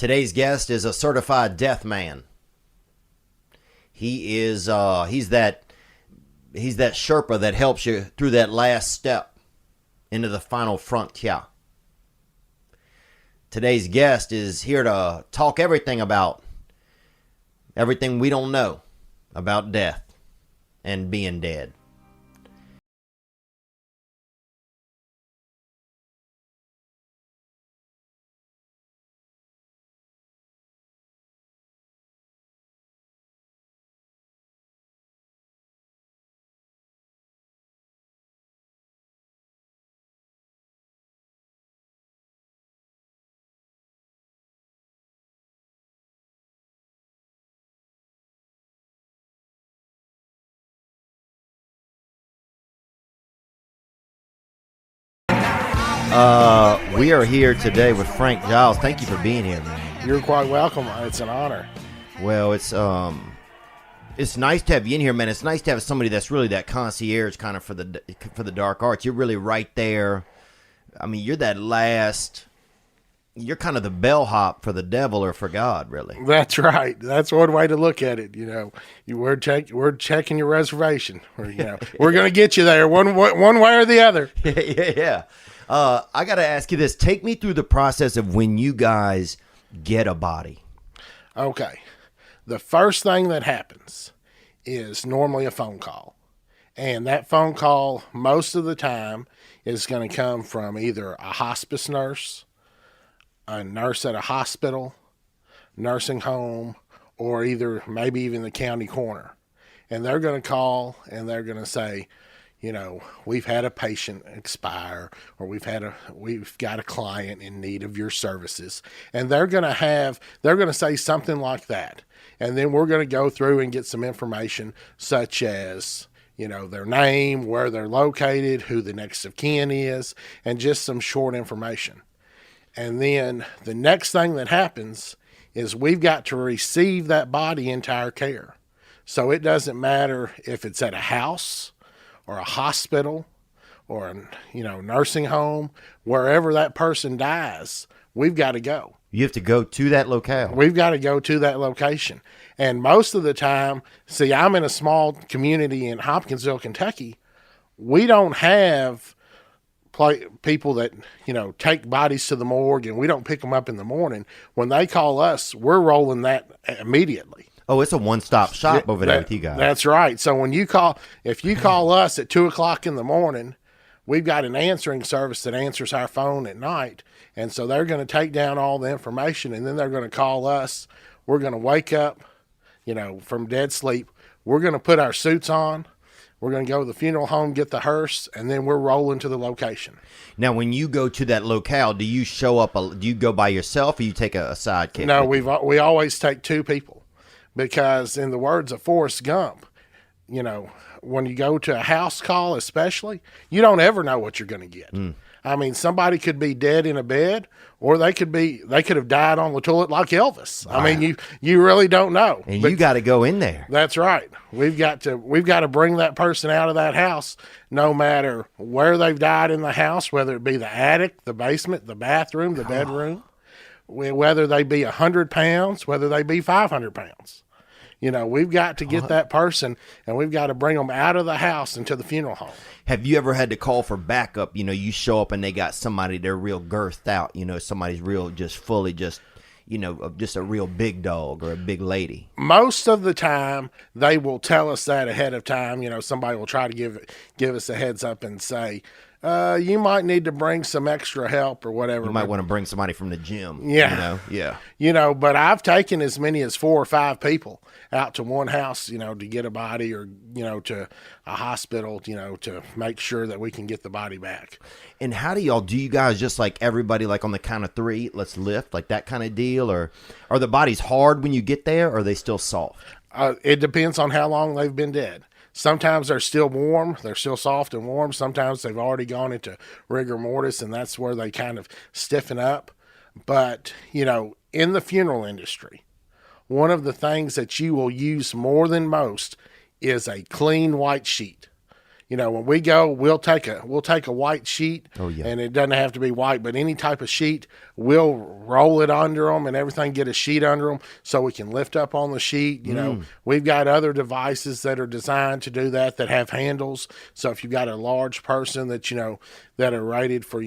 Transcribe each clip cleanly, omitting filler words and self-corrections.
Today's guest is a certified death man. He is he's that Sherpa that helps you through that last step into the final frontier. Today's guest is here to talk everything we don't know about death and being dead. We are here today with Frank Giles. Thank you for being here, man. You're quite welcome. It's an honor. Well, it's nice to have you in here, man. It's nice to have somebody that's really that concierge kind of for the dark arts. You're really right there. I mean, you're kind of the bellhop for the devil or for God, really. That's right. That's one way to look at it. We're checking your reservation. We're going to get you there one way or the other. Yeah. I got to ask you this. Take me through the process of when you guys get a body. Okay. The first thing that happens is normally a phone call. And that phone call, most of the time, is going to come from either a hospice nurse, a nurse at a hospital, nursing home, or maybe even the county coroner. And they're going to call and they're going to say, we've had a patient expire, or we've got a client in need of your services. And they're going to say something like that. And then we're going to go through and get some information such as, their name, where they're located, who the next of kin is, and just some short information. And then the next thing that happens is we've got to receive that body into our care. So it doesn't matter if it's at a house or a hospital or a nursing home, wherever that person dies, we've got to go. You have to go to that locale. We've got to go to that location. And most of the time, see, I'm in a small community in Hopkinsville, Kentucky. We don't have people that, take bodies to the morgue, and we don't pick them up in the morning. When they call us, we're rolling that immediately. Oh, it's a one-stop shop over there with you guys. That's right. So if you call us at 2:00 in the morning, we've got an answering service that answers our phone at night. And so they're going to take down all the information, and then they're going to call us. We're going to wake up, from dead sleep. We're going to put our suits on. We're going to go to the funeral home, get the hearse, and then we're rolling to the location. Now, when you go to that locale, do you show up? Do you go by yourself, or you take a sidekick? No, we always take two people. Because in the words of Forrest Gump, when you go to a house call especially, you don't ever know what you're going to get. I mean, somebody could be dead in a bed, or they could have died on the toilet like Elvis. Wow. I mean, you really don't know. And you got to go in there. That's right. We've got to bring that person out of that house, no matter where they've died in the house, whether it be the attic, the basement, the bathroom, the bedroom. Whether they be 100 pounds, whether they be 500 pounds. We've got to get that person, and we've got to bring them out of the house into the funeral home. Have you ever had to call for backup? You show up and they got somebody, they're real girthed out. Somebody's real, just fully, just a real big dog or a big lady. Most of the time, they will tell us that ahead of time. Somebody will try to give us a heads up and say, you might need to bring some extra help or whatever. You might want to bring somebody from the gym. Yeah. Yeah. But I've taken as many as 4 or 5 people out to one house, to get a body, or, to a hospital, to make sure that we can get the body back. And how do you guys just like everybody, like on the count of 3, let's lift, like that kind of deal? Or are the bodies hard when you get there, or are they still soft? It depends on how long they've been dead. Sometimes they're still warm. They're still soft and warm. Sometimes they've already gone into rigor mortis, and that's where they kind of stiffen up. But, in the funeral industry, one of the things that you will use more than most is a clean white sheet. when we go, we'll take a white sheet. Oh, yeah. And it doesn't have to be white, but any type of sheet, we'll roll it under them and everything, get a sheet under them so we can lift up on the sheet. We've got other devices that are designed to do that have handles. So if you've got a large person that, that are rated for,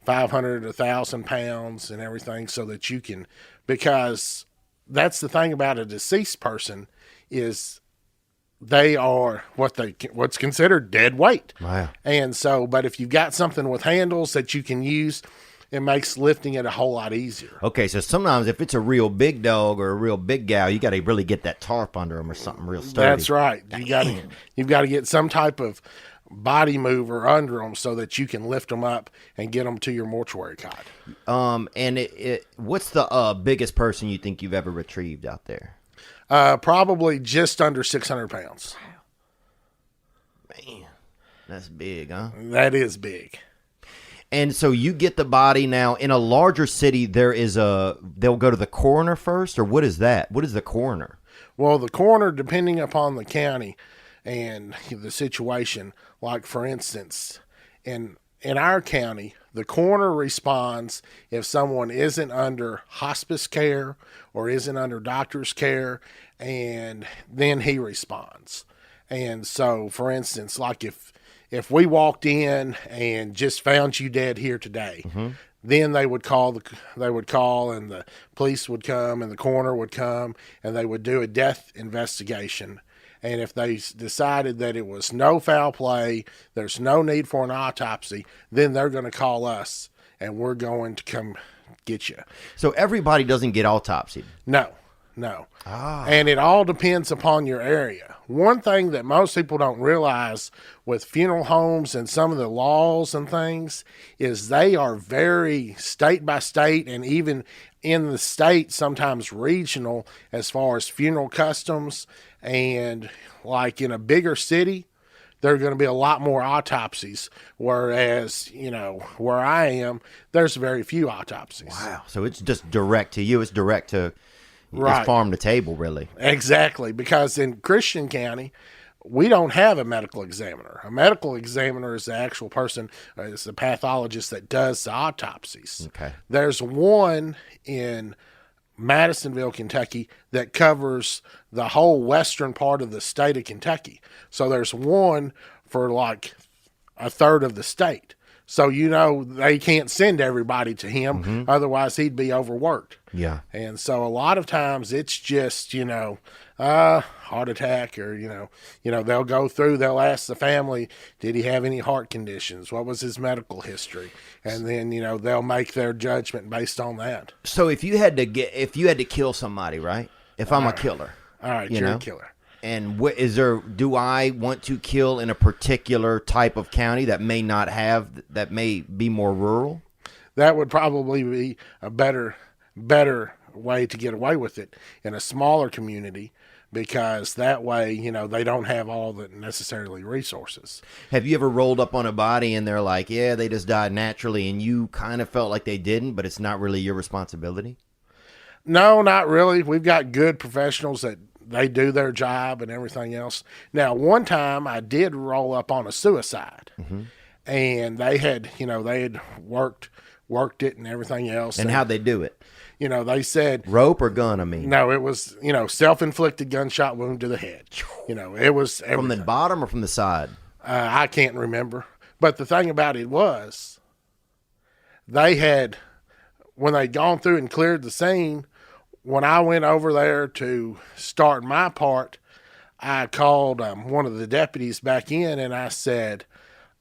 500 to 1,000 pounds and everything, so that you can, because that's the thing about a deceased person is they are what's considered dead weight. Wow. And so, but if you've got something with handles that you can use, it makes lifting it a whole lot easier. Okay, so sometimes if it's a real big dog or a real big gal, you got to really get that tarp under them or something real sturdy. That's right. You've got to get some type of body mover under them so that you can lift them up and get them to your mortuary cot. And what's the biggest person you think you've ever retrieved out there? Probably just under 600 pounds. Man, that's big, huh? That is big. And so you get the body now in a larger city. They'll go to the coroner first, or what is that? What is the coroner? Well, the coroner, depending upon the county and the situation, like for instance, in our county, the coroner responds if someone isn't under hospice care or isn't under doctor's care, and then he responds. And so, for instance, like if we walked in and just found you dead here today, then they would call and the police would come and the coroner would come and they would do a death investigation. And if they decided that it was no foul play, there's no need for an autopsy, then they're going to call us and we're going to come get you. So everybody doesn't get autopsied? No. And it all depends upon your area. One thing that most people don't realize with funeral homes and some of the laws and things is they are very state by state, and even in the state, sometimes regional, as far as funeral customs. And like in a bigger city, there are going to be a lot more autopsies, whereas, where I am, there's very few autopsies. Wow. So it's just direct to you. It's direct to right. It's farm to table, really. Exactly, because in Christian County, we don't have a medical examiner. A medical examiner is the actual person, is the pathologist that does the autopsies. Okay. There's one in Madisonville, Kentucky, that covers the whole western part of the state of Kentucky. So there's one for like a third of the state. So, they can't send everybody to him. Otherwise he'd be overworked. Yeah. And so a lot of times it's just, heart attack, or, they'll go through, they'll ask the family, did he have any heart conditions? What was his medical history? And then, they'll make their judgment based on that. So if you had to kill somebody, right? If I'm a killer. All right, you're a killer. And do I want to kill in a particular type of county that may be more rural? That would probably be a better way to get away with it in a smaller community, because that way, they don't have all the necessarily resources. Have you ever rolled up on a body and they're like, yeah, they just died naturally, and you kind of felt like they didn't, but it's not really your responsibility? No, not really. We've got good professionals that they do their job and everything else. Now, one time I did roll up on a suicide, and they had worked it and everything else. And how'd they do it? They said rope or gun. I mean, no, it was self-inflicted gunshot wound to the head. It was everything. From the bottom or from the side. I can't remember, but the thing about it was, they had, when they'd gone through and cleared the scene, when I went over there to start my part, I called one of the deputies back in and I said,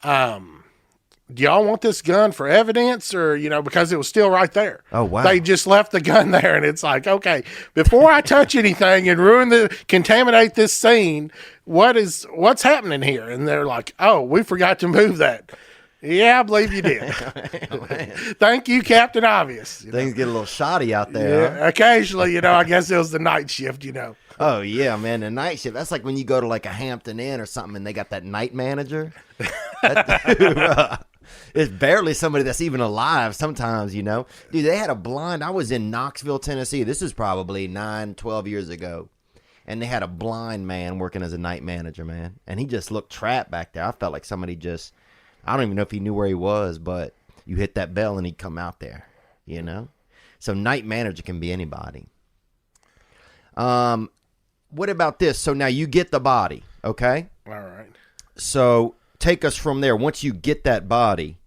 do y'all want this gun for evidence, or, because it was still right there. Oh, wow. They just left the gun there, and it's like, okay, before I touch anything and contaminate this scene, what's happening here? And they're like, oh, we forgot to move that. Yeah, I believe you did. Thank you, Captain Obvious. Things get a little shoddy out there. Yeah, huh? Occasionally, I guess it was the night shift, Oh, yeah, man, the night shift. That's like when you go to like a Hampton Inn or something and they got that night manager. It's barely somebody that's even alive sometimes, Dude, they had a blind. I was in Knoxville, Tennessee. This is probably 12 years ago. and they had a blind man working as a night manager, man. And he just looked trapped back there. I felt like somebody just, I don't even know if he knew where he was, but you hit that bell and he'd come out there, you know? So night manager can be anybody. What about this? So now you get the body, okay? All right. So take us from there. Once you get that body,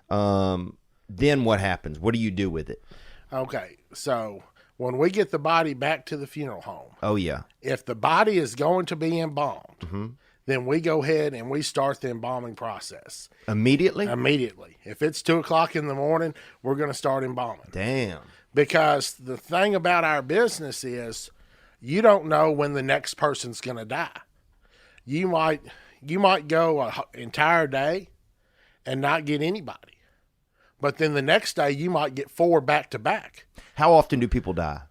then what happens? What do you do with it? Okay, so when we get the body back to the funeral home, Oh, yeah. if the body is going to be embalmed, then we go ahead and we start the embalming process. Immediately? Immediately. If it's 2 o'clock in the morning, we're going to start embalming. Damn. Because the thing about our business is you don't know when the next person's going to die. You might go an entire day and not get anybody. But then the next day you might get 4 back to back. How often do people die?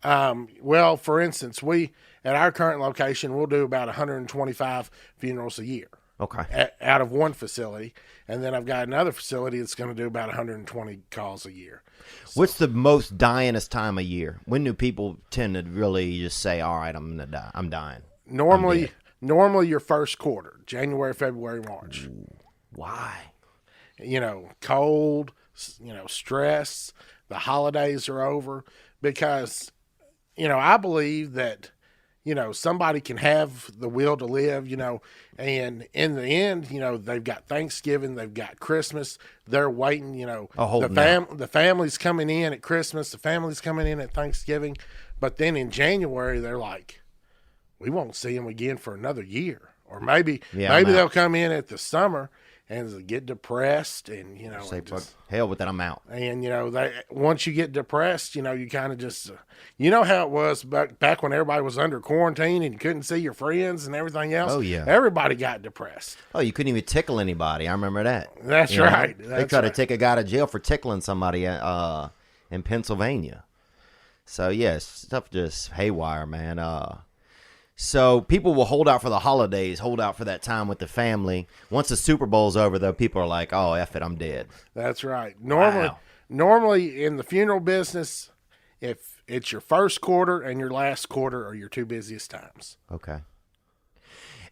Well, for instance, at our current location, we'll do about 125 funerals a year. Okay. Out of one facility. And then I've got another facility that's going to do about 120 calls a year. So, what's the most dyingest time of year? When do people tend to really just say, all right, I'm going to die. I'm dying. Normally your first quarter, January, February, March. Ooh, why? Cold, stress, the holidays are over because, I believe that, somebody can have the will to live, and in the end, they've got Thanksgiving, they've got Christmas, they're waiting, the family's coming in at Christmas, the family's coming in at Thanksgiving, but then in January, they're like, we won't see them again for another year. Or maybe they'll come in at the summer and get depressed and, say, fuck, hell with that, I'm out. And, once you get depressed, you kind of just, how it was back when everybody was under quarantine and you couldn't see your friends and everything else. Oh, yeah. Everybody got depressed. Oh, you couldn't even tickle anybody. I remember that. That's right. They tried to take a guy to jail for tickling somebody in Pennsylvania. So, yeah, stuff just haywire, man. So people will hold out for the holidays, hold out for that time with the family. Once the Super Bowl's over, though, people are like, oh, F it, I'm dead. That's right. Wow. Normally in the funeral business, if it's your first quarter and your last quarter are your 2 busiest times. Okay.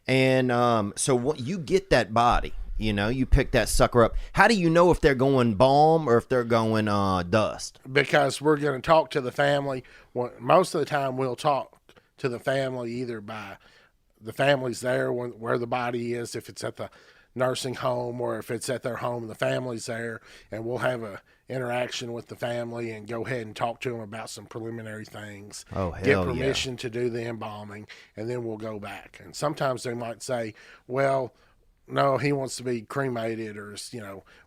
And so what, you get that body, you pick that sucker up. How do you know if they're going balm or if they're going dust? Because we're going to talk to the family. Most of the time we'll talk to the family either by the family's there where the body is, if it's at the nursing home or if it's at their home, the family's there, and we'll have a interaction with the family and go ahead and talk to them about some preliminary things. Oh, hell get permission to do the embalming, and then we'll go back. And sometimes they might say, well, no, he wants to be cremated, or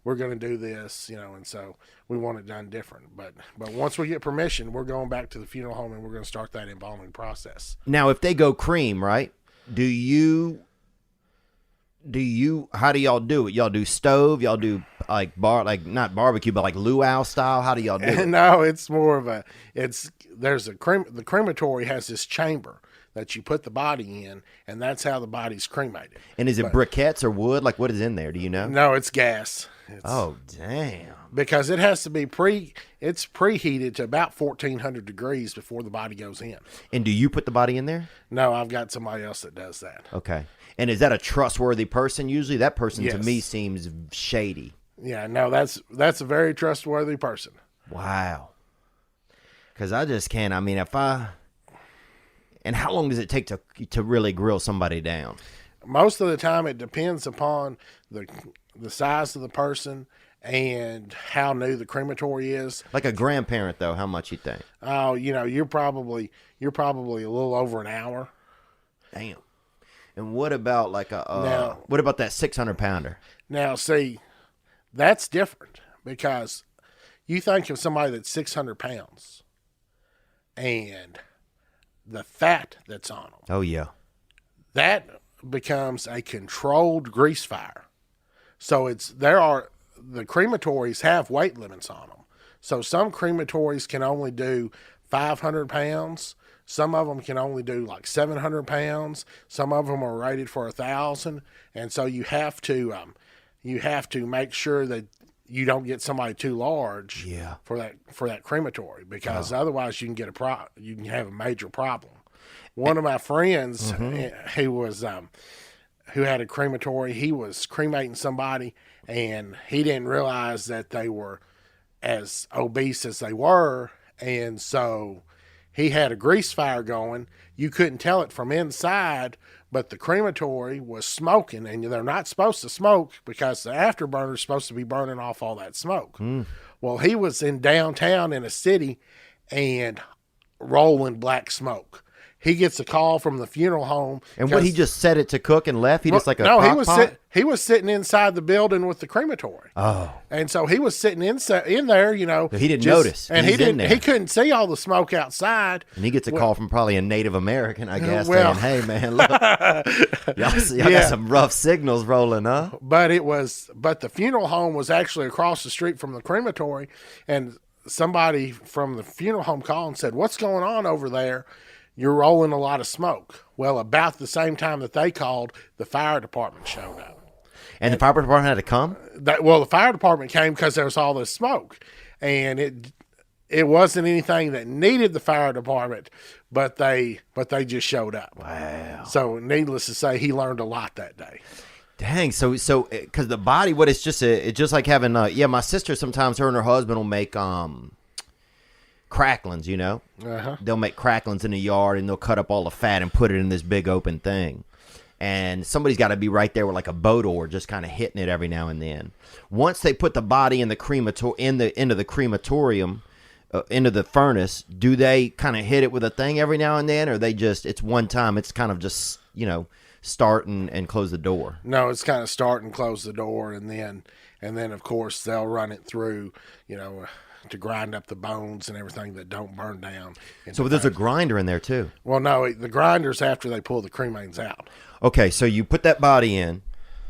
we're going to do this, and so we want it done different. But once we get permission, we're going back to the funeral home and we're going to start that embalming process. Now, if they go cream, right? How do y'all do it? Y'all do stove? Y'all do not barbecue, but like luau style? How do y'all do it? No, it's more of the crematory has this chamber that you put the body in, and that's how the body's cremated. And is it briquettes or wood? Like, what is in there? Do you know? No, it's gas. Oh, damn. Because it has to be preheated to about 1,400 degrees before the body goes in. And do you put the body in there? No, I've got somebody else that does that. Okay. And is that a trustworthy person usually? That person to Yes. me seems shady. Yeah, no, that's a very trustworthy person. Wow. Because I just can't. I mean, and how long does it take to really grill somebody down? Most of the time, it depends upon the size of the person and how new the crematory is. Like a grandparent, though, how much you think? Oh, you're probably a little over an hour. Damn. And what about what about that 600-pounder? Now, see, that's different because you think of somebody that's 600 pounds and the fat that's on them. Oh, yeah. That becomes a controlled grease fire. So the crematories have weight limits on them. So some crematories can only do 500 pounds. Some of them can only do like 700 pounds. Some of them are rated for 1,000. And so you have to make sure that you don't get somebody too large for that crematory, because otherwise you can have a major problem. One of my friends who had a crematory, he was cremating somebody, and he didn't realize that they were as obese as they were, and so he had a grease fire going. You couldn't tell it from inside, but the crematory was smoking, and they're not supposed to smoke because the afterburner is supposed to be burning off all that smoke. Well, he was in downtown in a city and rolling black smoke. He gets a call from the funeral home. And what, he just set it to cook and left? He just like a no, crock he was sitting inside the building with the crematory. Oh. And so he was sitting in there, you know. But he didn't notice. And he didn't. He couldn't see all the smoke outside. And he gets a call from probably a Native American, I guess, well, saying, "Hey, man, look, y'all got some rough signals rolling, huh?" But the funeral home was actually across the street from the crematory, and somebody from the funeral home called and said, "What's going on over there? You're rolling a lot of smoke." Well, about the same time that they called, the fire department showed up. And the fire department had to come? The fire department came because there was all this smoke. And it wasn't anything that needed the fire department, but they just showed up. Wow. So needless to say, he learned a lot that day. Dang, so because the body, it's just like having, my sister sometimes, her and her husband will make cracklings, you know. They'll make cracklings in the yard, and they'll cut up all the fat and put it in this big open thing. And somebody's got to be right there with like a boat oar, just kind of hitting it every now and then. Once they put the body in the into the crematorium, into the furnace, do they kind of hit it with a thing every now and then, or they just, it's one time, it's kind of just, you know, start and close the door? No, it's kind of start and close the door, and then of course they'll run it through, you know, to grind up the bones and everything that don't burn down. So there's a grinder in there too? Well, no, the grinder's after they pull the cremains out. Okay, so you put that body in,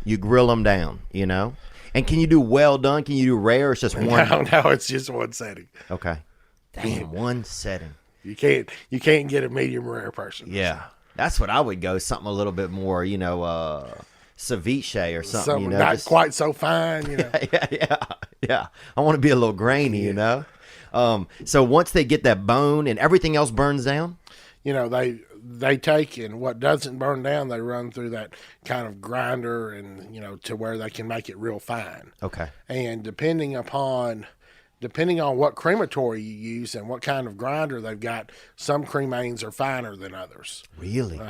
you grill them down, you know? And can you do well done? Can you do rare, or it's just one? No, it's just one setting. Okay. Damn, one setting. You can't get a medium rare person. Yeah. That's what I would go, something a little bit more, you know, ceviche or something, you know. Not quite so fine, you know. Yeah. I want to be a little grainy, you know. So once they get that bone and everything else burns down? You know, they take, and what doesn't burn down, they run through that kind of grinder, and, you know, to where they can make it real fine. Okay. And depending on what crematory you use and what kind of grinder they've got, some cremains are finer than others. Really?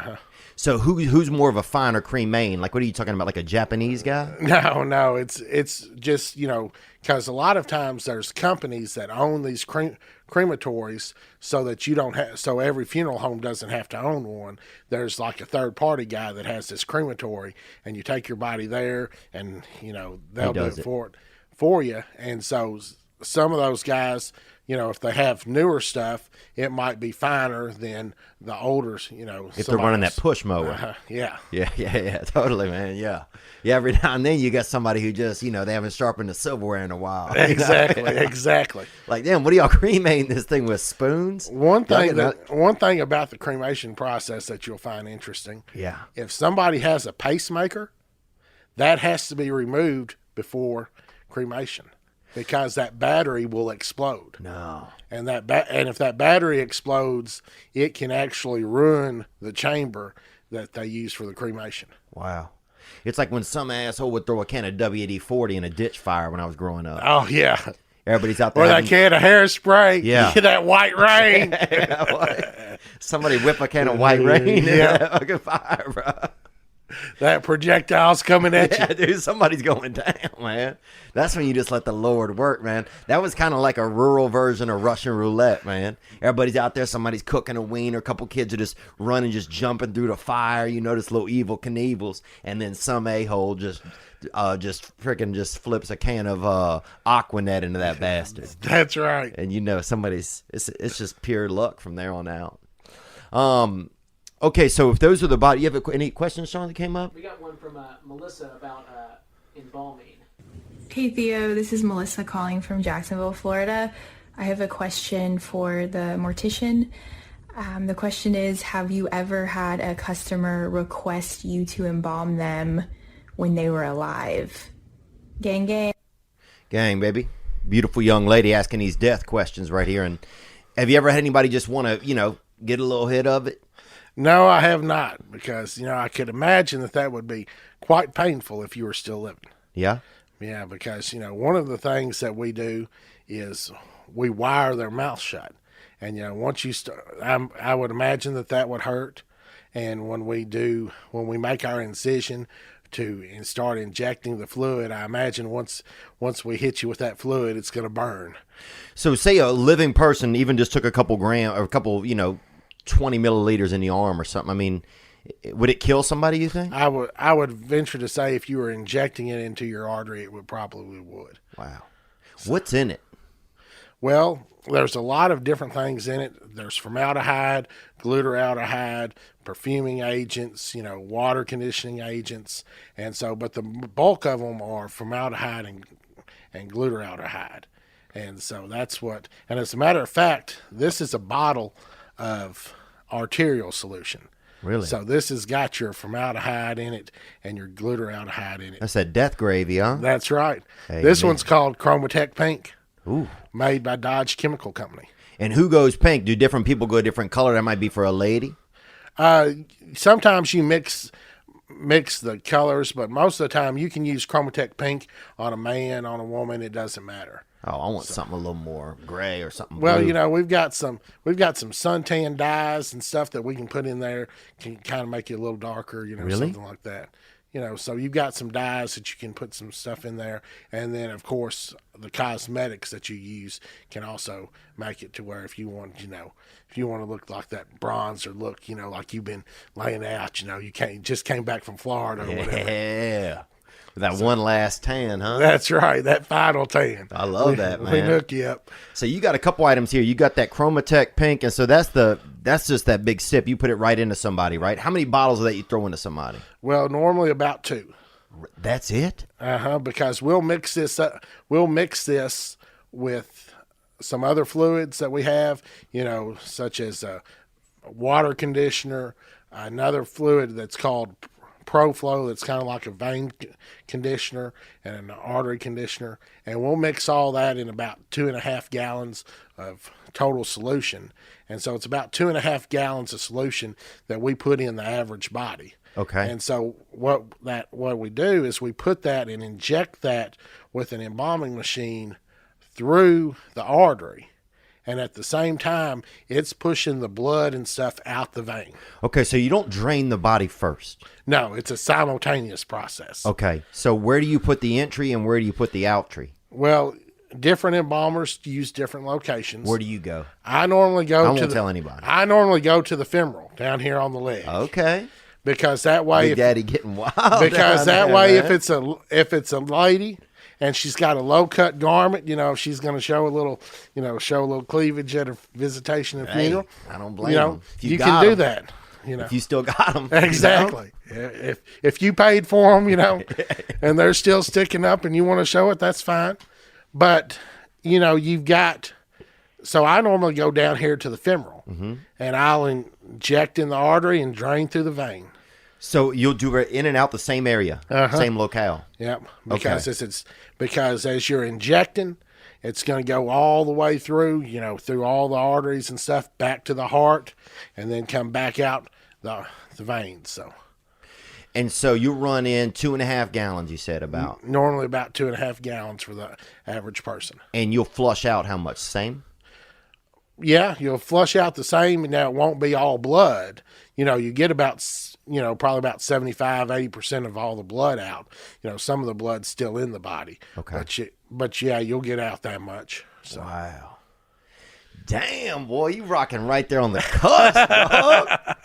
So who's more of a finer cremain? Like, what are you talking about, like a Japanese guy? No, it's just, you know, because a lot of times there's companies that own these crematories, so that you don't have, so every funeral home doesn't have to own one. There's like a third party guy that has this crematory, and you take your body there, and, you know, they'll do it for you. And so some of those guys, you know, if they have newer stuff, it might be finer than the older, you know. If they're running that push mower. Yeah, totally, man. Yeah. Every now and then you got somebody who just, you know, they haven't sharpened the silverware in a while. Exactly. Like, damn, what are y'all cremating this thing with, spoons? One thing about the cremation process that you'll find interesting. Yeah. If somebody has a pacemaker, that has to be removed before cremation, because that battery will explode. No. And if that battery explodes, it can actually ruin the chamber that they use for the cremation. Wow. It's like when some asshole would throw a can of WD-40 in a ditch fire when I was growing up. Oh, yeah. Everybody's out there. Or that can of hairspray. Yeah. That white rain. Somebody whip a can of white rain in that fucking fire, bro. That projectile's coming at you. Yeah, dude, somebody's going down, man. That's when you just let the Lord work, man. That was kind of like a rural version of Russian roulette, man. Everybody's out there. Somebody's cooking a wiener. A couple kids are just running, just jumping through the fire. You notice little evil Knievels. And then some a-hole just flips a can of Aquanet into that bastard. That's right. And you know it's just pure luck from there on out. Okay, so if those are the body, you have any questions, Sean, that came up? We got one from Melissa about embalming. Hey Theo, this is Melissa calling from Jacksonville, Florida. I have a question for the mortician. The question is, have you ever had a customer request you to embalm them when they were alive? Gang, gang. Gang, baby. Beautiful young lady asking these death questions right here. And have you ever had anybody just want to, you know, get a little hit of it? No, I have not, because I could imagine that would be quite painful if you were still living. Yeah. Yeah, because one of the things that we do is we wire their mouth shut, and once you start, I would imagine that would hurt. And when we make our incision and start injecting the fluid, I imagine once we hit you with that fluid, it's going to burn. So say a living person even just took a couple grams or a couple, 20 milliliters in the arm or something. I mean, would it kill somebody, you think? I would venture to say if you were injecting it into your artery, it probably would. Wow. What's in it? Well, there's a lot of different things in it. There's formaldehyde, glutaraldehyde, perfuming agents, water conditioning agents, but the bulk of them are formaldehyde and glutaraldehyde. And so that's what, and as a matter of fact, this is a bottle of arterial solution. Really? So this has got your formaldehyde in it and your glutaraldehyde in it. That's that death gravy, huh? That's right. Hey, this man. one's called Chromatec Pink. Ooh. Made by Dodge Chemical Company. And who goes pink? Do different people go a different color? That might be for a lady. Sometimes you mix the colors, but most of the time you can use Chromatec Pink on a man, on a woman. It doesn't matter. Oh, I want something a little more gray or something. Well, blue. we've got some suntan dyes and stuff that we can put in there, can kind of make you a little darker, Really? something like that. So you've got some dyes that you can put some stuff in there, and then of course the cosmetics that you use can also make it to where if you want to look like that bronzer look, like you've been laying out, you just came back from Florida or whatever. Yeah. That one last tan, huh? That's right, that final tan. I love that, man. We hook you up. So you got a couple items here. You got that Chromatec Pink, and so that's just that big sip. You put it right into somebody, right? How many bottles of that you throw into somebody? Well, normally about 2. That's it? Because we'll mix this up. We'll mix this with some other fluids that we have, such as a water conditioner, another fluid that's called ProFlow that's kind of like a vein conditioner and an artery conditioner, and we'll mix all that in about 2.5 gallons of total solution. And so it's about 2.5 gallons of solution that we put in the average body. Okay. And so what we do is we put that and inject that with an embalming machine through the artery. And at the same time, it's pushing the blood and stuff out the vein. Okay, so you don't drain the body first. No, it's a simultaneous process. Okay, so where do you put the entry and where do you put the outry? Well, different embalmers use different locations. Where do you go? I normally go I won't tell anybody. I normally go to the femoral down here on the leg. Okay. Because that way, Big Daddy getting wild. because that down way, there, man. if it's a lady and she's got a low cut garment, if she's going to show a little cleavage at her visitation and Hey, funeral, I don't blame them. If you got can do 'em. that. If you still got them. Exactly. If you paid for them, and they're still sticking up and you want to show it, that's fine. But you've got. So I normally go down here to the femoral, and I'll inject in the artery and drain through the vein. So you'll do it in and out the same area, same locale. Yep. Because Okay. because as you're injecting, it's going to go all the way through, through all the arteries and stuff back to the heart, and then come back out the veins. So you run in 2.5 gallons, you said about. Normally about 2.5 gallons for the average person. And you'll flush out how much? Same? Yeah, you'll flush out the same, and now it won't be all blood. You get about, probably about 75-80% of all the blood out. Some of the blood's still in the body. Okay. But yeah, you'll get out that much. So. Wow. Damn, boy, you rocking right there on the cusp, dog.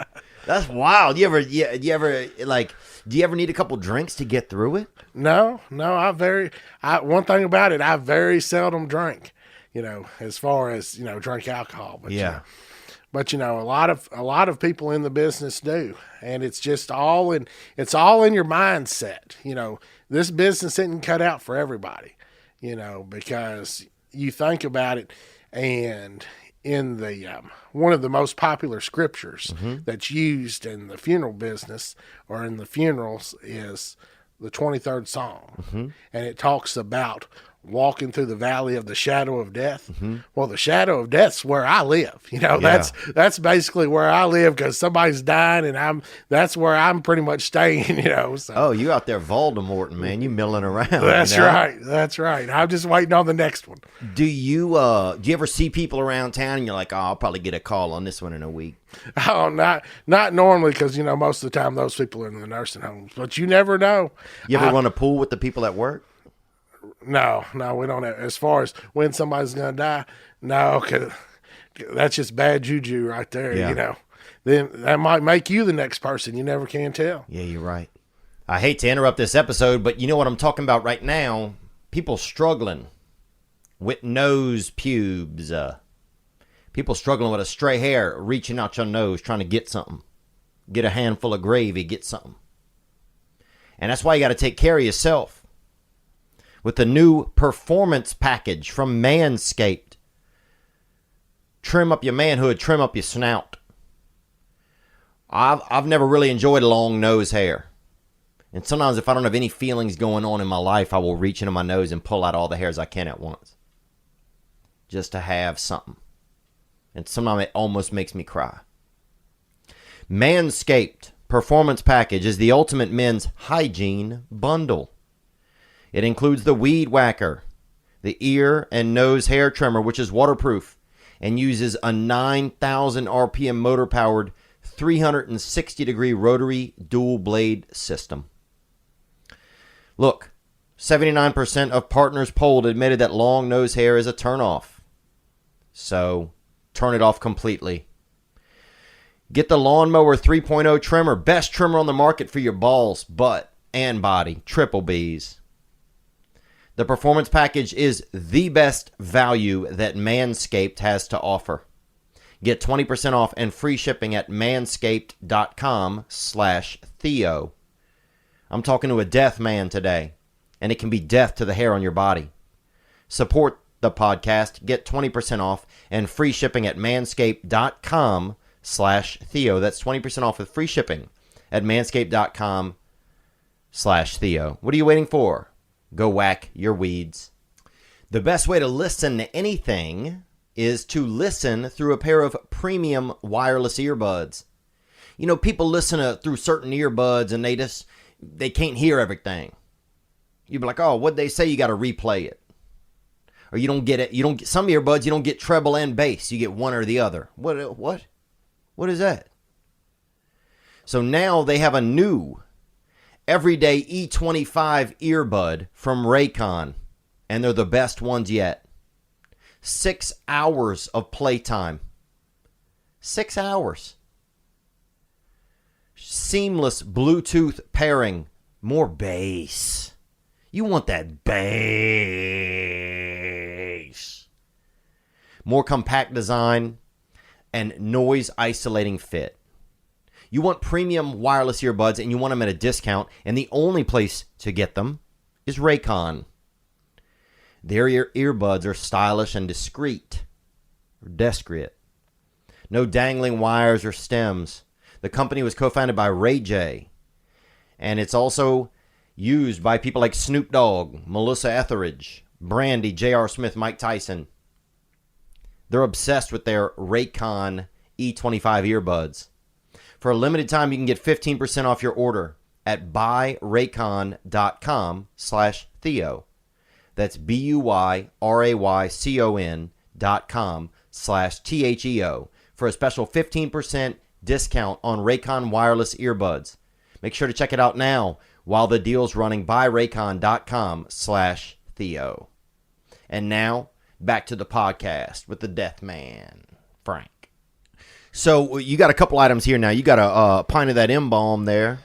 That's wild. Do you ever need a couple drinks to get through it? No. One thing about it, I very seldom drink. As far as drink alcohol. But, Yeah. But a lot of people in the business do, and it's just all in your mindset. This business isn't cut out for everybody. Because you think about it, and in the one of the most popular scriptures that's used in the funeral business or in the funerals is the 23rd Psalm, and it talks about walking through the valley of the shadow of death. Well, the shadow of death's where I live. That's basically where I live, because somebody's dying, and that's where I'm pretty much staying. So. Oh, you out there Voldemorting, man. You milling around. That's right. That's right. I'm just waiting on the next one. Do you ever see people around town and you're like, oh, I'll probably get a call on this one in a week? Oh, not normally, because most of the time those people are in the nursing homes. But you never know. You ever run a pool with the people at work? No, we don't have. As far as when somebody's going to die, no, because that's just bad juju right there, Yeah. Then that might make you the next person. You never can tell. Yeah, you're right. I hate to interrupt this episode, but you know what I'm talking about right now? People struggling with nose pubes. People struggling with a stray hair, reaching out your nose, trying to get something. Get a handful of gravy, get something. And that's why you got to take care of yourself. With the new performance package from Manscaped. Trim up your manhood, trim up your snout. I've never really enjoyed long nose hair. And sometimes if I don't have any feelings going on in my life, I will reach into my nose and pull out all the hairs I can at once. Just to have something. And sometimes it almost makes me cry. Manscaped Performance Package is the ultimate men's hygiene bundle. It includes the Weed Whacker, the ear and nose hair trimmer, which is waterproof and uses a 9,000 RPM motor-powered 360-degree rotary dual-blade system. Look, 79% of partners polled admitted that long nose hair is a turnoff. So, turn it off completely. Get the Lawnmower 3.0 trimmer, best trimmer on the market for your balls, butt, and body. Triple B's. The Performance Package is the best value that Manscaped has to offer. Get 20% off and free shipping at manscaped.com/Theo. I'm talking to a deaf man today, and it can be death to the hair on your body. Support the podcast. Get 20% off and free shipping at manscaped.com/Theo. That's 20% off with free shipping at manscaped.com/Theo. What are you waiting for? Go whack your weeds. The best way to listen to anything is to listen through a pair of premium wireless earbuds. People listen through certain earbuds and they can't hear everything. You'd be like, oh, what'd they say? You got to replay it. Or you don't get it. You don't get some earbuds. You don't get treble and bass. You get one or the other. What is that? So now they have a new everyday E25 earbud from Raycon, and they're the best ones yet. 6 hours of playtime. 6 hours. Seamless Bluetooth pairing. More bass. You want that bass. More compact design and noise isolating fit. You want premium wireless earbuds and you want them at a discount, and the only place to get them is Raycon. Their earbuds are stylish and discreet. No dangling wires or stems. The company was co-founded by Ray J. And it's also used by people like Snoop Dogg, Melissa Etheridge, Brandy, J.R. Smith, Mike Tyson. They're obsessed with their Raycon E25 earbuds. For a limited time, you can get 15% off your order at buyraycon.com/Theo. That's buyraycon.com/THEO for a special 15% discount on Raycon wireless earbuds. Make sure to check it out now while the deal's running. Buyraycon.com/Theo. And now, back to the podcast with the Death Man, Frank. So you got a couple items here now. You got a pint of that embalm there,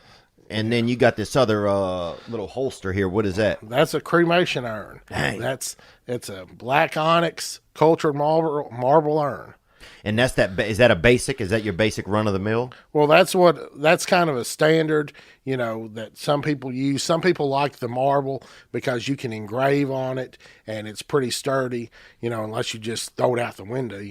and then you got this other little holster here. What is that? That's a cremation urn. Dang. It's a black onyx cultured marble urn. And is that a basic? Is that your basic run of the mill? Well, that's kind of a standard. that some people use. Some people like the marble because you can engrave on it and it's pretty sturdy, unless you just throw it out the window,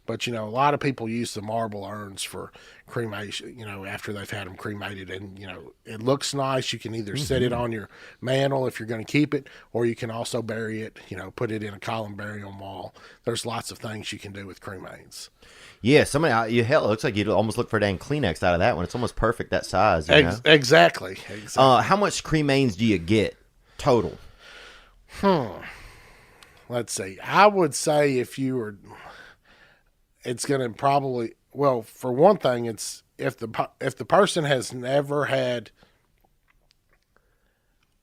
but a lot of people use the marble urns for cremation, after they've had them cremated, and, it looks nice. You can either set it on your mantle if you're going to keep it, or you can also bury it, put it in a columbarium wall. There's lots of things you can do with cremains. Yeah, it looks like you'd almost look for a dang Kleenex out of that one. It's almost perfect that size. Exactly. How much cremains do you get total? Let's see. I would say it's going to probably, well, for one thing, it's if the person has never had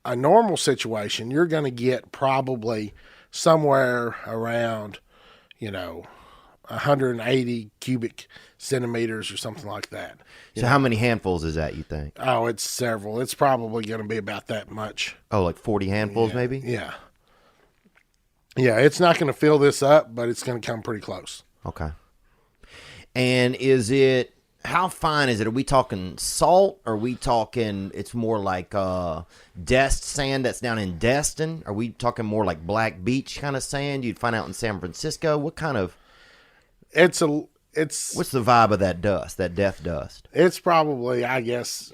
a normal situation, you're going to get probably somewhere around, 180 cubic centimeters or something like that. So how many handfuls is that, you think? Oh, it's several. It's probably going to be about that much. Oh, like 40 handfuls maybe? Yeah. Yeah, it's not going to fill this up, but it's going to come pretty close. Okay. And how fine is it? Are we talking salt? Are we talking, it's more like Dest sand that's down in Destin? Are we talking more like Black Beach kind of sand you'd find out in San Francisco? What kind of... What's the vibe of that dust, that death dust? It's probably, I guess,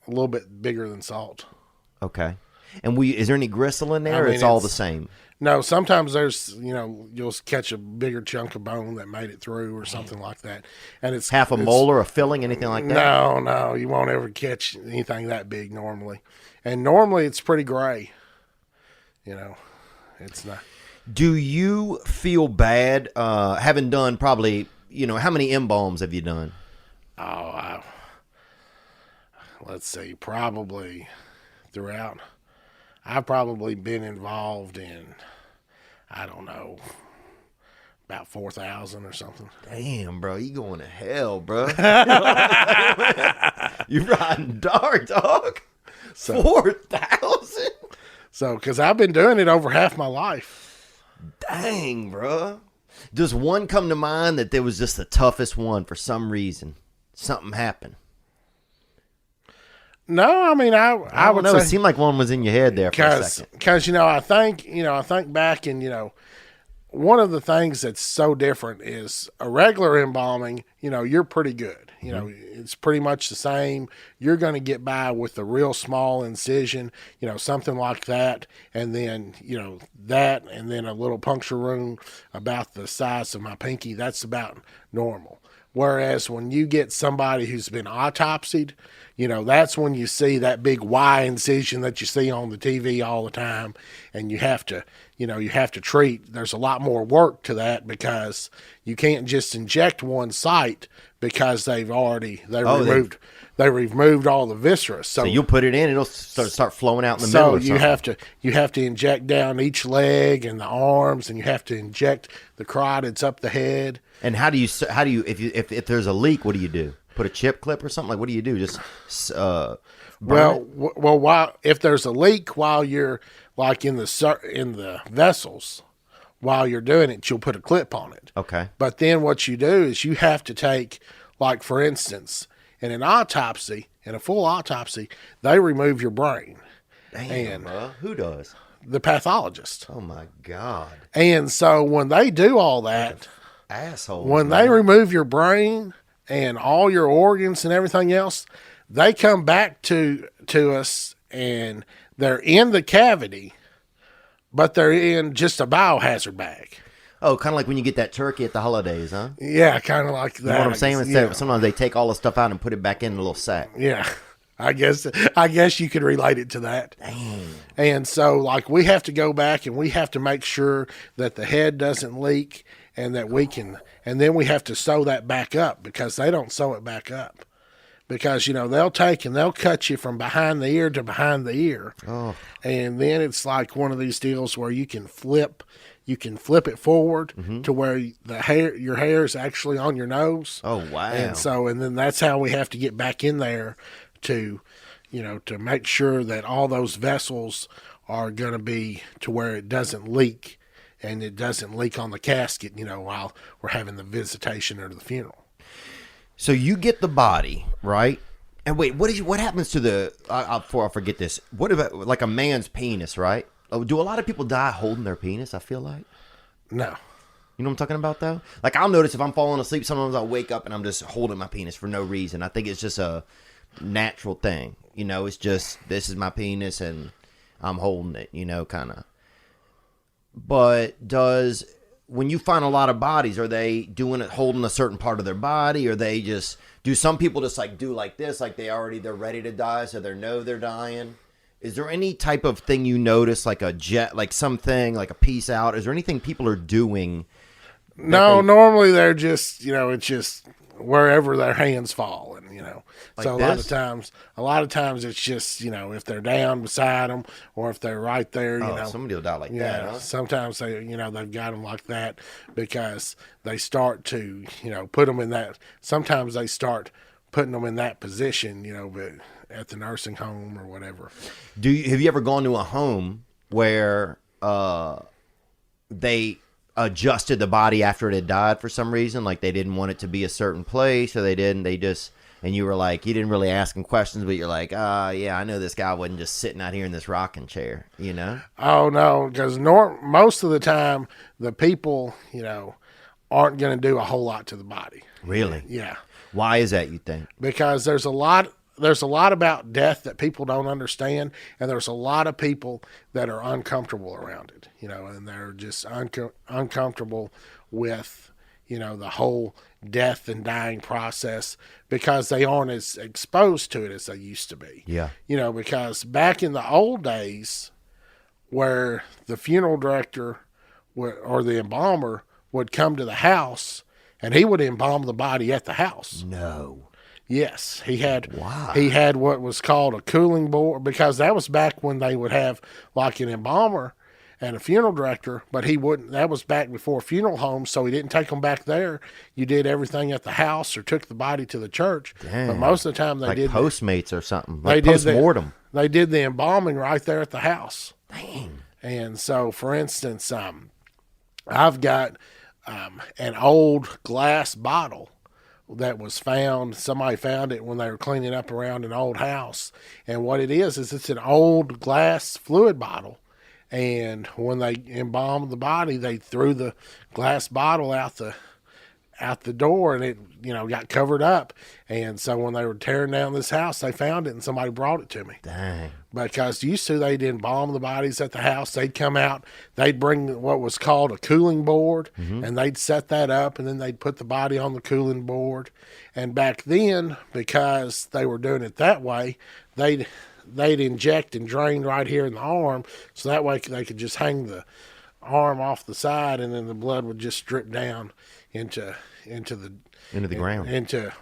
a little bit bigger than salt. Okay. And is there any gristle in there, or it's all the same? No, sometimes there's, you'll catch a bigger chunk of bone that made it through or something like that. And it's half a molar, a filling, anything like that? No, you won't ever catch anything that big normally. And normally it's pretty gray. It's not. Do you feel bad having done probably, how many embalms have you done? Let's see, probably throughout. I've probably been involved in, I don't know, about 4,000 or something. Damn, bro, you going to hell, bro. You riding dark, dog. 4,000? So, because I've been doing it over half my life. Dang, bro. Does one come to mind that there was just the toughest one for some reason? Something happened. No, I mean, I would say it seemed like one was in your head there for a second. Because I think back, and one of the things that's so different is a regular embalming. You're pretty good. It's pretty much the same. You're going to get by with a real small incision, something like that, and then that, and then a little puncture wound about the size of my pinky. That's about normal. Whereas when you get somebody who's been autopsied, that's when you see that big Y incision that you see on the TV all the time, and you have to treat. There's a lot more work to that because you can't just inject one site because they removed all the viscera. So you'll put it in, it'll start flowing out in the middle. So you have to inject down each leg and the arms, and you have to inject the carotids up the head. And how do you if there's a leak, what do you do? Put a chip clip or something? Like, what do you do? Just if there's a leak while you're like in the vessels, while you're doing it, you'll put a clip on it. Okay. But then what you do is you have to take, like, for instance, in a full autopsy, they remove your brain. Damn, who does? The pathologist. Oh my God. And so when they do all that, asshole. When they remove your brain and all your organs and everything else, they come back to us, and they're in the cavity, but they're in just a biohazard bag. Oh, kind of like when you get that turkey at the holidays, huh? Yeah, kind of like that. You know what I'm saying? Yeah. Sometimes they take all the stuff out and put it back in a little sack. Yeah. I guess you could relate it to that. Dang. And so, like, we have to go back and we have to make sure that the head doesn't leak, and that we can, and then we have to sew that back up, because they don't sew it back up. Because, they'll take and they'll cut you from behind the ear to behind the ear. Oh. And then it's like one of these deals where you can flip it forward to where your hair is actually on your nose. Oh, wow. And then that's how we have to get back in there to make sure that all those vessels are going to be to where it doesn't leak, and it doesn't leak on the casket, while we're having the visitation or the funeral. So you get the body, right? And wait, what happens to the? Before I forget this, what about like a man's penis? Right? Oh, do a lot of people die holding their penis? I feel like. No. You know what I'm talking about, though? Like, I'll notice if I'm falling asleep, sometimes I'll wake up and I'm just holding my penis for no reason. I think it's just a natural thing. You know, it's just, this is my penis and I'm holding it, you know, kind of. But when you find a lot of bodies, are they doing it, holding a certain part of their body? Or they just, do some people just like do like this, like they're ready to die, so they know they're dying? Is there any type of thing you notice, like a jet, like something, like a peace out? Is there anything people are doing? No, normally they're just, it's just wherever their hands fall, and Like so this? a lot of times it's just, if they're down beside them or if they're right there, Somebody will die like yeah. that, huh? Sometimes they've got them like that because they start to, put them in that. Sometimes they start putting them in that position, but at the nursing home or whatever. Have you ever gone to a home where they adjusted the body after it had died for some reason? Like they didn't want it to be a certain place, or and you were like, you didn't really ask them questions, but you're like, yeah, I know this guy wasn't just sitting out here in this rocking chair, you know? Oh, no, because most of the time the people, aren't going to do a whole lot to the body. Really? Yeah. Why is that, you think? Because there's a lot about death that people don't understand, and there's a lot of people that are uncomfortable around it, and they're just uncomfortable with, the whole death and dying process because they aren't as exposed to it as they used to be. Yeah. Because back in the old days where the funeral director or the embalmer would come to the house and he would embalm the body at the house. No. Yes, he had. Wow. He had what was called a cooling board, because that was back when they would have like an embalmer and a funeral director, but he wouldn't. That was back before funeral homes, so he didn't take them back there. You did everything at the house or took the body to the church. Dang. But most of the time they Like did Postmates or something. They Like did post-mortem. They did the embalming right there at the house. Dang. And so, for instance, I've got an old glass bottle that was found. Somebody found it when they were cleaning up around an old house. And what it is it's an old glass fluid bottle. And when they embalmed the body, they threw the glass bottle out the door, and it, got covered up. And so when they were tearing down this house, they found it, and somebody brought it to me. Dang. Because used to, they'd embalm the bodies at the house. They'd come out, they'd bring what was called a cooling board, and they'd set that up, and then they'd put the body on the cooling board. And back then, because they were doing it that way, they'd inject and drain right here in the arm, so that way they could just hang the arm off the side, and then the blood would just drip down into the ground.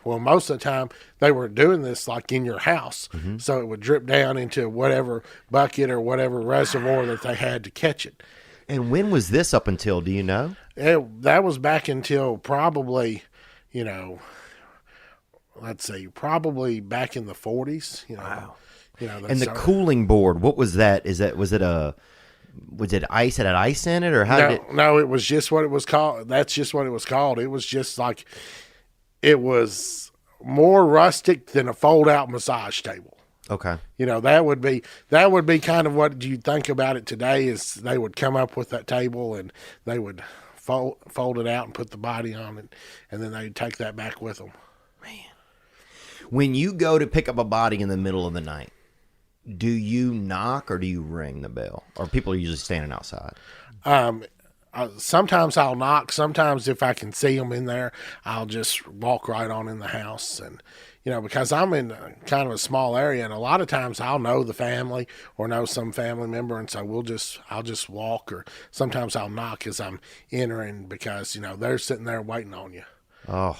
Well, most of the time they were doing this like in your house, so it would drip down into whatever bucket or whatever reservoir that they had to catch it. And when was this up until, do you know? That was back until probably, let's see, probably back in the 40s. Wow. And the cooling board, what was that? Was it ice? It had ice in it, or how did it? No, it was just what it was called. That's just what it was called. It was just like, it was more rustic than a fold-out massage table. Okay. That would be kind of what you think about it today, is they would come up with that table and they would fold it out and put the body on it, and then they'd take that back with them. Man. When you go to pick up a body in the middle of the night, do you knock or do you ring the bell? Or people are usually standing outside? Sometimes I'll knock. Sometimes if I can see them in there, I'll just walk right on in the house. And, because I'm in kind of a small area, and a lot of times I'll know the family or know some family member, and so I'll just walk, or sometimes I'll knock as I'm entering, because, they're sitting there waiting on you. Oh.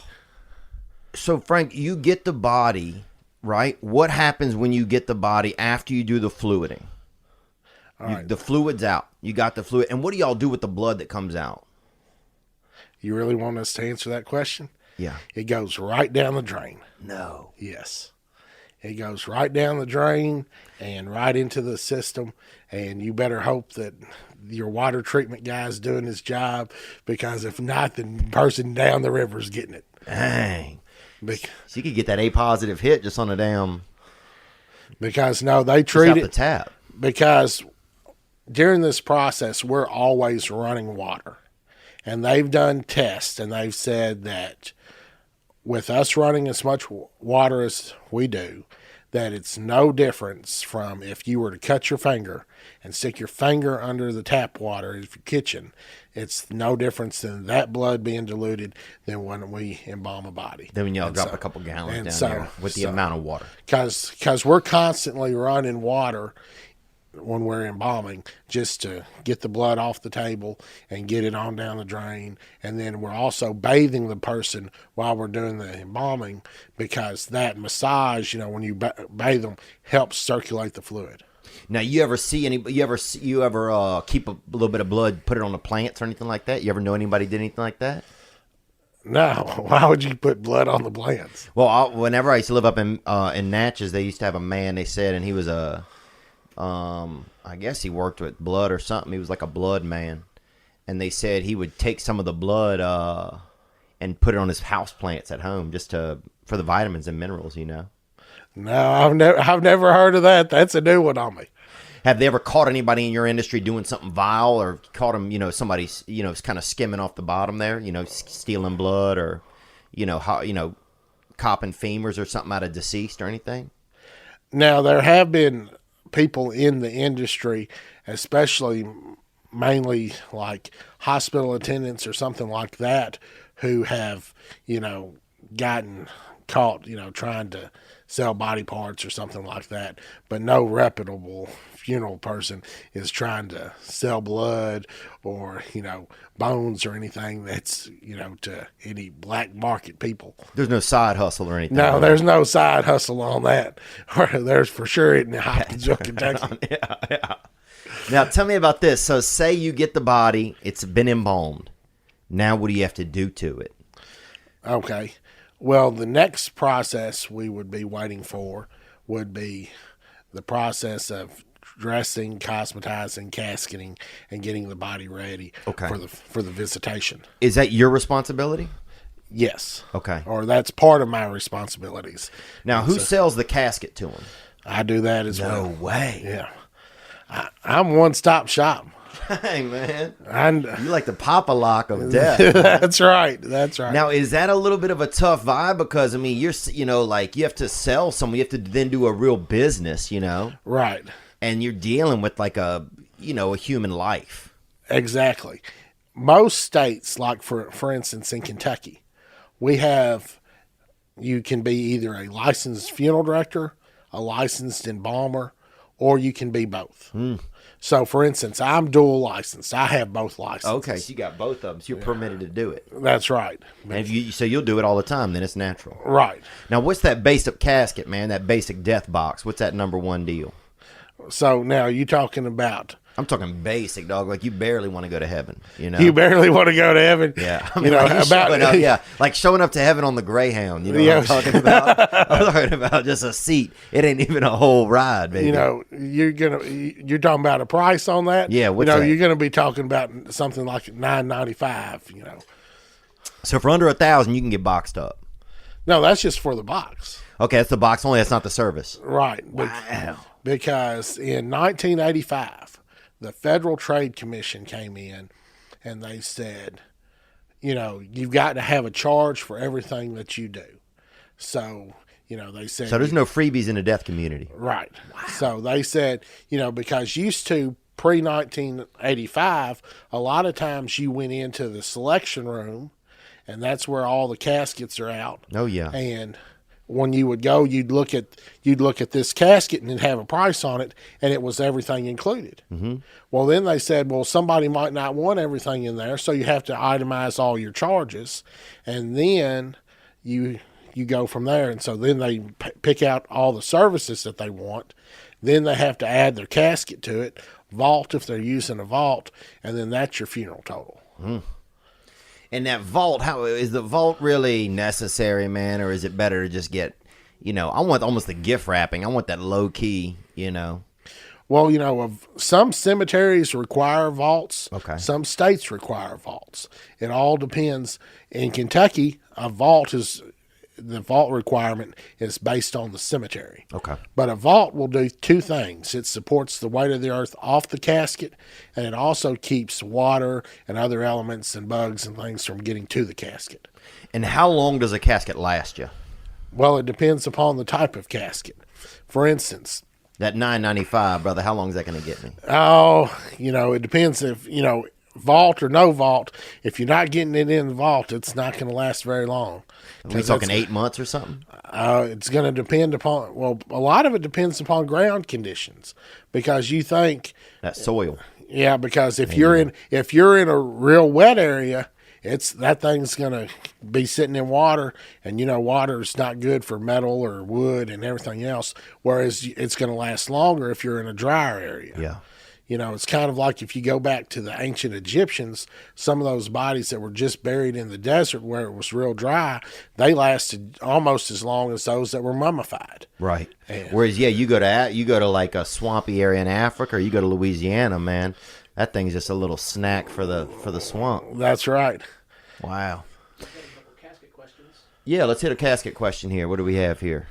So, Frank, you get the body, right? What happens when you get the body after you do the fluiding? The fluid's out. You got the fluid. And what do y'all do with the blood that comes out? You really want us to answer that question? Yeah. It goes right down the drain. No. Yes. It goes right down the drain and right into the system. And you better hope that your water treatment guy's doing his job, because if not, the person down the river is getting it. Dang. Bec- So you could get that A positive hit just on a damn because no, they just treat out the it tap. because during this process, we're always running water. And they've done tests, and they've said that with us running as much water as we do, that it's no difference from if you were to cut your finger and stick your finger under the tap water in your kitchen. It's no difference than that blood being diluted than when we embalm a body. Then when y'all drop a couple gallons down there with the amount of water. Because we're constantly running water when we're embalming just to get the blood off the table and get it on down the drain. And then we're also bathing the person while we're doing the embalming because that massage, when you bathe them, helps circulate the fluid. Now, you ever keep a little bit of blood, put it on the plants or anything like that? You ever know anybody did anything like that? No. Why would you put blood on the plants? Well, whenever I used to live up in Natchez, they used to have a man, they said, and he was I guess he worked with blood or something. He was like a blood man. And they said he would take some of the blood and put it on his house plants at home just for the vitamins and minerals, No, I've never heard of that. That's a new one on me. Have they ever caught anybody in your industry doing something vile or caught them, somebody, kind of skimming off the bottom there, stealing blood or, copping femurs or something out of deceased or anything? Now, there have been people in the industry, especially mainly like hospital attendants or something like that, who have, gotten caught, trying to sell body parts or something like that. But no reputable funeral person is trying to sell blood or, bones or anything that's, to any black market people. There's no side hustle or anything. No, there's no side hustle on that. Or there's for sure in Hopkinsville, Kentucky. Yeah. Now, tell me about this. So say you get the body, it's been embalmed. Now what do you have to do to it? Okay. Well, the next process we would be waiting for would be the process of dressing, cosmetizing, casketing, and getting the body ready for the visitation. Is that your responsibility? Yes. Okay. Or that's part of my responsibilities. Now, who sells the casket to them? I do that as well. No way. Yeah. I'm one-stop shop. Hey, man. You like the pop-a-lock of death. That's right. Now, is that a little bit of a tough vibe? Because, you're, like, you have to sell someone. You have to then do a real business, Right. And you're dealing with, like, a human life. Exactly. Most states, like, for instance, in Kentucky, you can be either a licensed funeral director, a licensed embalmer, or you can be both. So, for instance, I'm dual licensed. I have both licenses. Okay, so you got both of them. So you're permitted to do it. That's right. And so you'll do it all the time. Then it's natural. Right. Now, what's that basic casket, man? That basic death box. What's that number one deal? So now you talking about? I'm talking basic, dog. Like you barely want to go to heaven. You barely want to go to heaven. Yeah. I mean, like showing up to heaven on the Greyhound. You know what I'm talking about? I'm talking about just a seat. It ain't even a whole ride, baby. You're talking about a price on that. Yeah. What's that? You're gonna be talking about something like $9.95. So for under $1,000, you can get boxed up. No, that's just for the box. Okay, that's the box only. That's not the service. Right. Wow. Because in 1985, the Federal Trade Commission came in and they said, you've got to have a charge for everything that you do. So, they said. So there's no freebies in the death community. Right. Wow. So they said, because used to pre-1985, a lot of times you went into the selection room and that's where all the caskets are out. Oh, yeah. And when you would go, you'd look at this casket and it'd have a price on it, and it was everything included. Mm-hmm. Well, then they said, somebody might not want everything in there, so you have to itemize all your charges, and then you go from there. And so then they pick out all the services that they want. Then they have to add their casket to it, vault if they're using a vault, and then that's your funeral total. Mm. And that vault, how is the vault really necessary, man, or is it better to just get, I want almost the gift wrapping. I want that low key, Well, some cemeteries require vaults. Okay. Some states require vaults. It all depends. In Kentucky, a vault is the vault requirement is based on the cemetery. Okay. But a vault will do two things. It supports the weight of the earth off the casket, and it also keeps water and other elements and bugs and things from getting to the casket. And how long does a casket last you? Well, it depends upon the type of casket. For instance, That $9.95, brother, how long is that going to get me? it depends if, vault or no vault. If you're not getting it in the vault, it's not going to last very long. Are we talking 8 months or something? It's going to depend upon, a lot of it depends upon ground conditions, because you think, That soil. yeah, because if you're in a real wet area, that thing's going to be sitting in water, and water is not good for metal or wood and everything else, whereas it's going to last longer if you're in a drier area. Yeah. It's kind of like if you go back to the ancient Egyptians, some of those bodies that were just buried in the desert where it was real dry, they lasted almost as long as those that were mummified. Right. Whereas, you go to like a swampy area in Africa, or you go to Louisiana, man, that thing's just a little snack for the swamp. That's right. Wow. We've got a couple casket questions. Yeah, let's hit a casket question here. What do we have here?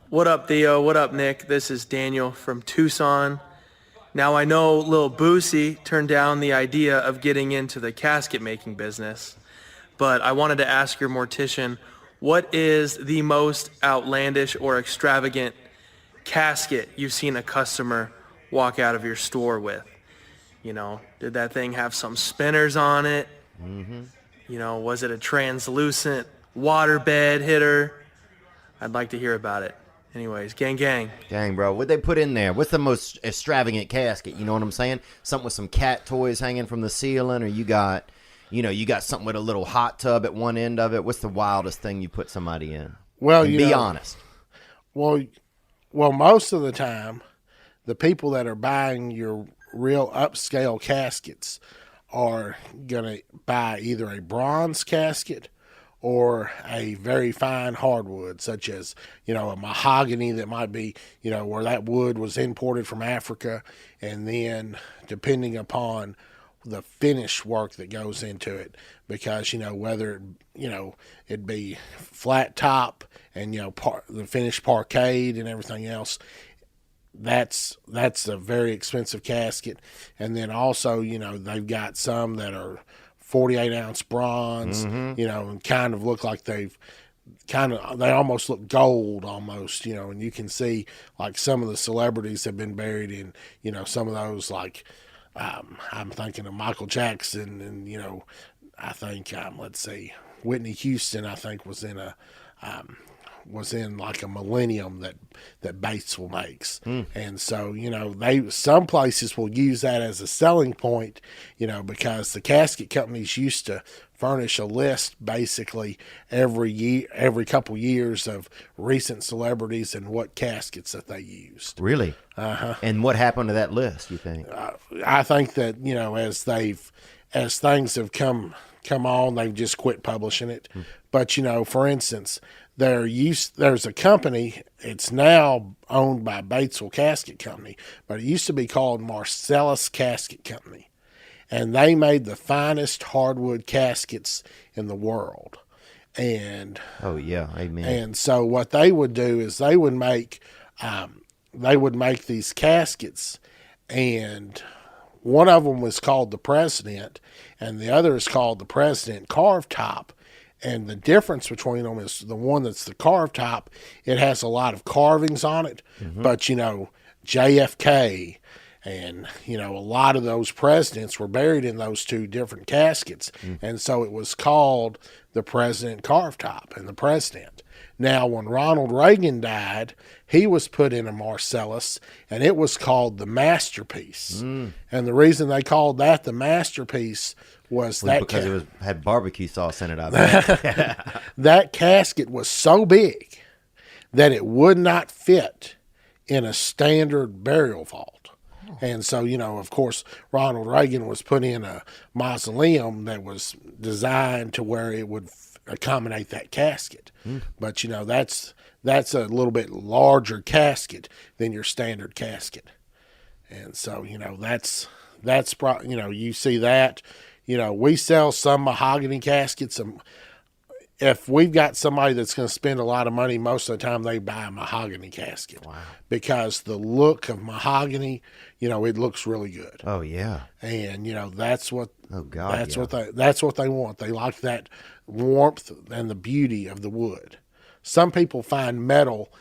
What up, Theo? What up, Nick? This is Daniel from Tucson. Now, I know Lil Boosie turned down the idea of getting into the casket making business, but I wanted to ask your mortician, what is the most outlandish or extravagant casket you've seen a customer walk out of your store with? Did that thing have some spinners on it? Mm-hmm. Was it a translucent waterbed hitter? I'd like to hear about it. Anyways, gang, gang. Dang, bro. What'd they put in there? What's the most extravagant casket? You know what I'm saying? Something with some cat toys hanging from the ceiling, or you got something with a little hot tub at one end of it. What's the wildest thing you put somebody in? Well, And be honest. Well, most of the time, the people that are buying your real upscale caskets are going to buy either a bronze casket or a very fine hardwood, such as, a mahogany that might be, where that wood was imported from Africa. And then depending upon the finish work that goes into it, because, whether, it'd be flat top and, the finished parquet and everything else, that's a very expensive casket. And then also, they've got some that are 48-ounce bronze, and kind of look like they almost look gold almost, and you can see like some of the celebrities have been buried in, some of those, like, I'm thinking of Michael Jackson, and, I think, let's see, Whitney Houston, I think was in like a Millennium that Batesville makes. And so, some places will use that as a selling point, because the casket companies used to furnish a list basically every couple years of recent celebrities and what caskets that they used. Really? Uh-huh. And what happened to that list, you think? I think that, as things have come on, they've just quit publishing it. But, for instance, there's a company, it's now owned by Batesville Casket Company, but it used to be called Marcellus Casket Company. And they made the finest hardwood caskets in the world. And Oh, yeah. Amen. and so what they would do is they would make these caskets, and one of them was called the President, and the other is called the President Carved Top. And the difference between them is the one that's the carved top, it has a lot of carvings on it, but, JFK and, a lot of those presidents were buried in those two different caskets. And so it was called the President Carved Top and the President. Now, when Ronald Reagan died, he was put in a Marcellus, and it was called the Masterpiece. And the reason they called that the Masterpiece was that because it had barbecue sauce in it, I bet. that casket was so big that it would not fit in a standard burial vault. And so, of course, Ronald Reagan was put in a mausoleum that was designed to where it would accommodate that casket. But, that's a little bit larger casket than your standard casket. And so, you see that. We sell some mahogany caskets. if we've got somebody that's going to spend a lot of money, most of the time they buy a mahogany casket. Wow. Because the look of mahogany, it looks really good. Oh yeah. And that's what Oh God. that's what they want. They like that warmth and the beauty of the wood. Some people find metal,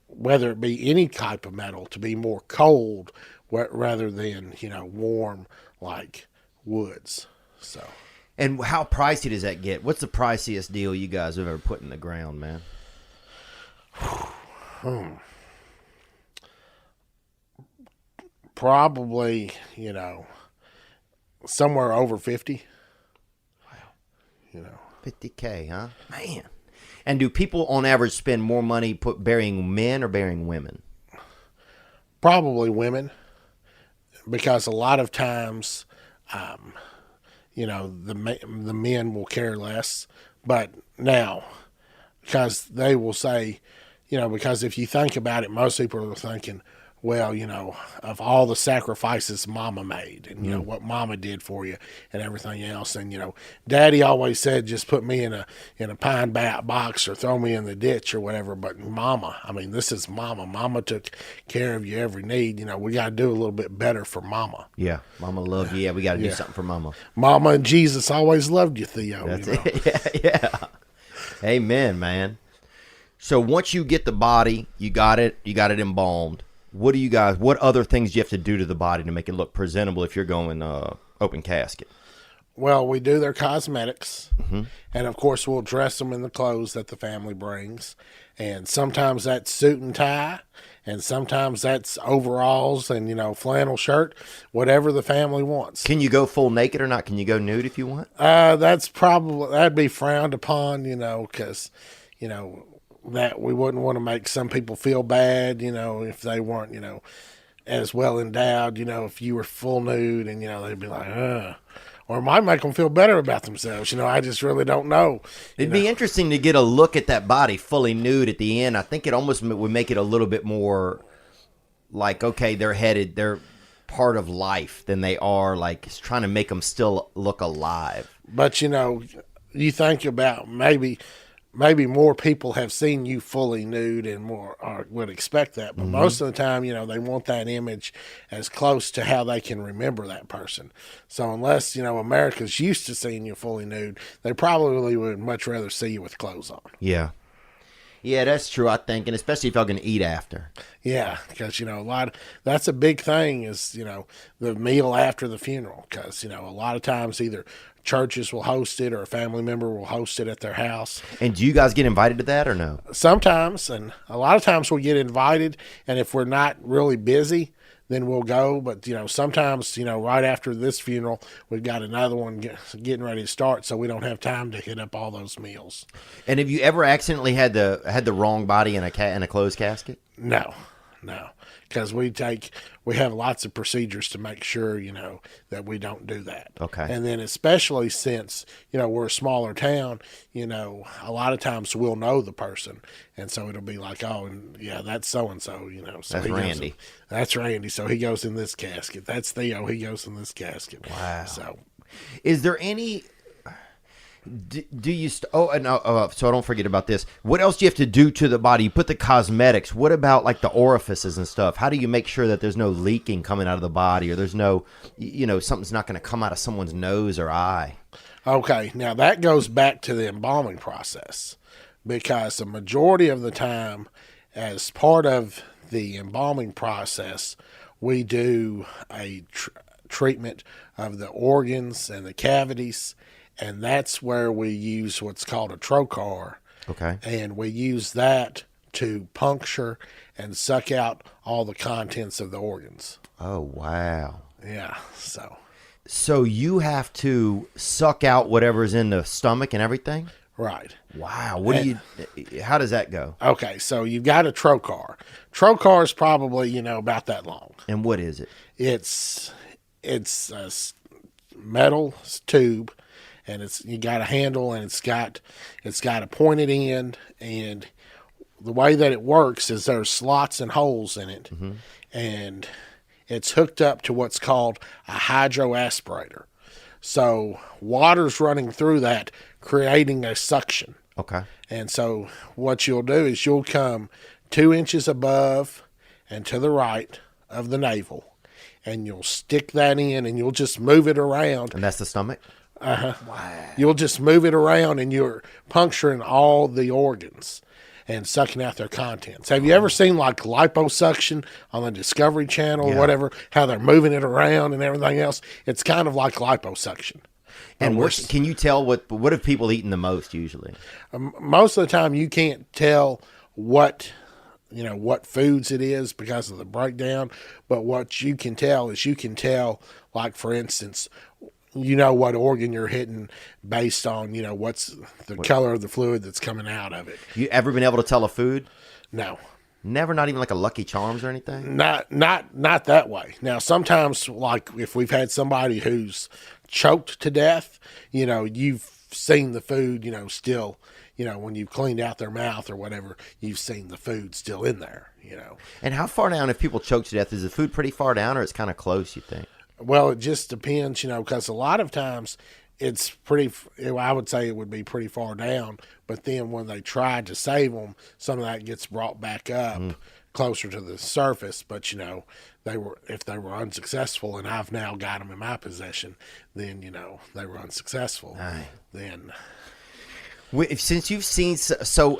whether it be any type of metal, to be more cold rather than warm like woods. So. And how pricey does that get? What's the priciest deal you guys have ever put in the ground, man? Probably, somewhere over 50. Wow. 50K, huh? Man. And do people on average spend more money burying men or burying women? Probably women, because a lot of times, the men will care less. But now, because they will say, because if you think about it, most people are thinking, well, of all the sacrifices Mama made and, what Mama did for you and everything else. And, Daddy always said, just put me in a pine box or throw me in the ditch or whatever. But Mama, this is Mama. Mama took care of your every need. We got to do a little bit better for Mama. Yeah. Mama loved you. Yeah, we got to do something for Mama. Mama and Jesus always loved you, Theo. That's it. Yeah. Amen, So once you get the body, you got it embalmed. What other things do you have to do to the body to make it look presentable if you're going open casket? Well, we do their cosmetics, and of course we'll dress them in the clothes that the family brings, and sometimes that's suit and tie, and sometimes that's overalls and flannel shirt, whatever the family wants. Can you go full naked or not? Can you go nude if you want? That'd be frowned upon, because that we wouldn't want to make some people feel bad, if they weren't, as well endowed, if you were full nude and, they'd be like, or it might make them feel better about themselves. I just really don't know. It'd be interesting to get a look at that body fully nude at the end. I think it almost would make it a little bit more like, okay, they're part of life than they are like it's trying to make them still look alive. But, you think about maybe more people have seen you fully nude and more or would expect that. But most of the time, they want that image as close to how they can remember that person. So unless, America's used to seeing you fully nude, they probably would much rather see you with clothes on. Yeah. Yeah, that's true, I think. And especially if y'all going to eat after. Yeah, because, that's a big thing is, the meal after the funeral. Because, a lot of times either churches will host it or a family member will host it at their house. And do you guys get invited to that or no? Sometimes, and a lot of times we get invited, and if we're not really busy, then we'll go. But, sometimes, right after this funeral, we've got another one getting ready to start, so we don't have time to hit up all those meals. And have you ever accidentally had the wrong body in a closed casket? No. Because we have lots of procedures to make sure, that we don't do that. Okay. And then especially since, we're a smaller town, a lot of times we'll know the person. And so it'll be like, oh, and yeah, that's so-and-so, So that's Randy. That's Randy. So he goes in this casket. That's Theo. He goes in this casket. Wow. So is there any... Do you so I don't forget about this. What else do you have to do to the body? You put the cosmetics. What about like the orifices and stuff? How do you make sure that there's no leaking coming out of the body, or there's no, something's not going to come out of someone's nose or eye? Okay, now that goes back to the embalming process, because the majority of the time, as part of the embalming process, we do a treatment of the organs and the cavities. And that's where we use what's called a trocar. Okay. And we use that to puncture and suck out all the contents of the organs. Oh, wow. Yeah, So you have to suck out whatever's in the stomach and everything? Right. Wow. How does that go? Okay, so you've got a trocar. Trocar is probably, about that long. And what is it? It's a metal tube. And you got a handle, and it's got a pointed end, and the way that it works is there's slots and holes in it, and it's hooked up to what's called a hydroaspirator. So water's running through that, creating a suction. Okay. And so what you'll do is you'll come 2 inches above and to the right of the navel, and you'll stick that in, and you'll just move it around. And that's the stomach? You'll just move it around, and you're puncturing all the organs and sucking out their contents. Have you ever seen like liposuction on the Discovery Channel or whatever, how they're moving it around and everything else? It's kind of like liposuction. And can you tell what have people eaten the most usually? Most of the time you can't tell what foods it is because of the breakdown, but what you can tell is like, for instance, what organ you're hitting based on, what's the color of the fluid that's coming out of it. You ever been able to tell a food? No. Never, not even like a Lucky Charms or anything? Not that way. Now, sometimes, like if we've had somebody who's choked to death, you've seen the food, still, when you've cleaned out their mouth or whatever, you've seen the food still in there, And how far down, if people choke to death, is the food pretty far down or it's kind of close, you think? Well, it just depends, because a lot of times it's I would say it would be pretty far down, but then when they try to save them, some of that gets brought back up closer to the surface. But, if they were unsuccessful, and I've now got them in my possession, then, they were unsuccessful. Aye. Then... Since you've seen,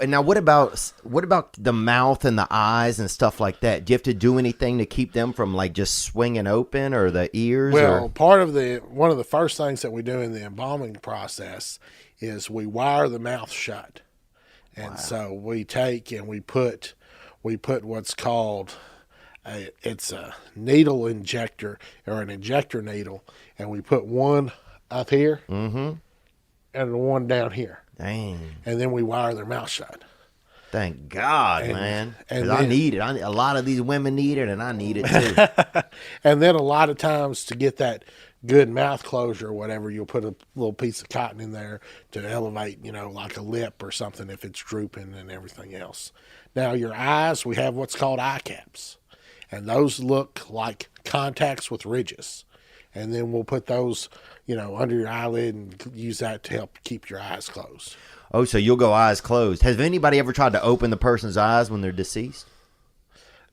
and now what about the mouth and the eyes and stuff like that? Do you have to do anything to keep them from like just swinging open, or the ears? Well, one of the first things that we do in the embalming process is we wire the mouth shut, and so we take and we put what's called it's a needle injector, or an injector needle, and we put one up here and one down here. Dang. And then we wire their mouth shut. Thank God, man. And I need it. A lot of these women need it, and I need it too. And then a lot of times to get that good mouth closure or whatever, you'll put a little piece of cotton in there to elevate, like a lip or something if it's drooping and everything else. Now, your eyes, we have what's called eye caps. And those look like contacts with ridges. And then we'll put those, under your eyelid and use that to help keep your eyes closed. Oh, so you'll go eyes closed. Has anybody ever tried to open the person's eyes when they're deceased?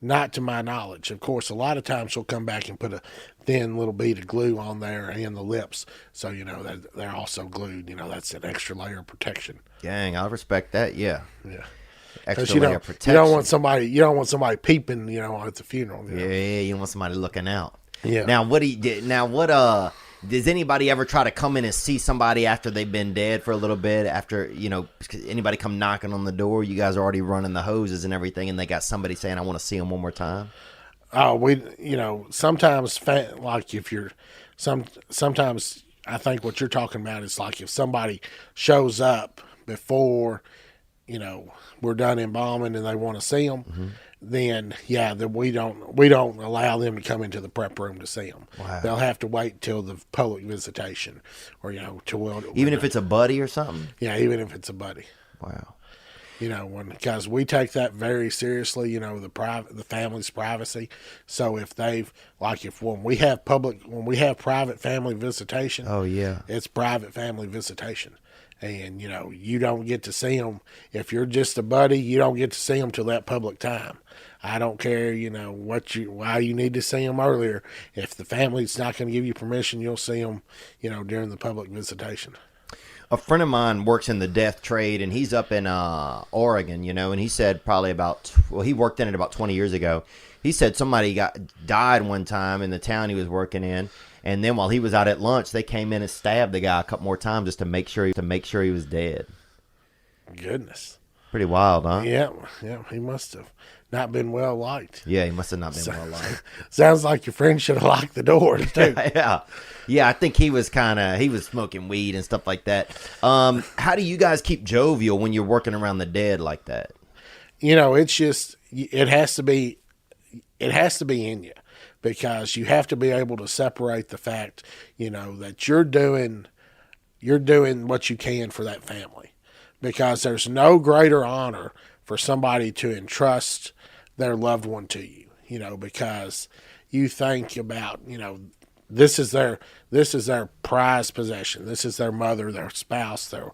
Not to my knowledge. Of course, a lot of times she'll come back and put a thin little bead of glue on there and the lips. So, that they're also glued. That's an extra layer of protection. Dang, I respect that. Yeah. Yeah. Extra layer of protection. You don't want somebody peeping, at the funeral. Yeah, you don't want somebody looking out. Yeah. Now, does anybody ever try to come in and see somebody after they've been dead for a little bit? After, anybody come knocking on the door, you guys are already running the hoses and everything, and they got somebody saying, I want to see them one more time? Sometimes, like if you're, sometimes I think what you're talking about is like if somebody shows up before, we're done embalming and they want to see them, then we don't allow them to come into the prep room to see them. Wow. They'll have to wait till the public visitation, or even if it's a buddy or something. Yeah, even if it's a buddy. Wow. Because we take that very seriously. The family's privacy. So if when we have private family visitation, oh yeah, it's private family visitation. And, you don't get to see them. If you're just a buddy, you don't get to see them till that public time. I don't care, why you need to see them earlier. If the family's not going to give you permission, you'll see them, during the public visitation. A friend of mine works in the death trade, and he's up in Oregon, and he said he worked in it about 20 years ago. He said somebody died one time in the town he was working in. And then while he was out at lunch, they came in and stabbed the guy a couple more times just to make sure he was dead. Goodness. Pretty wild, huh? Yeah, he must have not been well liked. Yeah, he must have not been well liked. Sounds like your friend should have locked the door, too. Yeah, I think he was smoking weed and stuff like that. How do you guys keep jovial when you're working around the dead like that? It's just, it has to be in you. Because you have to be able to separate the fact, that you're doing what you can for that family. Because there's no greater honor for somebody to entrust their loved one to you, because you think about, this is their prized possession. This is their mother, their spouse, their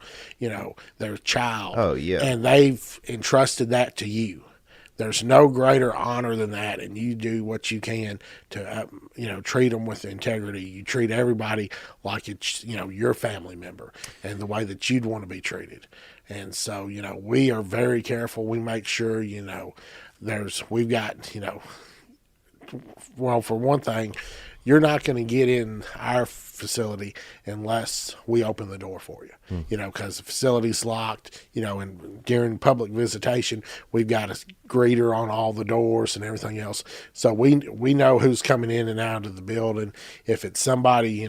child. Oh, yeah. And they've entrusted that to you. There's no greater honor than that, and you do what you can to, treat them with integrity. You treat everybody like it's, your family member and the way that you'd want to be treated. And so, we are very careful. We make sure, we've got, well, for one thing, you're not going to get in our facility unless we open the door for you, because the facility's locked, and during public visitation, we've got a greeter on all the doors and everything else. So we know who's coming in and out of the building. If it's somebody,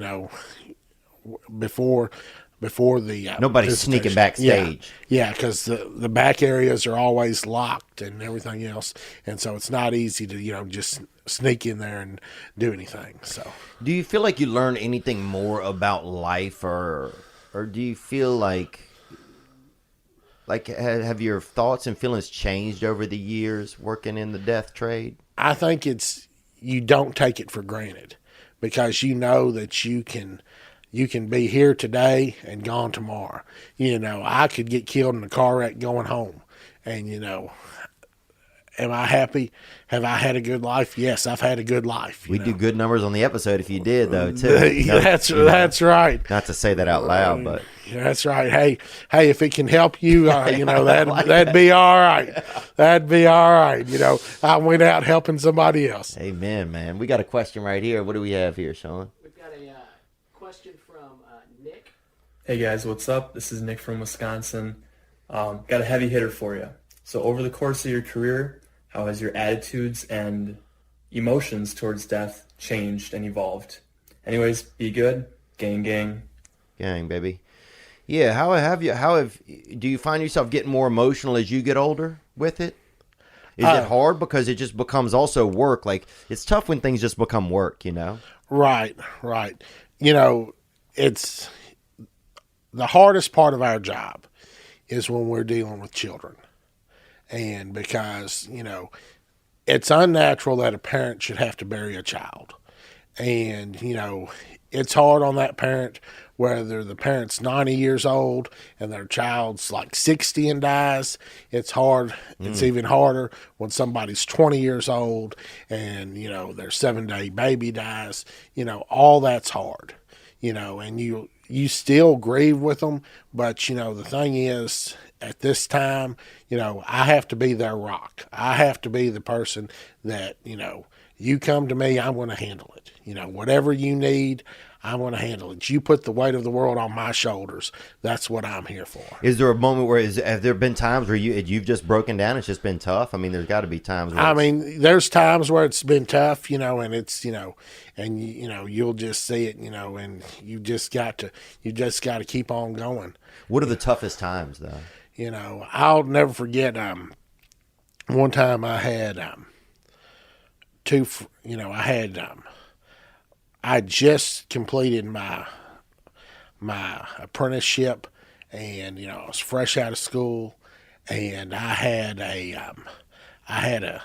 before the Nobody's sneaking backstage. Yeah, because the back areas are always locked and everything else, and so it's not easy to just sneak in there and do anything. So, do you feel like you learn anything more about life, or do you feel like have your thoughts and feelings changed over the years working in the death trade? I think you don't take it for granted, because you know that you can be here today and gone tomorrow. I could get killed in a car wreck going home. And, am I happy? Have I had a good life? Yes, I've had a good life. We do good numbers on the episode if you did, though, too. That's right. Not to say that out loud, but. That's right. Hey, if it can help you, that'd be all right. That'd be all right. I went out helping somebody else. Amen, man. We got a question right here. What do we have here, Sean? We've got a question from Nick. Hey guys, what's up? This is Nick from Wisconsin. Got a heavy hitter for you. So over the course of your career, how has your attitudes and emotions towards death changed and evolved? Anyways, be good. Gang, gang. Gang, baby. Yeah, do you find yourself getting more emotional as you get older with it? Is it hard because it just becomes also work? Like, it's tough when things just become work, Right. It's the hardest part of our job is when we're dealing with children. And because, it's unnatural that a parent should have to bury a child. And, it's hard on that parent, whether the parent's 90 years old and their child's like 60 and dies. It's hard. It's even harder when somebody's 20 years old and, their 7-day baby dies. All that's hard, and you still grieve with them. But, the thing is, at this time, I have to be their rock. I have to be the person that, you come to me, I'm going to handle it. Whatever you need, I'm going to handle it. You put the weight of the world on my shoulders. That's what I'm here for. Is there a moment where have there been times where you've just broken down? It's just been tough. I mean, there's got to be times. There's times where it's been tough, and it's, and you'll just see it, and you just got to keep on going. What are the toughest times, though? I'll never forget. One time I had I just completed my apprenticeship, and I was fresh out of school, and I had a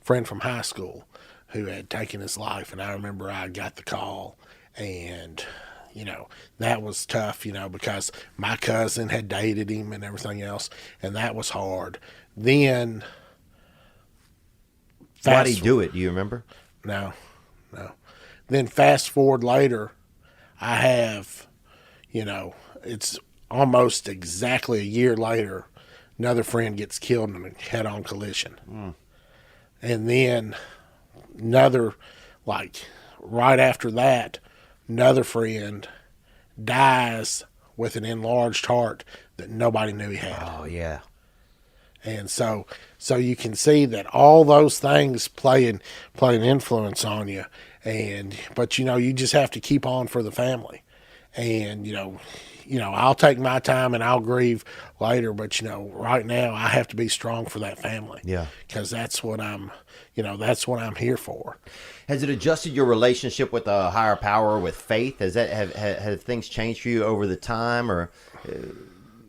friend from high school who had taken his life, and I remember I got the call, and that was tough, because my cousin had dated him and everything else, and that was hard. Then why did he do it? Do you remember? No. Then fast forward later, I have, it's almost exactly a year later, another friend gets killed in a head-on collision. And then right after that, another friend dies with an enlarged heart that nobody knew he had. Oh, yeah. And so you can see that all those things play an influence on you. But you just have to keep on for the family. And, I'll take my time and I'll grieve later, but right now I have to be strong for that family. Yeah. Because that's what I'm here for. Has it adjusted your relationship with a higher power, with faith? Have things changed for you over the time, or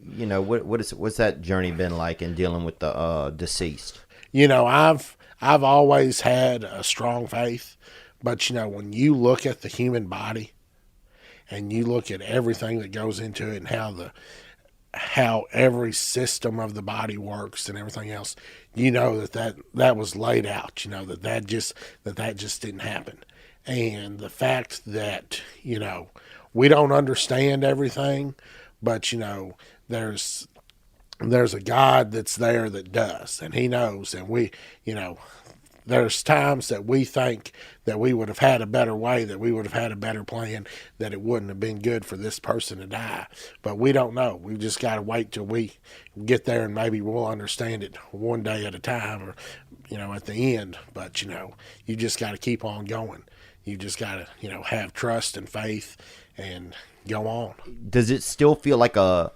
what's that journey been like in dealing with the deceased? I've always had a strong faith, But, when you look at the human body and you look at everything that goes into it and how every system of the body works and everything else, that was laid out, that just didn't happen. And the fact that, we don't understand everything, but, there's a God that's there that does, and he knows. And we, there's times that we think that we would have had a better way, that we would have had a better plan, that it wouldn't have been good for this person to die. But we don't know. We've just got to wait till we get there, and maybe we'll understand it one day at a time, or, at the end. But, you just got to keep on going. You just got to, have trust and faith and go on. Does it still feel like a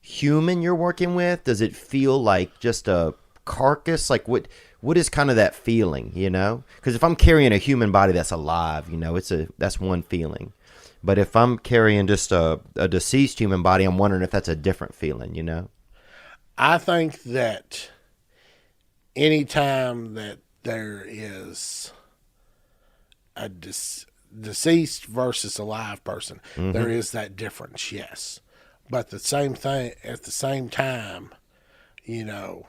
human you're working with? Does it feel like just a carcass? Like what is kind of that feeling, Because if I'm carrying a human body that's alive, that's one feeling. But if I'm carrying just a deceased human body, I'm wondering if that's a different feeling, I think that anytime that there is a deceased versus alive person, there is that difference, yes. But the same thing at the same time, even though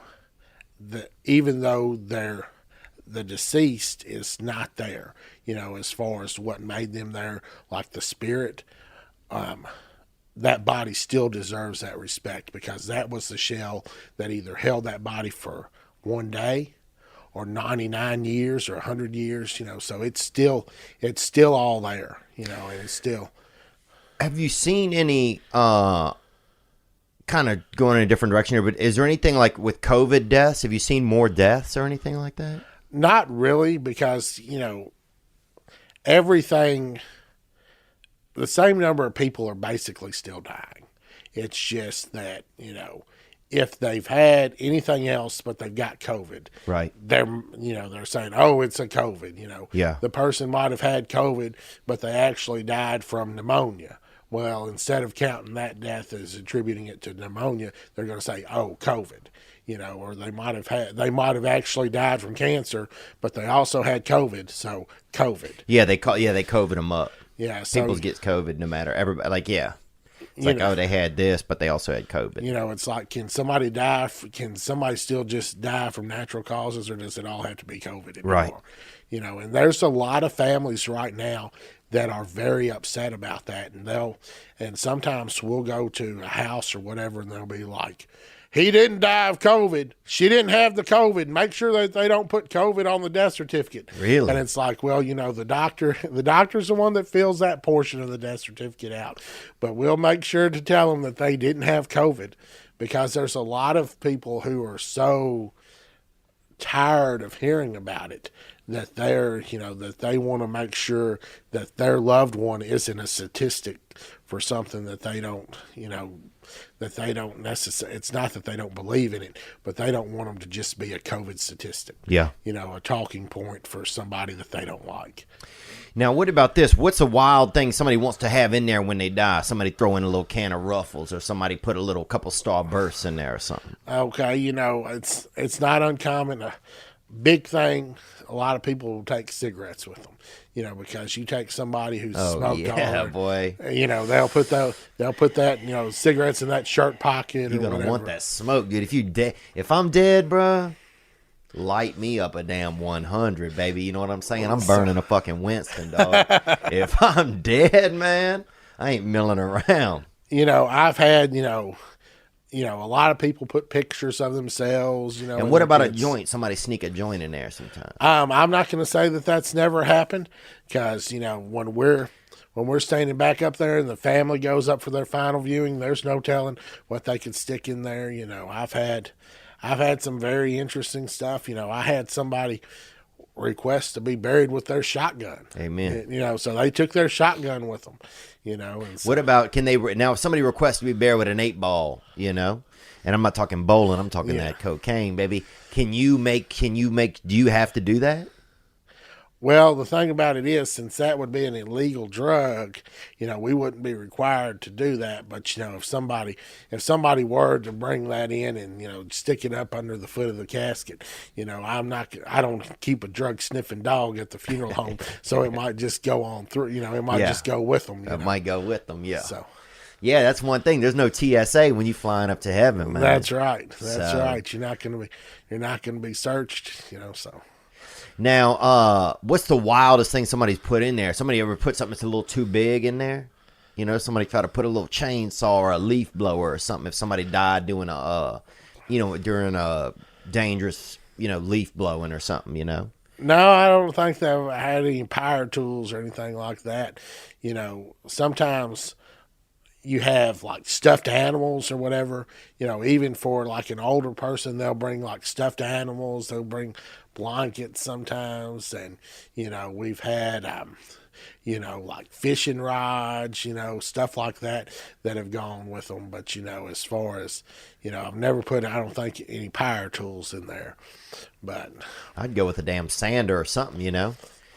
the deceased is not there, as far as what made them there, like the spirit, that body still deserves that respect, because that was the shell that either held that body for one day or 99 years or 100 years, so it's still all there, and it's still. Have you seen any, kind of going in a different direction here, but is there anything like with COVID deaths? Have you seen more deaths or anything like that? Not really, because, everything, the same number of people are basically still dying. It's just that, if they've had anything else but they've got COVID, right? They're saying, oh, it's a COVID, Yeah. The person might have had COVID, but they actually died from pneumonia. Well, instead of counting that death as attributing it to pneumonia, they're going to say, oh, COVID, or they might have actually died from cancer, but they also had COVID. So COVID. Yeah. They COVID them up. Yeah. So people get COVID no matter everybody. Like, yeah. It's like, they had this, but they also had COVID. It's like, can somebody die? Can somebody still just die from natural causes, or does it all have to be COVID anymore? Right. And there's a lot of families right now that are very upset about that, and sometimes we'll go to a house or whatever, and they'll be like, he didn't die of COVID. She didn't have the COVID. Make sure that they don't put COVID on the death certificate. Really? And it's like, well, the doctor's the one that fills that portion of the death certificate out. But we'll make sure to tell them that they didn't have COVID, because there's a lot of people who are so tired of hearing about it that that they want to make sure that their loved one isn't a statistic for something that they don't, that they don't necessarily, it's not that they don't believe in it, but they don't want them to just be a COVID statistic. Yeah. A talking point for somebody that they don't like. Now, what about this? What's a wild thing somebody wants to have in there when they die? Somebody throw in a little can of Ruffles, or somebody put a couple Starbursts in there or something. Okay, it's not uncommon. A big thing, a lot of people will take cigarettes with them. Because you take somebody who's smoked hard, boy. They'll put that, cigarettes in that shirt pocket. You're gonna want that smoke, dude. If I'm dead, bro, light me up a damn 100, baby. You know what I'm saying? I'm burning a fucking Winston, dog. If I'm dead, man, I ain't milling around. I've had, a lot of people put pictures of themselves, And what about a joint? Somebody sneak a joint in there sometime. I'm not going to say that that's never happened, because, when we're standing back up there and the family goes up for their final viewing, there's no telling what they could stick in there. I've had some very interesting stuff. I had somebody request to be buried with their shotgun. Amen. So they took their shotgun with them. And so, what about, now if somebody requests to be buried with an 8-ball, and I'm not talking bowling, I'm talking that cocaine, baby. Do you have to do that? Well, the thing about it is, since that would be an illegal drug, we wouldn't be required to do that. But if somebody were to bring that in and stick it up under the foot of the casket, I don't keep a drug sniffing dog at the funeral home, so it might just go on through. It might just go with them. It might go with them. Yeah. So. Yeah, that's one thing. There's no TSA when you flying up to heaven, man. That's right. That's right. You're not gonna be searched. So. Now, what's the wildest thing somebody's put in there? Somebody ever put something that's a little too big in there? Somebody try to put a little chainsaw or a leaf blower or something. If somebody died doing during a dangerous, leaf blowing or something. No, I don't think they had any power tools or anything like that. Sometimes you have like stuffed animals or whatever, even for like an older person, they'll bring like stuffed animals, they'll bring blankets sometimes. And, we've had, like fishing rods, stuff like that have gone with them. But, as far as, I've never put, I don't think any power tools in there, but I'd go with a damn sander or something,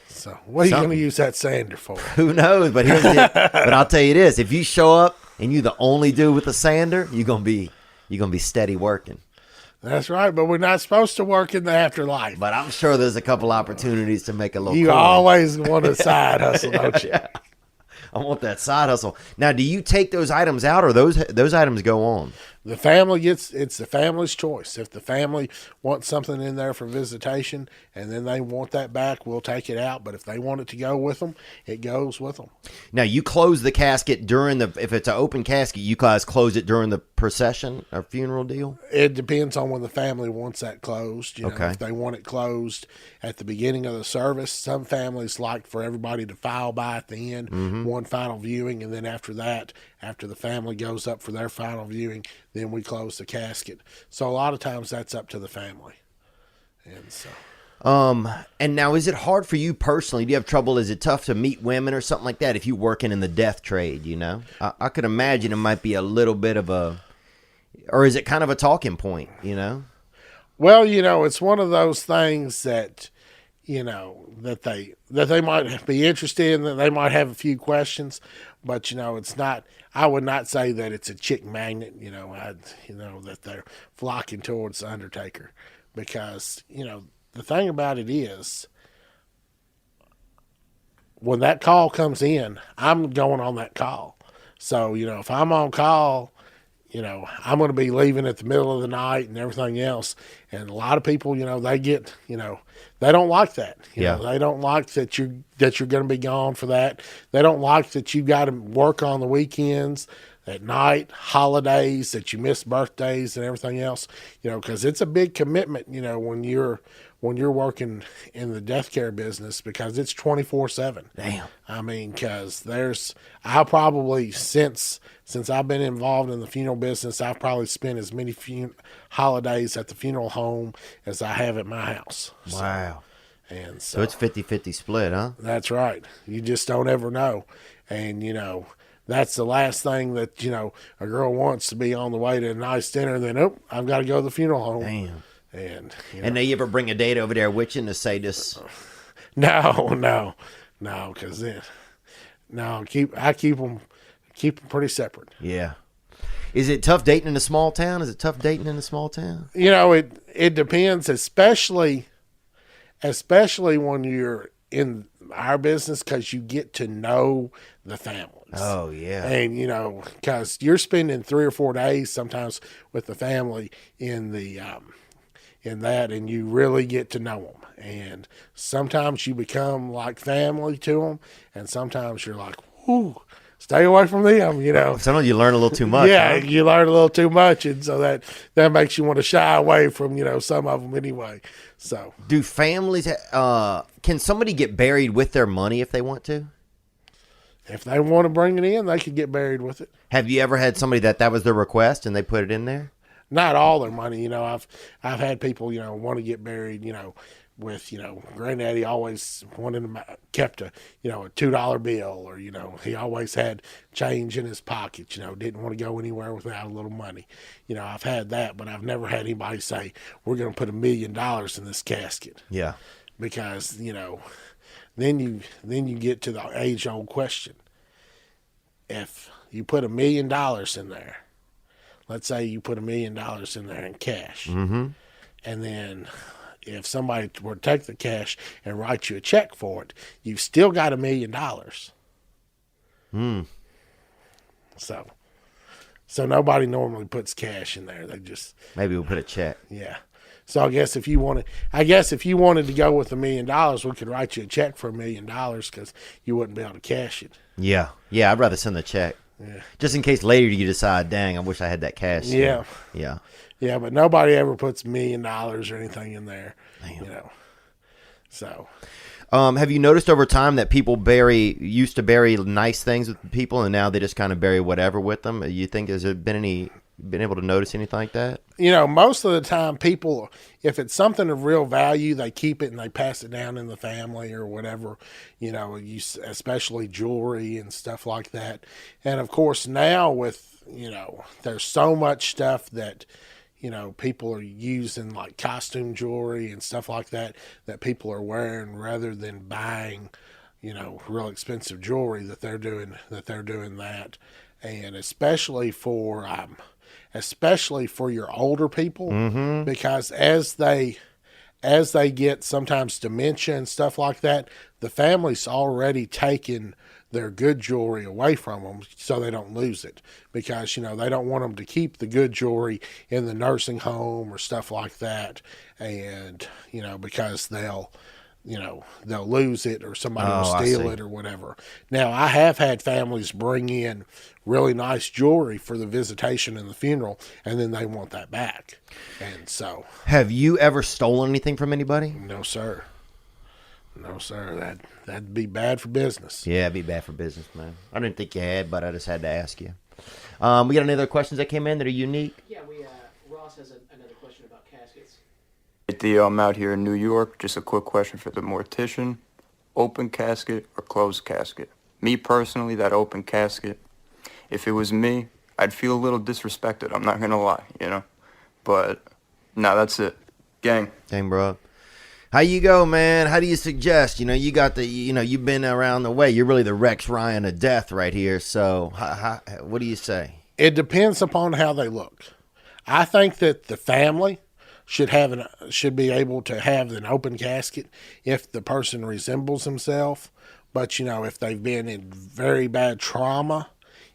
So what are you going to use that sander for? Who knows? But but I'll tell you this: if you show up and you the only dude with a sander, you're gonna be steady working. That's right, but we're not supposed to work in the afterlife. But I'm sure there's a couple opportunities to make a little. You coin. Always want a side hustle, don't you? Yeah. I want that side hustle. Now, do you take those items out, or those items go on? The family it's the family's choice. If the family wants something in there for visitation and then they want that back, we'll take it out. But if they want it to go with them, it goes with them. Now, you close the casket if it's an open casket, you guys close it during the procession or funeral deal? It depends on when the family wants that closed. Okay. If they want it closed at the beginning of the service, some families like for everybody to file by at the end, one final viewing, and then after that, after the family goes up for their final viewing, then we close the casket. So a lot of times that's up to the family. And so. And now, is it hard for you personally? Do you have trouble? Is it tough to meet women or something like that if you're working in the death trade, I could imagine it might be a little bit of or is it kind of a talking point, Well, it's one of those things that, that they might be interested in, that they might have a few questions, but, it's not, I would not say that it's a chick magnet, that they're flocking towards the Undertaker, because, the thing about it is, when that call comes in, I'm going on that call. So, if I'm on call, I'm going to be leaving at the middle of the night and everything else. And a lot of people, they get, they don't like that. They don't like that you're going to be gone for that. They don't like that you got to work on the weekends, at night, holidays, that you miss birthdays and everything else, because it's a big commitment, when you're working in the death care business, because it's 24/7. Damn. I mean, because I probably, since I've been involved in the funeral business, I've probably spent as many holidays at the funeral home as I have at my house. Wow. And so it's 50-50 split, huh? That's right. You just don't ever know. And, that's the last thing that, a girl wants, to be on the way to a nice dinner, and then, I've got to go to the funeral home. Damn. And and they ever bring a date over there with you to say this? No, because then, I keep them pretty separate. Yeah. Is it tough dating in a small town? It depends, especially when you're in our business, because you get to know the families. Oh, yeah. And, because you're spending 3 or 4 days sometimes with the family in that, and you really get to know them. And sometimes you become like family to them, and sometimes you're like, whoo, stay away from them, Sometimes you learn a little too much. Yeah, huh? you learn a little too much, and so that makes you want to shy away from, some of them anyway. So, do families, can somebody get buried with their money if they want to? If they want to bring it in, they could get buried with it. Have you ever had somebody that was their request and they put it in there? Not all their money, I've had people, want to get buried, with, Granddaddy always kept a $2 bill, or, he always had change in his pocket, didn't want to go anywhere without a little money. I've had that, but I've never had anybody say, we're going to put $1 million in this casket. Yeah. Because, then you get to the age-old question. If you put $1 million in there, let's say you put $1 million in there in cash, and then if somebody were to take the cash and write you a check for it, you've still got $1 million. So nobody normally puts cash in there. They just Maybe we'll put a check. yeah. So I guess if you wanted to go with $1 million, we could write you a check for $1 million because you wouldn't be able to cash it. Yeah. Yeah, I'd rather send the check. Yeah. Just in case later you decide, dang, I wish I had that cash. Yeah. Yeah. Yeah, but nobody ever puts $1 million or anything in there. Damn. You know. So Have you noticed over time that people used to bury nice things with people, and now they just kind of bury whatever with them? You think has there been able to notice anything like that? you know, most of the time people, if it's something of real value, they keep it and they pass it down in the family or whatever, you know, especially jewelry and stuff like that. And of course now with, you know, there's so much stuff that, you know, people are using like costume jewelry and stuff like that people are wearing rather than buying, you know, real expensive jewelry that they're doing that. And especially for your older people, because as they get sometimes dementia and stuff like that, the family's already taken their good jewelry away from them so they don't lose it, because, you know, they don't want them to keep the good jewelry in the nursing home or stuff like that. And, you know, because they'll lose it or somebody will steal it or whatever. Now, I have had families bring in really nice jewelry for the visitation and the funeral, and then they want that back. And so, have you ever stolen anything from anybody? no, sir. That'd be bad for business. Yeah, it'd be bad for business, man. I didn't think you had, but I just had to ask you. We got any other questions that came in that are unique? Yeah, Ross has another question about caskets. Hey Theo, I'm out here in New York. Just a quick question for the mortician. Open casket or closed casket? Me personally, that open casket, if it was me, I'd feel a little disrespected. I'm not going to lie, you know? But, no, that's it. Gang. Dang, bro. How you go, man? How do you suggest? You know, you've been around the way. You're really the Rex Ryan of death right here. So what do you say? It depends upon how they look. I think that the family should be able to have an open casket if the person resembles himself. But, you know, if they've been in very bad trauma,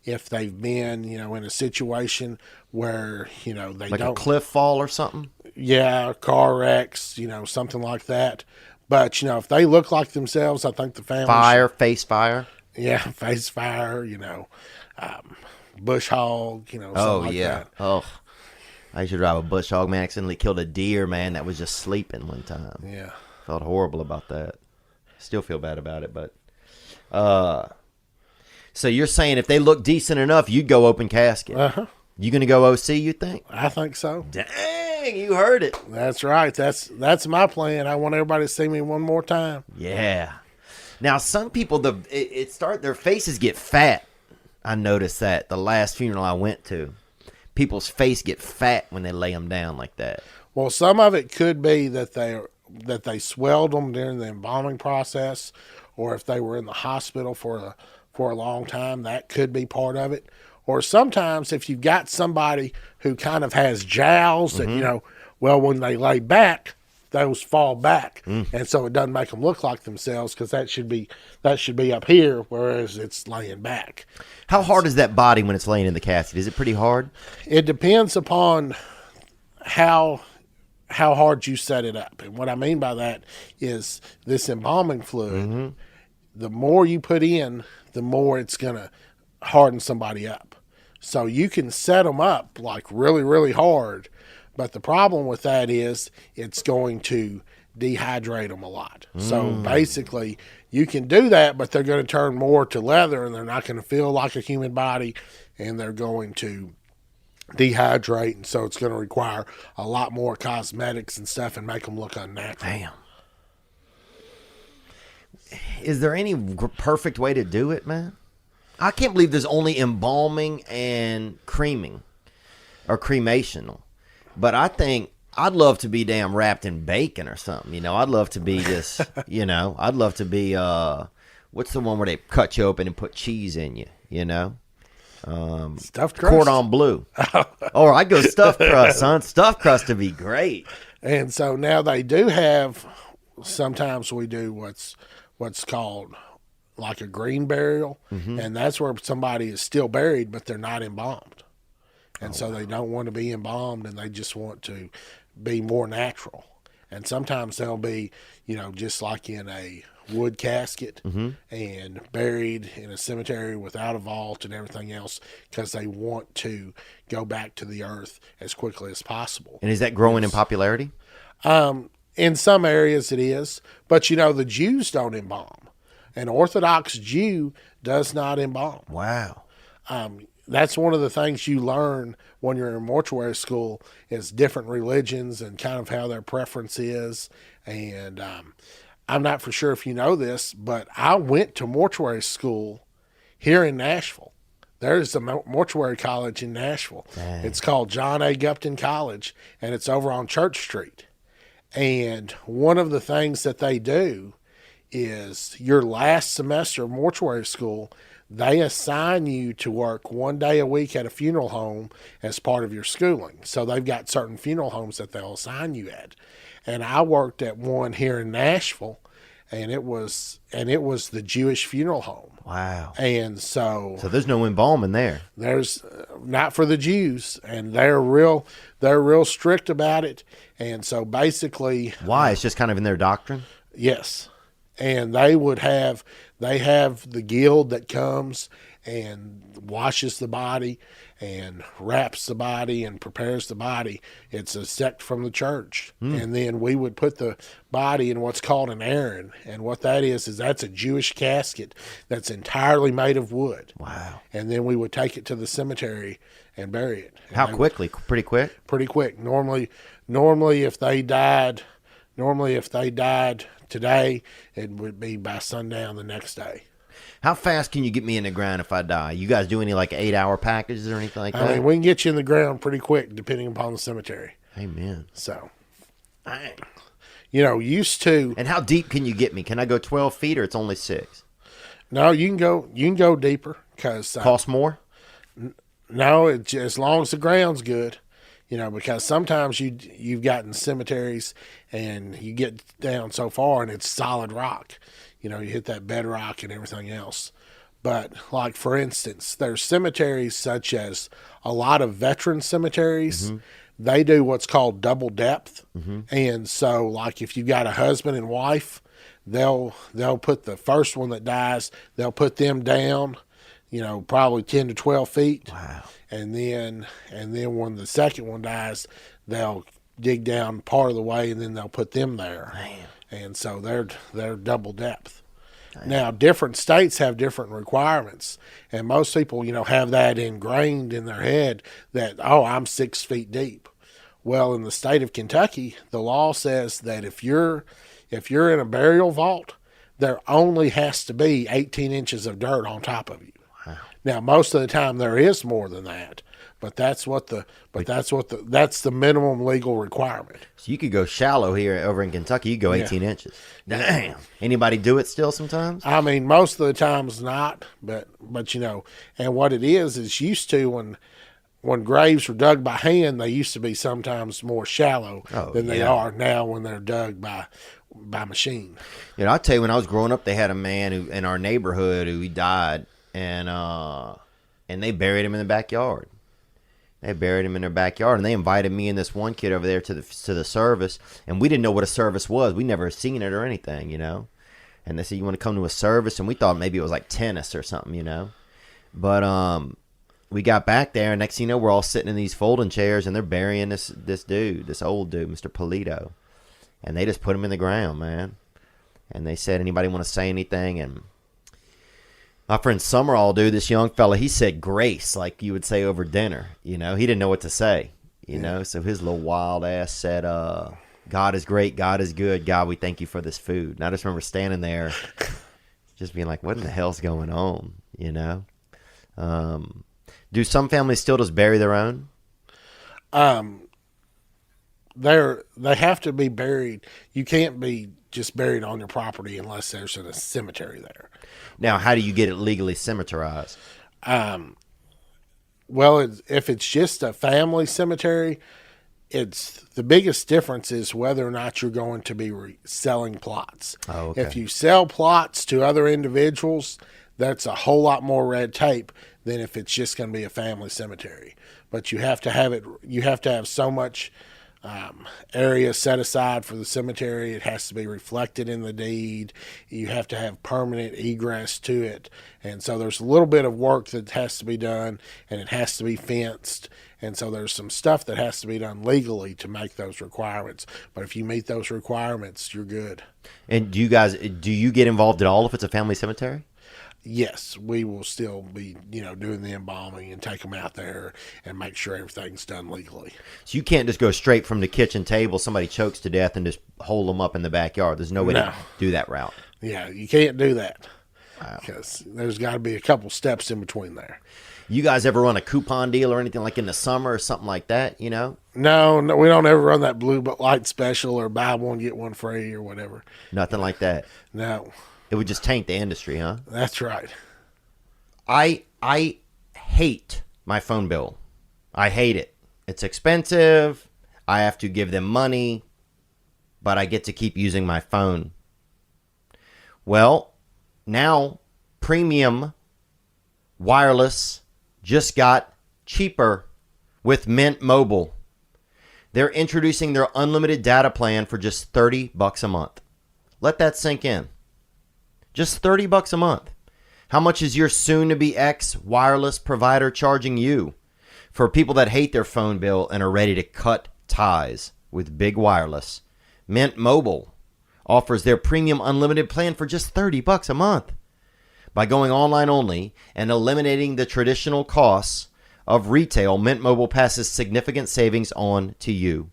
if they've been, you know, in a situation where, you know, they like don't... a cliff fall or something? Yeah, car wrecks, you know, something like that. But, you know, if they look like themselves, I think the family... Face fire? Yeah, face fire, you know, bush hog, you know, something like that. Oh, I used to drive a bush hog, man. Accidentally killed a deer, man, that was just sleeping one time. Yeah. Felt horrible about that. Still feel bad about it, but... So you're saying if they look decent enough, you'd go open casket? Uh-huh. You going to go OC, you think? I think so. Dang, you heard it. That's right. That's my plan. I want everybody to see me one more time. Yeah. Now, some people, their faces get fat. I noticed that the last funeral I went to. People's face get fat when they lay them down like that. Well, some of it could be that they swelled them during the embalming process, or if they were in the hospital for a long time, that could be part of it. Or sometimes if you've got somebody who kind of has jowls that, you know, well, when they lay back, those fall back. And so it doesn't make them look like themselves, because that should be up here, whereas it's laying back. How hard is that body when it's laying in the casket? Is it pretty hard? It depends upon how hard you set it up. And what I mean by that is this embalming fluid, the more you put in, the more it's going to harden somebody up. So you can set them up like really, really hard, but the problem with that is it's going to dehydrate them a lot. So basically you can do that, but they're going to turn more to leather, and they're not going to feel like a human body, and they're going to dehydrate, and so it's going to require a lot more cosmetics and stuff and make them look unnatural. Damn. Is there any perfect way to do it, man? I can't believe there's only embalming and creming or cremation. But I think I'd love to be damn wrapped in bacon or something. You know, I'd love to be just, you know, I'd love to be, what's the one where they cut you open and put cheese in you, you know? Stuffed crust. Cordon bleu. Or I'd go stuffed crust, son. Stuffed crust would be great. And so now they do have, sometimes we do what's called like a green burial, and that's where somebody is still buried, but they're not embalmed. And so they don't want to be embalmed, and they just want to be more natural. And sometimes they'll be, you know, just like in a wood casket and buried in a cemetery without a vault and everything else, because they want to go back to the earth as quickly as possible. And is that growing in popularity? In some areas it is, but you know, the Jews don't embalm. An Orthodox Jew does not embalm. Wow. That's one of the things you learn when you're in mortuary school is different religions and kind of how their preference is. And I'm not for sure if you know this, but I went to mortuary school here in Nashville. There's a mortuary college in Nashville. Dang. It's called John A. Gupton College, and it's over on Church Street. And one of the things that they do is your last semester of mortuary school, they assign you to work 1 day a week at a funeral home as part of your schooling. So they've got certain funeral homes that they'll assign you at. And I worked at one here in Nashville, and it was the Jewish funeral home. Wow. And so there's no embalming there. There's not for the Jews, and they're real strict about it. And so basically, why? It's just kind of in their doctrine? Yes. And they have the guild that comes and washes the body and wraps the body and prepares the body. It's a sect from the church. And then we would put the body in what's called an urn. And what that is that's a Jewish casket that's entirely made of wood. Wow. And then we would take it to the cemetery and bury it. And how quickly? Pretty quick? Pretty quick. Normally if they died today, it would be by sundown the next day. How fast can you get me in the ground if I die? You guys do any like 8-hour packages or anything like that? I mean, we can get you in the ground pretty quick depending upon the cemetery. Amen. So, you know, used to. And how deep can you get me? Can I go 12 feet or it's only 6? No, you can go deeper because cost more. No, as long as the ground's good. You know, because sometimes you've gotten cemeteries and you get down so far and it's solid rock. You know, you hit that bedrock and everything else. But like, for instance, there's cemeteries such as a lot of veteran cemeteries. They do what's called double depth. And so like if you've got a husband and wife, they'll put the first one that dies, they'll put them down, you know, probably 10 to 12 feet. Wow. And then when the second one dies, they'll dig down part of the way and then they'll put them there. Man. And so they're double depth. Damn. Now, different states have different requirements, and most people, you know, have that ingrained in their head that, oh, I'm 6 feet deep. Well, in the state of Kentucky, the law says that if you're in a burial vault, there only has to be 18 inches of dirt on top of you. Wow. Now, most of the time there is more than that, but that's the minimum legal requirement. So you could go shallow here over in Kentucky. You go 18 inches. Damn. Anybody do it still sometimes? I mean, most of the times not, but you know, and what it is used to when graves were dug by hand, they used to be sometimes more shallow than they are now when they're dug by machine. You know, I'll tell you, when I was growing up, they had a man who in our neighborhood who died, and they buried him in the backyard. They buried him in their backyard, and they invited me and this one kid over there to the service, and we didn't know what a service was. We never seen it or anything, you know. And they said, you want to come to a service? And we thought maybe it was like tennis or something, you know. But we got back there, and next thing you know, we're all sitting in these folding chairs, and they're burying this dude, this old dude, Mr. Polito. And they just put him in the ground, man. And they said, anybody want to say anything? And my friend Summerall, dude, this young fella, he said grace, like you would say over dinner. You know, he didn't know what to say, you know. So his little wild ass said, God is great, God is good, God, we thank you for this food. And I just remember standing there just being like, what in the hell's going on, you know? Do some families still just bury their own? they have to be buried. You can't be just buried on your property unless there's a cemetery there. Now, how do you get it legally cemeterized? Well, if it's just a family cemetery, it's the biggest difference is whether or not you're going to be selling plots. Oh, okay. If you sell plots to other individuals, that's a whole lot more red tape than if it's just going to be a family cemetery. But you have to have it. You have to have so much area set aside for the cemetery. It has to be reflected in the deed. You have to have permanent egress to it. And so there's a little bit of work that has to be done, and it has to be fenced. And so there's some stuff that has to be done legally to make those requirements. But if you meet those requirements, you're good. And do you get involved at all if it's a family cemetery? Yes, we will still be, doing the embalming and take them out there and make sure everything's done legally. So you can't just go straight from the kitchen table, somebody chokes to death, and just hold them up in the backyard. There's no way to do that route. Yeah, you can't do that. Wow. Because there's got to be a couple steps in between there. You guys ever run a coupon deal or anything like in the summer or something like that, No, we don't ever run that blue light special or buy one, get one free or whatever. Nothing like that. No. It would just taint the industry, huh? That's right. I hate my phone bill. I hate it. It's expensive. I have to give them money, but I get to keep using my phone. Well, now premium wireless just got cheaper with Mint Mobile. They're introducing their unlimited data plan for just $30 a month. Let that sink in. Just $30 a month. How much is your soon-to-be ex-wireless provider charging you? For people that hate their phone bill and are ready to cut ties with big wireless, Mint Mobile offers their premium unlimited plan for just $30 a month. By going online only and eliminating the traditional costs of retail, Mint Mobile passes significant savings on to you.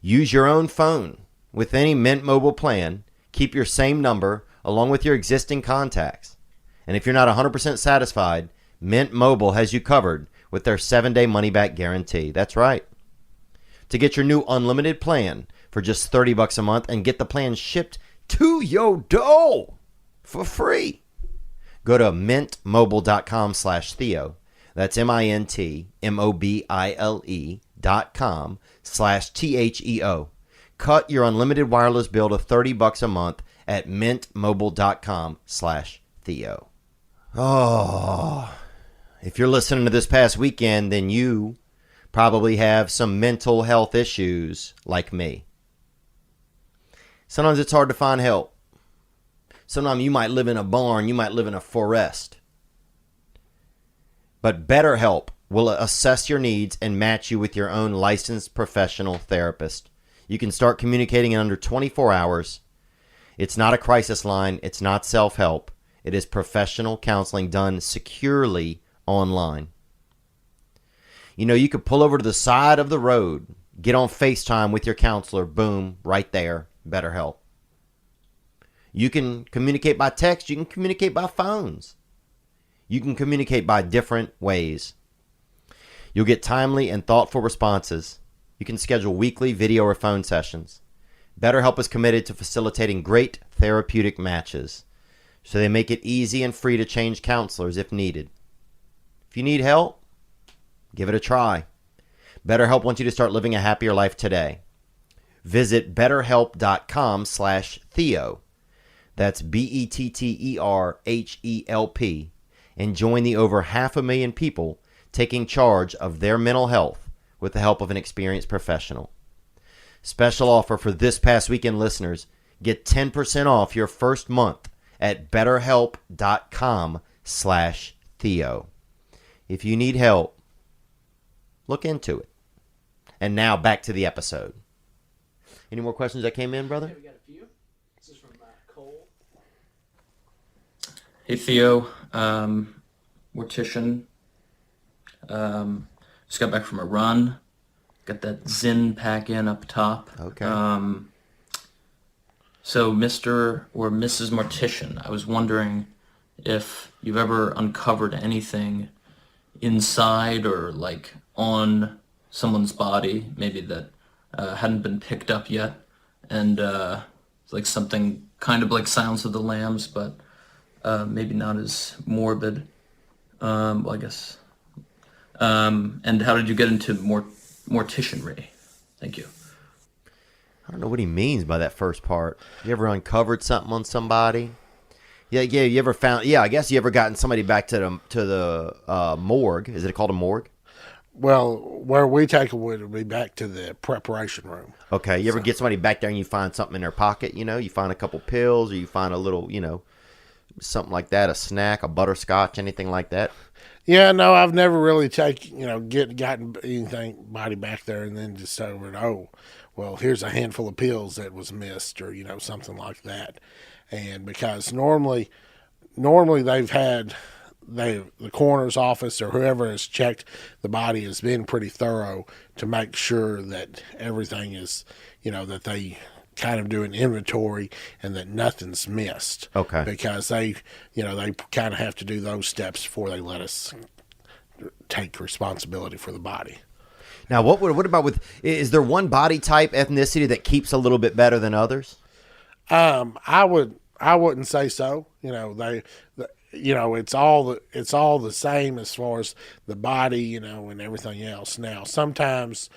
Use your own phone with any Mint Mobile plan. Keep your same number along with your existing contacts. And if you're not 100% satisfied, Mint Mobile has you covered with their 7-day money-back guarantee. That's right. To get your new unlimited plan for just $30 a month and get the plan shipped to your door for free, go to mintmobile.com/Theo. That's mintmobile.com/THEO. Cut your unlimited wireless bill to $30 a month at mintmobile.com/Theo. Oh, if you're listening to this past weekend, then you probably have some mental health issues like me. Sometimes it's hard to find help. Sometimes you might live in a barn, you might live in a forest. But BetterHelp will assess your needs and match you with your own licensed professional therapist. You can start communicating in under 24 hours. It's not a crisis line. It's not self-help. It is professional counseling done securely online. You could pull over to the side of the road, get on FaceTime with your counselor, boom, right there, BetterHelp. You can communicate by text. You can communicate by phones. You can communicate by different ways. You'll get timely and thoughtful responses. You can schedule weekly video or phone sessions. BetterHelp is committed to facilitating great therapeutic matches, so they make it easy and free to change counselors if needed. If you need help, give it a try. BetterHelp wants you to start living a happier life today. Visit betterhelp.com/Theo. That's BETTERHELP, and join the over 500,000 people taking charge of their mental health with the help of an experienced professional. Special offer for this past weekend listeners. Get 10% off your first month at betterhelp.com/Theo. If you need help, look into it. And now back to the episode. Any more questions that came in, brother? Okay, we got a few. This is from Cole. Hey Theo, Mortician. Just got back from a run. Got that Zen pack in up top. Okay. So Mr. or Mrs. Mortician, I was wondering if you've ever uncovered anything inside or like on someone's body, maybe that hadn't been picked up yet, and it's like something kind of like Silence of the Lambs, but maybe not as morbid. Well, I guess. And how did you get into morticianry? Thank you. I don't know what he means by that first part. You ever uncovered something on somebody? Yeah. You ever found? Yeah, I guess you ever gotten somebody back to the morgue? Is it called a morgue? Well, where we take them would be back to the preparation room. Okay. You ever get somebody back there and you find something in their pocket? You find a couple pills, or you find a little, something like that, a snack, a butterscotch, anything like that. Yeah, no, I've never really gotten anybody back there and then just over and well, here's a handful of pills that was missed, or something like that. And because normally the coroner's office or whoever has checked the body has been pretty thorough to make sure that everything is, that they kind of do an inventory and that nothing's missed. Okay. Because they kind of have to do those steps before they let us take responsibility for the body. Now, what about is there one body type, ethnicity that keeps a little bit better than others? I wouldn't say so. It's all the same as far as the body, and everything else. Now, sometimes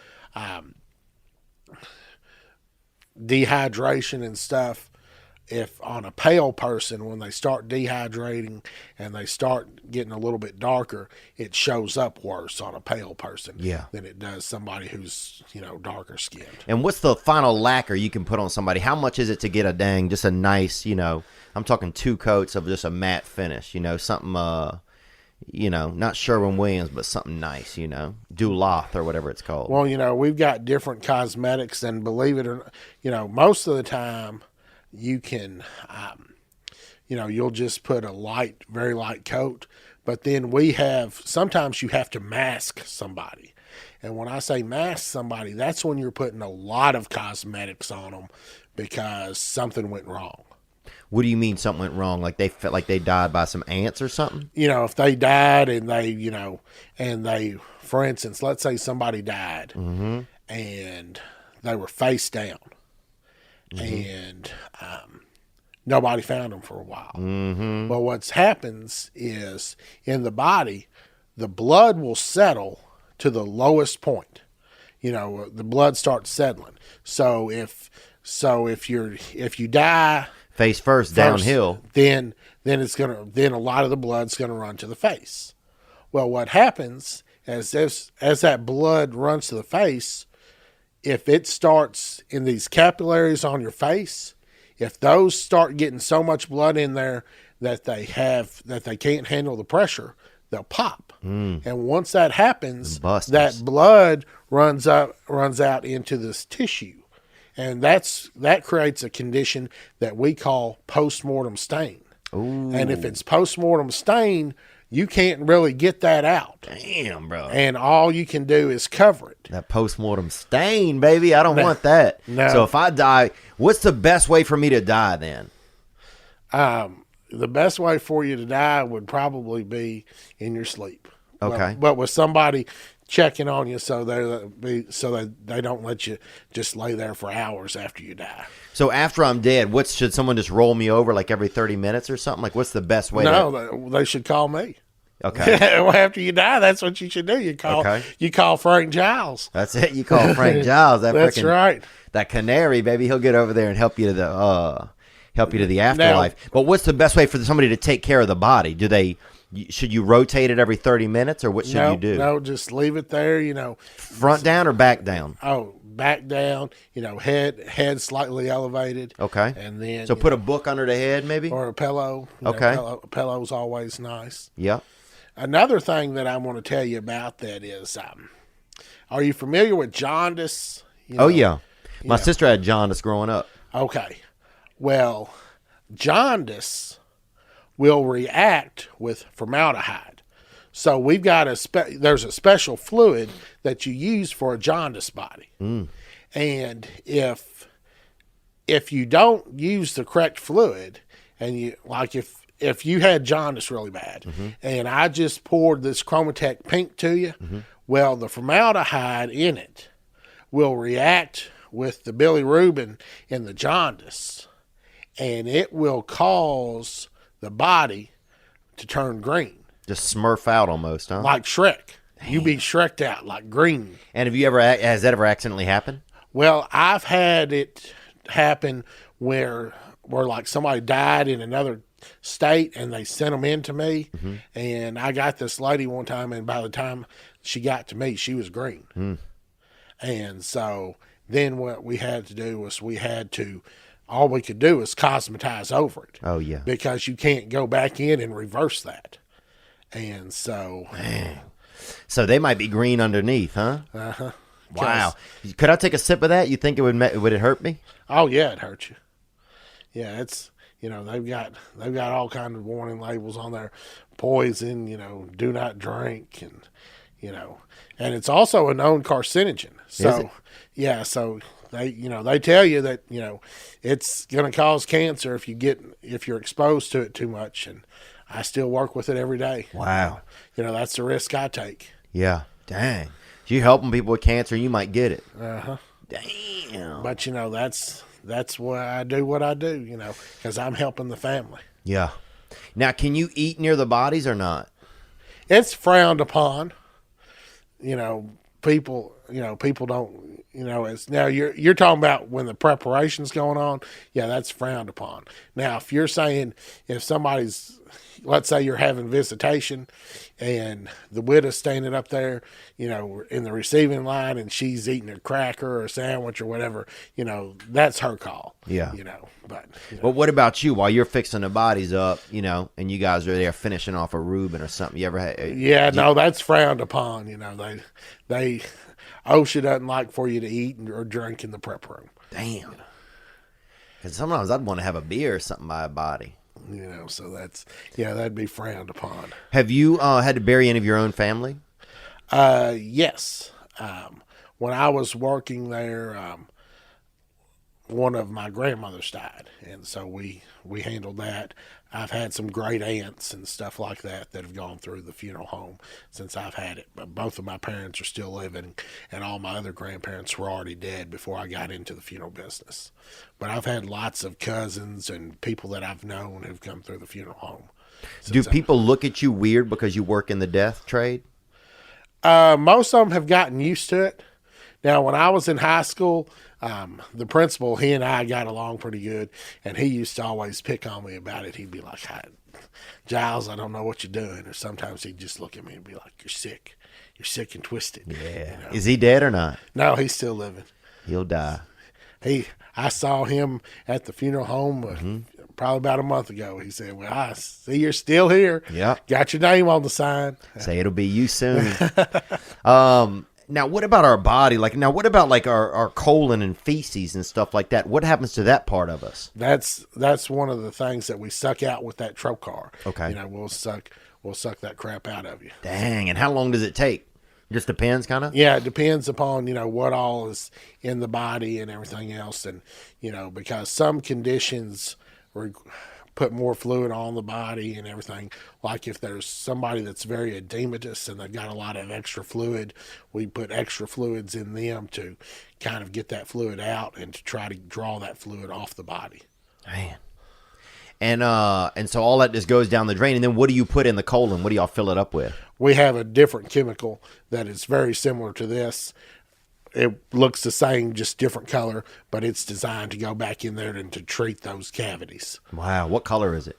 dehydration and stuff, if on a pale person, when they start dehydrating and they start getting a little bit darker, it shows up worse on a pale person than it does somebody who's, darker skinned. And what's the final lacquer you can put on somebody? How much is it to get just a nice, I'm talking 2 coats of just a matte finish, something, not Sherwin-Williams, but something nice, Duluth or whatever it's called. Well, we've got different cosmetics, and believe it or not, most of the time you can, you'll just put a very light coat, but then sometimes you have to mask somebody. And when I say mask somebody, that's when you're putting a lot of cosmetics on them because something went wrong. What do you mean something went wrong? Like they felt like they died by some ants or something? If they died and they, for instance, let's say somebody died and they were face down and nobody found them for a while. Well, what happens is in the body, the blood will settle to the lowest point. The blood starts settling. So if you die face first downhill, then a lot of the blood's gonna run to the face. Well, what happens as that blood runs to the face, if it starts in these capillaries on your face, if those start getting so much blood in there that they can't handle the pressure, they'll pop. And once that happens, that blood runs out into this tissue. And that creates a condition that we call postmortem stain. Ooh. And if it's postmortem stain, you can't really get that out. Damn, bro. And all you can do is cover it. That postmortem stain, baby. I don't want that. No. So if I die, what's the best way for me to die then? The best way for you to die would probably be in your sleep. Okay. But with somebody checking on you so they don't let you just lay there for hours after you die. So after I'm dead, should someone just roll me over like every 30 minutes or something? Like what's the best way? No, they should call me. Okay. Well, after you die, that's what you should do. You call Frank Giles. That's it. You call Frank Giles. That's right. That canary, baby. He'll get over there and help you to the afterlife. Now, but what's the best way for somebody to take care of the body? Should you rotate it every 30 minutes, or what should you do? No, just leave it there, Front down or back down? Oh, back down, head slightly elevated. Okay. And then put a book under the head maybe? Or a pillow. Okay. A pillow's always nice. Yeah. Another thing that I want to tell you about that is, are you familiar with jaundice? Oh, yeah. My sister had jaundice growing up. Okay. Well, jaundice will react with formaldehyde. So we've got there's a special fluid that you use for a jaundice body. And if you don't use the correct fluid, and if you had jaundice really bad, and I just poured this Chromatec pink to you, well, the formaldehyde in it will react with the bilirubin in the jaundice, and it will cause the body to turn green. Just smurf out almost, huh? Like Shrek. You be Shrek'd out like green. And has that ever accidentally happened? Well, I've had it happen where like somebody died in another state and they sent them in to me. And I got this lady one time, and by the time she got to me, she was green. And so then what we had to do was all we could do is cosmetize over it. Oh, yeah. Because you can't go back in and reverse that. And so... So they might be green underneath, huh? Uh-huh. Wow. Could I take a sip of that? You think would it hurt me? Oh yeah, it hurts you. Yeah, it's they've got all kinds of warning labels on there, poison, do not drink, and and it's also a known carcinogen. So Is it? yeah, so they tell you that it's going to cause cancer if you're exposed to it too much, and I still work with it every day. Wow. That's the risk I take. Yeah. Dang. If you're helping people with cancer, you might get it. Damn. But that's why I do what I do, because I'm helping the family. Yeah. Now, can you eat near the bodies or not? It's frowned upon. People don't, it's now you're talking about when the preparation's going on. Yeah, that's frowned upon. Now, if you're saying if somebody's, let's say you're having visitation and the widow's standing up there, in the receiving line, and she's eating a cracker or a sandwich or whatever, that's her call. Yeah. But what about you while you're fixing the bodies up, and you guys are there finishing off a Reuben or something? You ever had? Yeah, no, that's frowned upon. They OSHA doesn't like for you to eat or drink in the prep room. Damn. Because sometimes I'd want to have a beer or something by a body. So that'd be frowned upon. Have you had to bury any of your own family? Yes. When I was working there, one of my grandmothers died, and so we handled that. I've had some great aunts and stuff like that have gone through the funeral home since I've had it. But both of my parents are still living, and all my other grandparents were already dead before I got into the funeral business. But I've had lots of cousins and people that I've known who've come through the funeral home. Do people look at you weird because you work in the death trade? Most of them have gotten used to it. Now, when I was in high school, the principal, he and I got along pretty good, and he used to always pick on me about it. He'd be like, Giles, I don't know what you're doing. Or sometimes he'd just look at me and be like, you're sick. You're sick and twisted. Yeah. Is he dead or not? No, he's still living. He'll die. I saw him at the funeral home probably about a month ago. He said, well, I see you're still here. Yeah. Got your name on the sign. Say it'll be you soon. Now, what about our body? What about our colon and feces and stuff like that? What happens to that part of us? That's one of the things that we suck out with that trocar. Okay. We'll suck that crap out of you. Dang, and how long does it take? Just depends, kind of? Yeah, it depends upon, what all is in the body and everything else. And, because some conditions put more fluid on the body and everything. Like if there's somebody that's very edematous and they've got a lot of extra fluid, we put extra fluids in them to kind of get that fluid out and to try to draw that fluid off the body. Man. And so all that just goes down the drain. And then what do you put in the colon? What do y'all fill it up with? We have a different chemical that is very similar to this. It looks the same, just different color, but it's designed to go back in there and to treat those cavities. Wow. What color is it?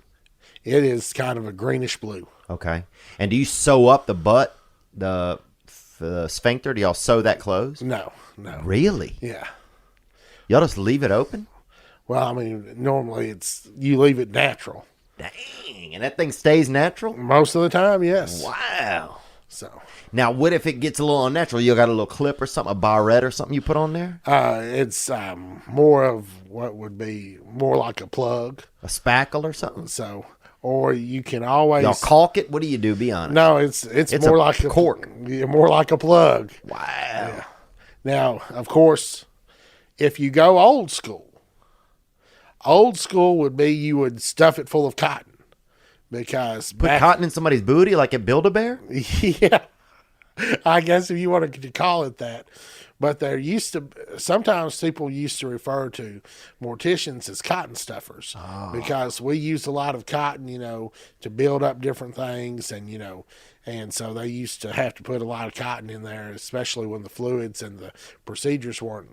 It is kind of a greenish blue. Okay. And do you sew up the butt, the sphincter? Do y'all sew that closed? No. Really? Yeah. Y'all just leave it open? Well, I mean, normally you leave it natural. Dang. And that thing stays natural? Most of the time, yes. Wow. So now, what if it gets a little unnatural? You got a little clip or something, a barrette or something you put on there? It's more of what would be more like a plug. A spackle or something? So, or you can always... Y'all caulk it? What do you do? Be honest. No, it's more like a cork. More like a plug. Wow. Yeah. Now, of course, if you go old school would be you would stuff it full of cotton. Because put cotton in somebody's booty like at Build-A-Bear? Yeah, I guess if you wanted to call it that. But there used to, sometimes people used to refer to morticians as cotton stuffers because we used a lot of cotton, to build up different things. And so they used to have to put a lot of cotton in there, especially when the fluids and the procedures weren't,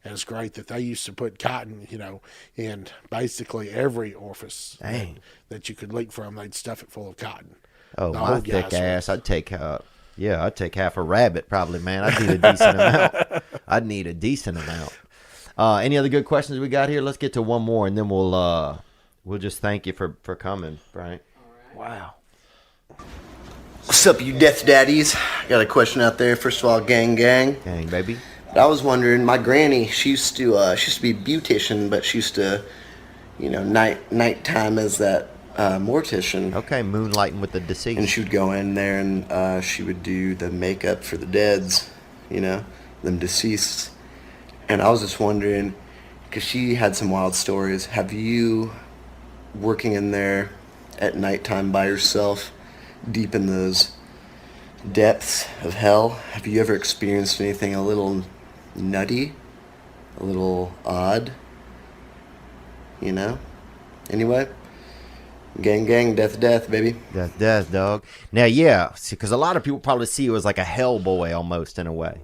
as great, that they used to put cotton, in basically every orifice that you could leak from. They'd stuff it full of cotton. Oh, The my old thick guys ass. I'd take half a rabbit probably, man. I'd need a decent amount. I'd need a decent amount. Any other good questions we got here? Let's get to one more, and then we'll just thank you for coming, Brian. Wow. What's up, you death daddies? Got a question out there. First of all, gang. Gang, baby. But I was wondering, my granny, she used to be a beautician, but she used to, nighttime as that mortician. Okay, moonlighting with the deceased. And she would go in there and she would do the makeup for the deads, them deceased. And I was just wondering, because she had some wild stories, have you, working in there at nighttime by yourself, deep in those depths of hell, have you ever experienced anything a little nutty, a little odd, Anyway, gang, death, baby. Death, dog. Now, yeah, because a lot of people probably see you as like a Hellboy almost in a way.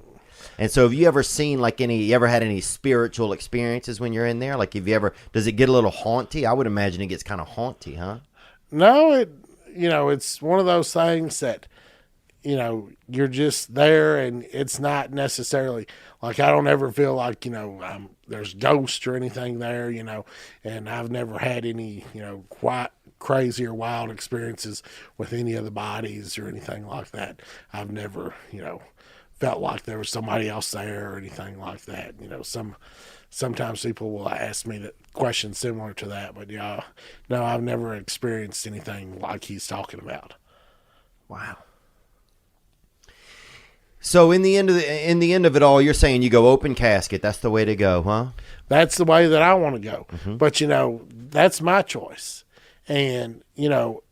And so have you ever seen you ever had any spiritual experiences when you're in there? Like, does it get a little haunty? I would imagine it gets kind of haunty, huh? No, it's one of those things that, you're just there, and it's not necessarily like, I don't ever feel like, there's ghosts or anything there, and I've never had any, quite crazy or wild experiences with any of the bodies or anything like that. I've never, felt like there was somebody else there or anything like that. Sometimes people will ask me that question similar to that, but yeah, no, I've never experienced anything like he's talking about. Wow. So in the end of it all, you're saying you go open casket. That's the way to go, huh? That's the way that I want to go. Mm-hmm. But that's my choice. And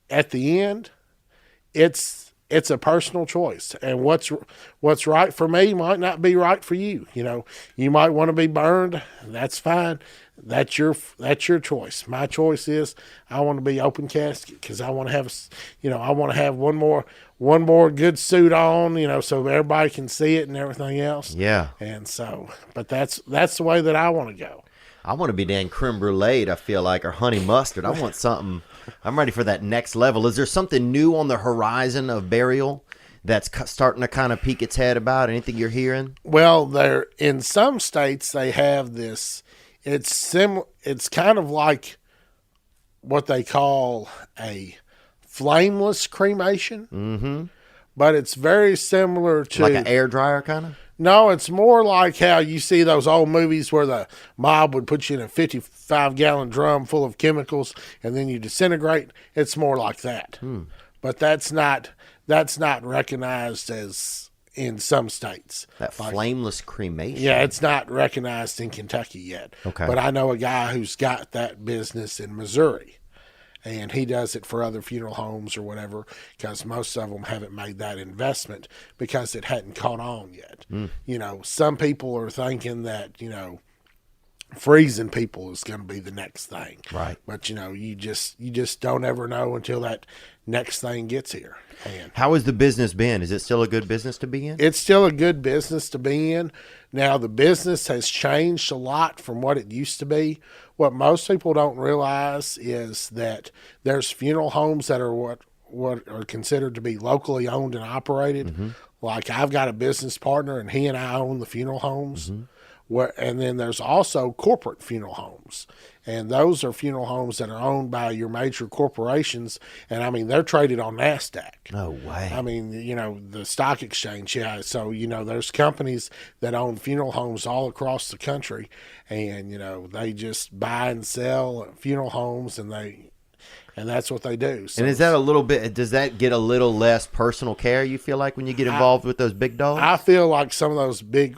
at the end, it's a personal choice. And what's right for me might not be right for you. You might want to be burned. That's fine. That's your choice. My choice is I want to be open casket because I want to have, I want to have one more good suit on, so everybody can see it and everything else. Yeah. And so, but that's the way that I want to go. I want to be Dan creme brulee, I feel like, or honey mustard. I want something. I'm ready for that next level. Is there something new on the horizon of burial that's starting to kind of peek its head about? Anything you're hearing? Well, in some states they have this. It's kind of like what they call a flameless cremation. Mm-hmm. But it's very similar to like an air dryer kind of. No, it's more like how you see those old movies where the mob would put you in a 55-gallon drum full of chemicals and then you disintegrate. It's more like that. But that's not recognized as in some states. That flameless cremation. Yeah, it's not recognized in Kentucky yet. Okay. But I know a guy who's got that business in Missouri. And he does it for other funeral homes or whatever, because most of them haven't made that investment because it hadn't caught on yet. Some people are thinking that, freezing people is going to be the next thing. Right. But, you just don't ever know until that next thing gets here. And how has the business been? Is it still a good business to be in? It's still a good business to be in. Now, the business has changed a lot from what it used to be. What most people don't realize is that there's funeral homes that are what are considered to be locally owned and operated. Mm-hmm. Like, I've got a business partner, and he and I own the funeral homes. Mm-hmm. And then there's also corporate funeral homes. And those are funeral homes that are owned by your major corporations. And, they're traded on NASDAQ. No way. The stock exchange, yeah. So, there's companies that own funeral homes all across the country. And, they just buy and sell funeral homes, and that's what they do. So, and is that does that get a little less personal care, you feel like, when you get involved with those big dogs? I feel like some of those big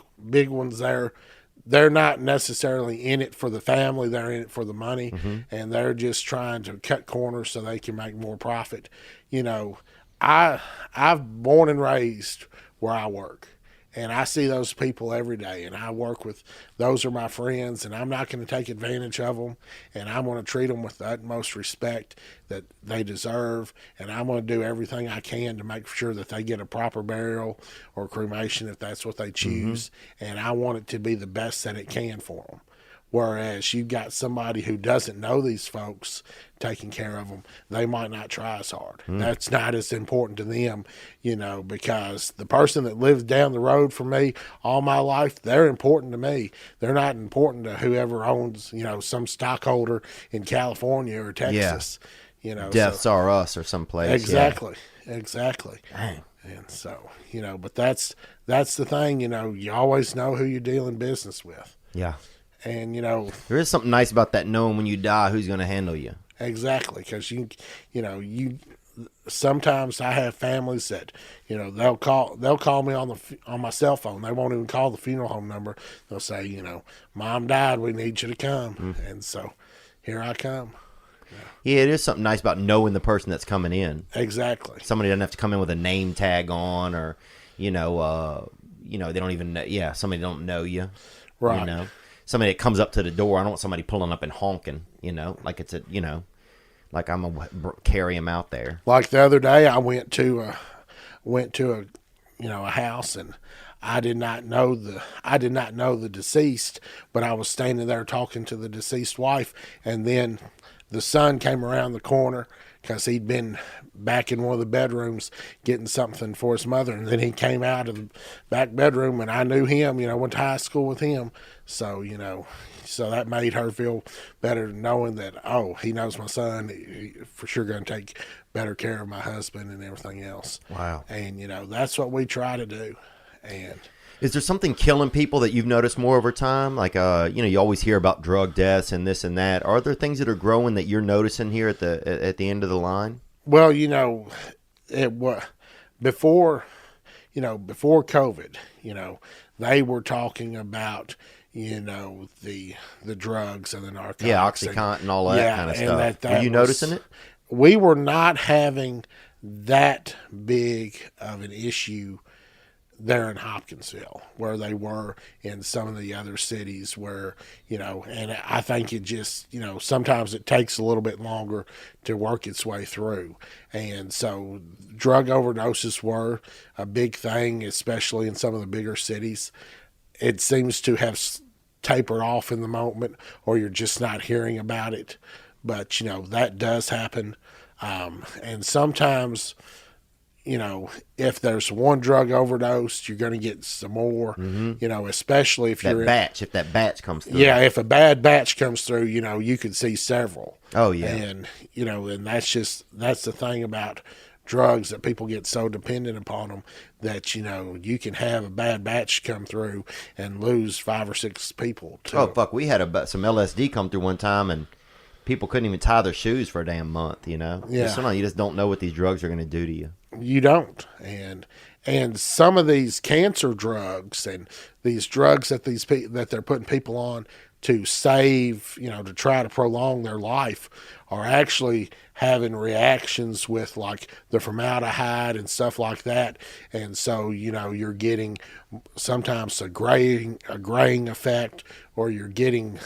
ones there, they're not necessarily in it for the family. They're in it for the money, mm-hmm. and they're just trying to cut corners so they can make more profit. I've born and raised where I work, And I see those people every day, and I work with, those are my friends, and I'm not going to take advantage of them, and I'm going to treat them with the utmost respect that they deserve, and I'm going to do everything I can to make sure that they get a proper burial or cremation if that's what they choose, and I want it to be the best that it can for them. Whereas you've got somebody who doesn't know these folks taking care of them, they might not try as hard. That's not as important to them, because the person that lives down the road from me all my life, they're important to me. They're not important to whoever owns, some stockholder in California or Texas. Deaths are us or someplace. Exactly. Exactly. Dang. And so, but that's the thing, you always know who you're dealing business with. Yeah. And, there is something nice about that, knowing when you die who's going to handle you. exactly. Cause you sometimes I have families that, they'll call me on my cell phone. They won't even call the funeral home number. They'll say, Mom died. We need you to come. And so here I come. Yeah, it is something nice about knowing the person that's coming in. Exactly. Somebody doesn't have to come in with a name tag on, or, they don't even know. Yeah, somebody don't know you. Right. Somebody that comes up to the door. I don't want somebody pulling up and honking, like it's like I'm going to carry him out there. Like the other day, I went to a house, and I did not know the deceased, but I was standing there talking to the deceased wife, and then the son came around the corner because he'd been back in one of the bedrooms getting something for his mother, and then he came out of the back bedroom, and I knew him, went to high school with him, so so that made her feel better knowing that, oh, he knows my son, he for sure going to take better care of my husband and everything else. Wow. And that's what we try to do. And is there something killing people that you've noticed more over time? Like, you always hear about drug deaths and this and that. Are there things that are growing that you're noticing here at the end of the line? Well, it was before COVID, they were talking about, the drugs and the narcotics. Yeah, OxyContin and all that kind of stuff. Were you noticing it? We were not having that big of an issue there in Hopkinsville, where they were in some of the other cities where, and I think it just, sometimes it takes a little bit longer to work its way through. And so drug overdoses were a big thing, especially in some of the bigger cities. It seems to have tapered off in the moment, or you're just not hearing about it. But, that does happen. And sometimes, if there's one drug overdose, you're going to get some more, especially if if that batch comes through. Yeah, if a bad batch comes through, you could see several. Oh, yeah. And, and that's the thing about drugs, that people get so dependent upon them that, you can have a bad batch come through and lose 5 or 6 people. Oh, fuck. We had some LSD come through one time, and people couldn't even tie their shoes for a damn month, Yeah. Sometimes you just don't know what these drugs are going to do to you. You don't. And some of these cancer drugs and these drugs that that they're putting people on to save, to try to prolong their life, are actually having reactions with like the formaldehyde and stuff like that. And so, you're getting sometimes a graying effect, or you're getting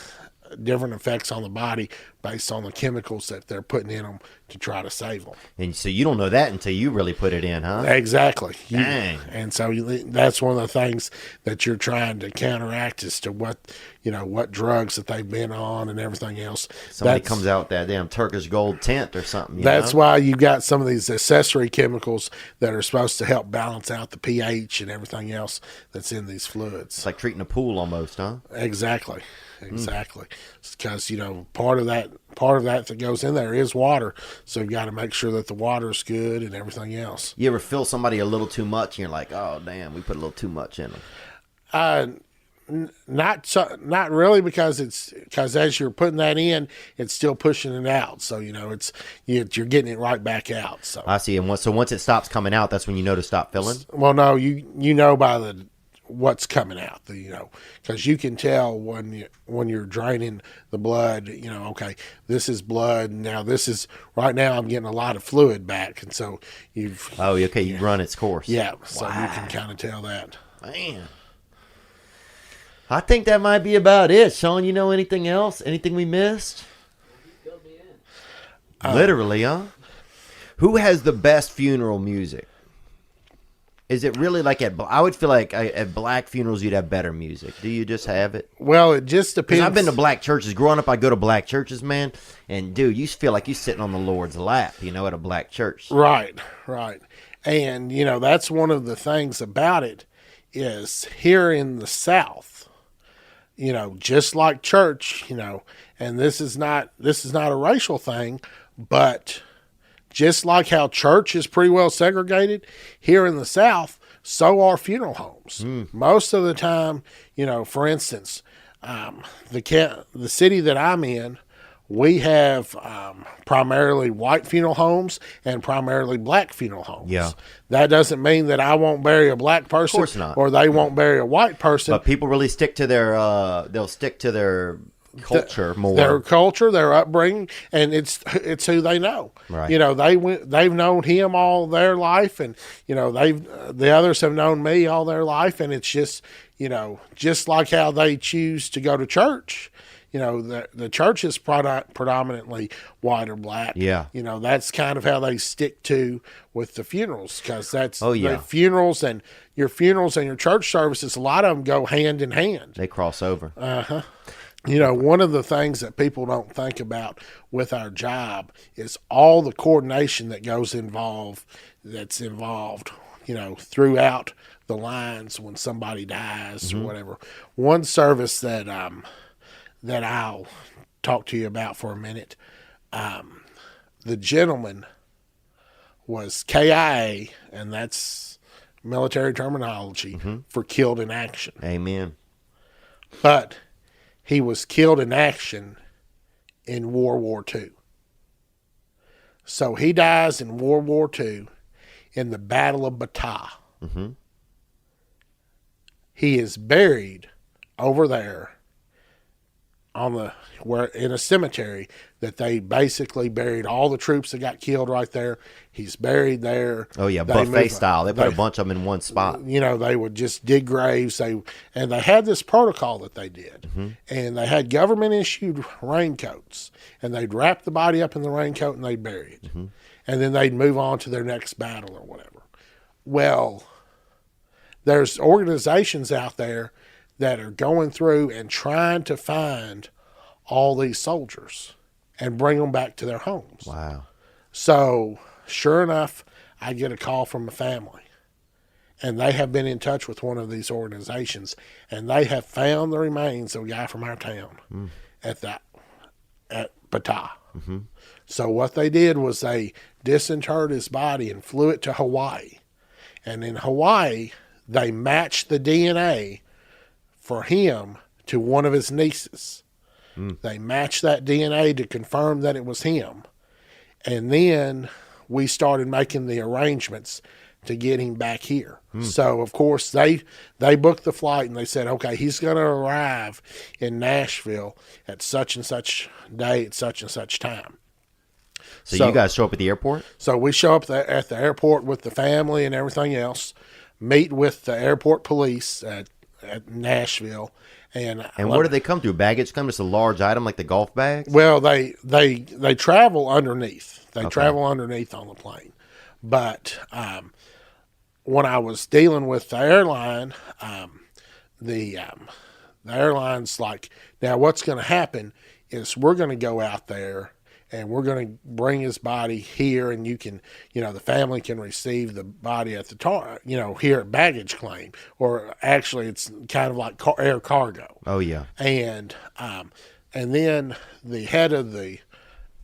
different effects on the body based on the chemicals that they're putting in them to try to save them. And so you don't know that until you really put it in, huh? Exactly. Dang. And so that's one of the things that you're trying to counteract as to what drugs that they've been on and everything else. Somebody comes out with that damn Turkish gold tent or something. That's why you've got some of these accessory chemicals that are supposed to help balance out the pH and everything else that's in these fluids. It's like treating a pool almost, huh? Exactly. Because part of that goes in there is water, so you've got to make sure that the water is good and everything else. You ever fill somebody a little too much and you're like, oh damn, we put a little too much in them? Not really, because as you're putting that in, it's still pushing it out, so you're getting it right back out. So I see. And so once it stops coming out, that's when you know to stop filling. Well, no, you know by what's coming out, because you can tell when you're draining the blood, okay, this is blood. Now right now I'm getting a lot of fluid back. And so you've run its course. Yeah. So you can kind of tell that. Man. I think that might be about it. Sean, you know anything else? Anything we missed? Literally, huh? Who has the best funeral music? Is it really like I would feel like at black funerals you'd have better music. Do you just have it? Well, it just depends. I've been to black churches. Growing up, I go to black churches, man. And, dude, you feel like you're sitting on the Lord's lap, at a black church. Right. And, that's one of the things about it is here in the South, just like church, and this is not a racial thing, but just like how church is pretty well segregated here in the South, so are funeral homes. Most of the time, for instance, the city that I'm in, we have primarily white funeral homes and primarily black funeral homes. Yeah. That doesn't mean that I won't bury a black person, Of course not. or they won't bury a white person. But people really stick to their culture more. Their culture, their upbringing, and it's who they know. Right. They've known him all their life, and the others have known me all their life, and it's just just like how they choose to go to church. The church is predominantly white or black. Yeah. That's kind of how they stick to with the funerals, because that's the funerals and your church services. A lot of them go hand in hand. They cross over. One of the things that people don't think about with our job is all the coordination that's involved, throughout the lines when somebody dies or whatever. One service that I'll talk to you about for a minute, the gentleman was KIA, and that's military terminology for killed in action. Amen. But he was killed in action in World War II. So he dies in World War II in the Battle of Bataan. Mm-hmm. He is buried over there in a cemetery that they basically buried all the troops that got killed right there. He's buried there. Oh yeah, buffet style. They put a bunch of them in one spot. They would just dig graves. And they had this protocol that they did, and they had government issued raincoats, and they'd wrap the body up in the raincoat and they'd bury it, and then they'd move on to their next battle or whatever. Well, there's organizations out there that are going through and trying to find all these soldiers and bring them back to their homes. Wow. So, sure enough, I get a call from a family, and they have been in touch with one of these organizations, and they have found the remains of a guy from our town at Bataan. Mm-hmm. So what they did was they disinterred his body and flew it to Hawaii. And in Hawaii, they matched the DNA for him to one of his nieces. They matched that DNA to confirm that it was him. And then we started making the arrangements to get him back here. So, of course, they booked the flight, and they said, okay, he's going to arrive in Nashville at such and such day at such and such time. So you guys show up at the airport? So we show up at the airport with the family and everything else, meet with the airport police at Nashville. And where do they come through? Baggage come? Just a large item like the golf bags? Well, they travel underneath. They travel underneath on the plane. But when I was dealing with the airline, the airline's like, now what's going to happen is we're going to go out there and we're going to bring his body here, and you can, the family can receive the body at the here at baggage claim, or actually it's kind of like air cargo. Oh yeah. And then the head of the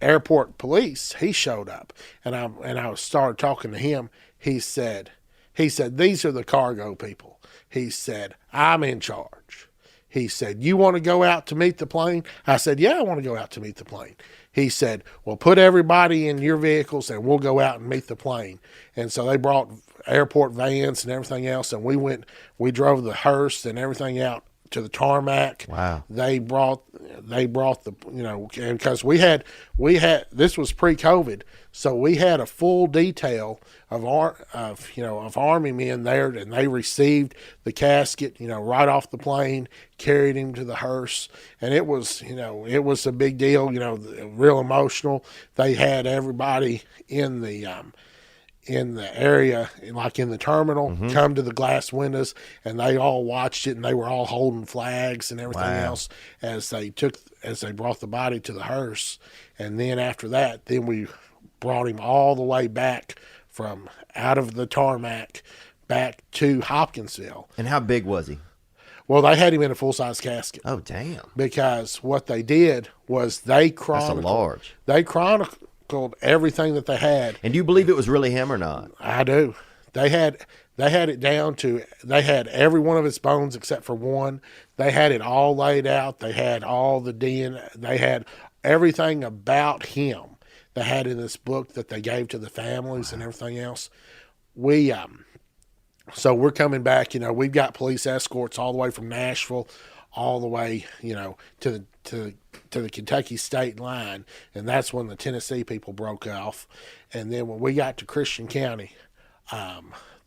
airport police, he showed up, and I started talking to him. He said, these are the cargo people. He said, I'm in charge. He said, you want to go out to meet the plane? I said, yeah, I want to go out to meet the plane. He said, well, put everybody in your vehicles and we'll go out and meet the plane. And so they brought airport vans and everything else, and we drove the hearse and everything out to the tarmac. Wow. They brought they brought the, and because we had this was pre-COVID, so we had a full detail of Army men there, and they received the casket, right off the plane, carried him to the hearse, and it was a big deal, real emotional. They had everybody in the area, like in the terminal, come to the glass windows, and they all watched it, and they were all holding flags and everything else as they brought the body to the hearse. And then after that, then we brought him all the way back from out of the tarmac back to Hopkinsville. And how big was he? Well, they had him in a full-size casket. Oh, damn. Because what they did was they chronicled everything that they had. And do you believe it was really him or not? I do. They had it down to, they had every one of his bones except for one. They had it all laid out. They had all the DNA. They had everything about him they had in this book that they gave to the families and everything else. So we're coming back, we've got police escorts all the way from Nashville, all the way, to the Kentucky state line, and that's when the Tennessee people broke off. And then when we got to Christian County,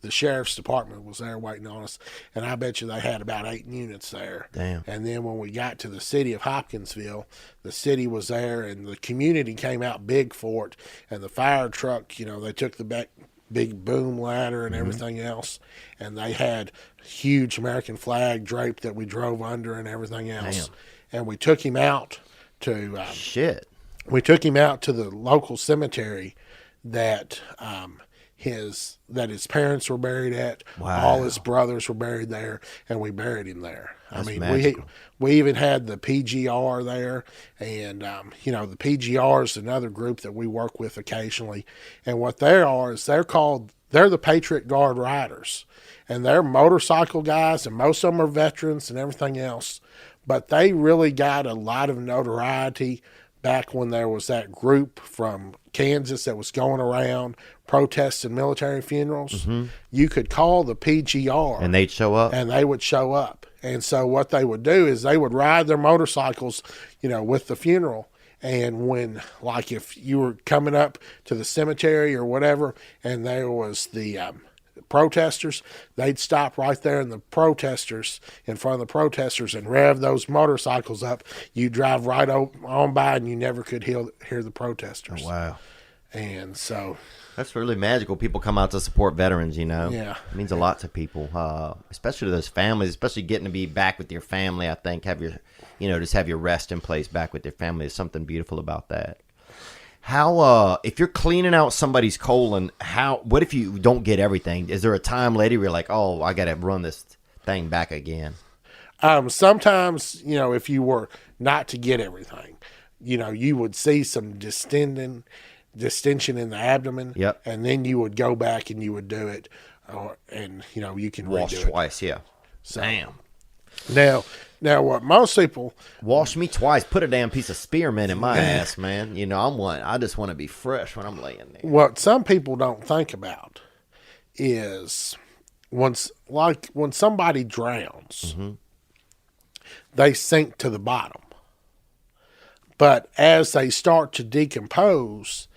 the sheriff's department was there waiting on us, and I bet you they had about 8 units there. Damn. And then when we got to the city of Hopkinsville, the city was there, and the community came out big for it, and the fire truck, they took the big boom ladder and everything else, and they had huge American flag draped that we drove under and everything else. Damn. And we took him out to we took him out to the local cemetery that his parents were buried at. Wow. All his brothers were buried there, and we buried him there. That's I mean, magical. we even had the PGR there, and the PGR is another group that we work with occasionally. And what they are is they're the Patriot Guard Riders, and they're motorcycle guys, and most of them are veterans and everything else. But they really got a lot of notoriety back when there was that group from Kansas that was going around protesting military funerals. You could call the PGR. And they'd show up? And they would show up. And so what they would do is they would ride their motorcycles, with the funeral. And when, like, if you were coming up to the cemetery or whatever, and there was the protesters, they'd stop right there in front of the protesters and rev those motorcycles up. You drive right on by, and you never could hear the protesters. Oh, wow. And so that's really magical. People come out to support veterans, Yeah. It means a lot to people, especially those families, especially getting to be back with your family. I think have your resting place back with your family is something beautiful about that. How, if you're cleaning out somebody's colon, what if you don't get everything? Is there a time later where you're like, oh, I got to run this thing back again? Sometimes, if you were not to get everything, you would see some distension in the abdomen. Yep. And then you would go back and you would do it, and you can wash redo twice. It. Yeah. So, Damn. Now what most people wash me twice, put a damn piece of spearmint in my ass, man. I just want to be fresh when I'm laying there. What some people don't think about is when somebody drowns, they sink to the bottom. But as they start to decompose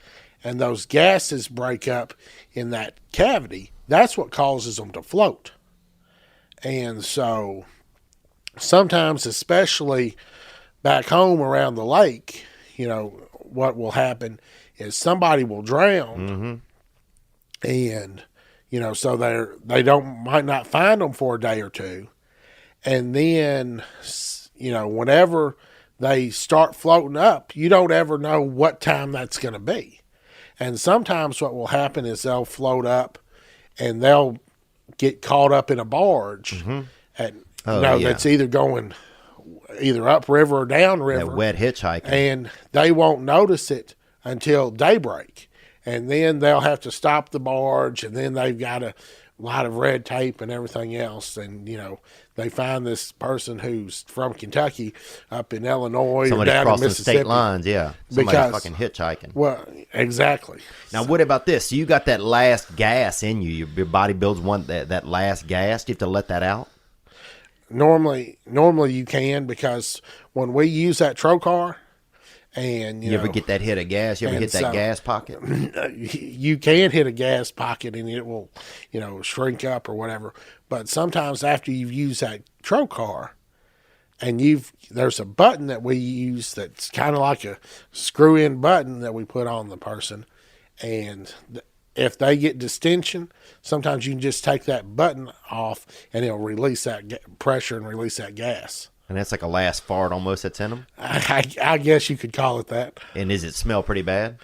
and those gases break up in that cavity, that's what causes them to float. And so sometimes, especially back home around the lake, what will happen is somebody will drown, and so they might not find them for a day or two, and then whenever they start floating up, you don't ever know what time that's going to be. And sometimes what will happen is they'll float up, and they'll get caught up in a barge, that's either going upriver or downriver. That wet hitchhiking. And they won't notice it until daybreak. And then they'll have to stop the barge, and then they've got a lot of red tape and everything else. And, they find this person who's from Kentucky up in Illinois or down in Mississippi. State lines, yeah. Somebody's fucking hitchhiking. Well, exactly. Now, what about this? So you got that last gas in you. Your body builds that last gas. Do you have to let that out? normally you can, because when we use that trocar, and You ever get that hit of gas? You ever and hit that so- gas pocket? you can hit a gas pocket and it will, shrink up or whatever. But sometimes after you've used that trocar, and there's a button that we use that's kind of like a screw-in button that we put on the person, and if they get distension, sometimes you can just take that button off and it'll release that pressure and release that gas. And that's like a last fart almost that's in them? I guess you could call it that. And does it smell pretty bad?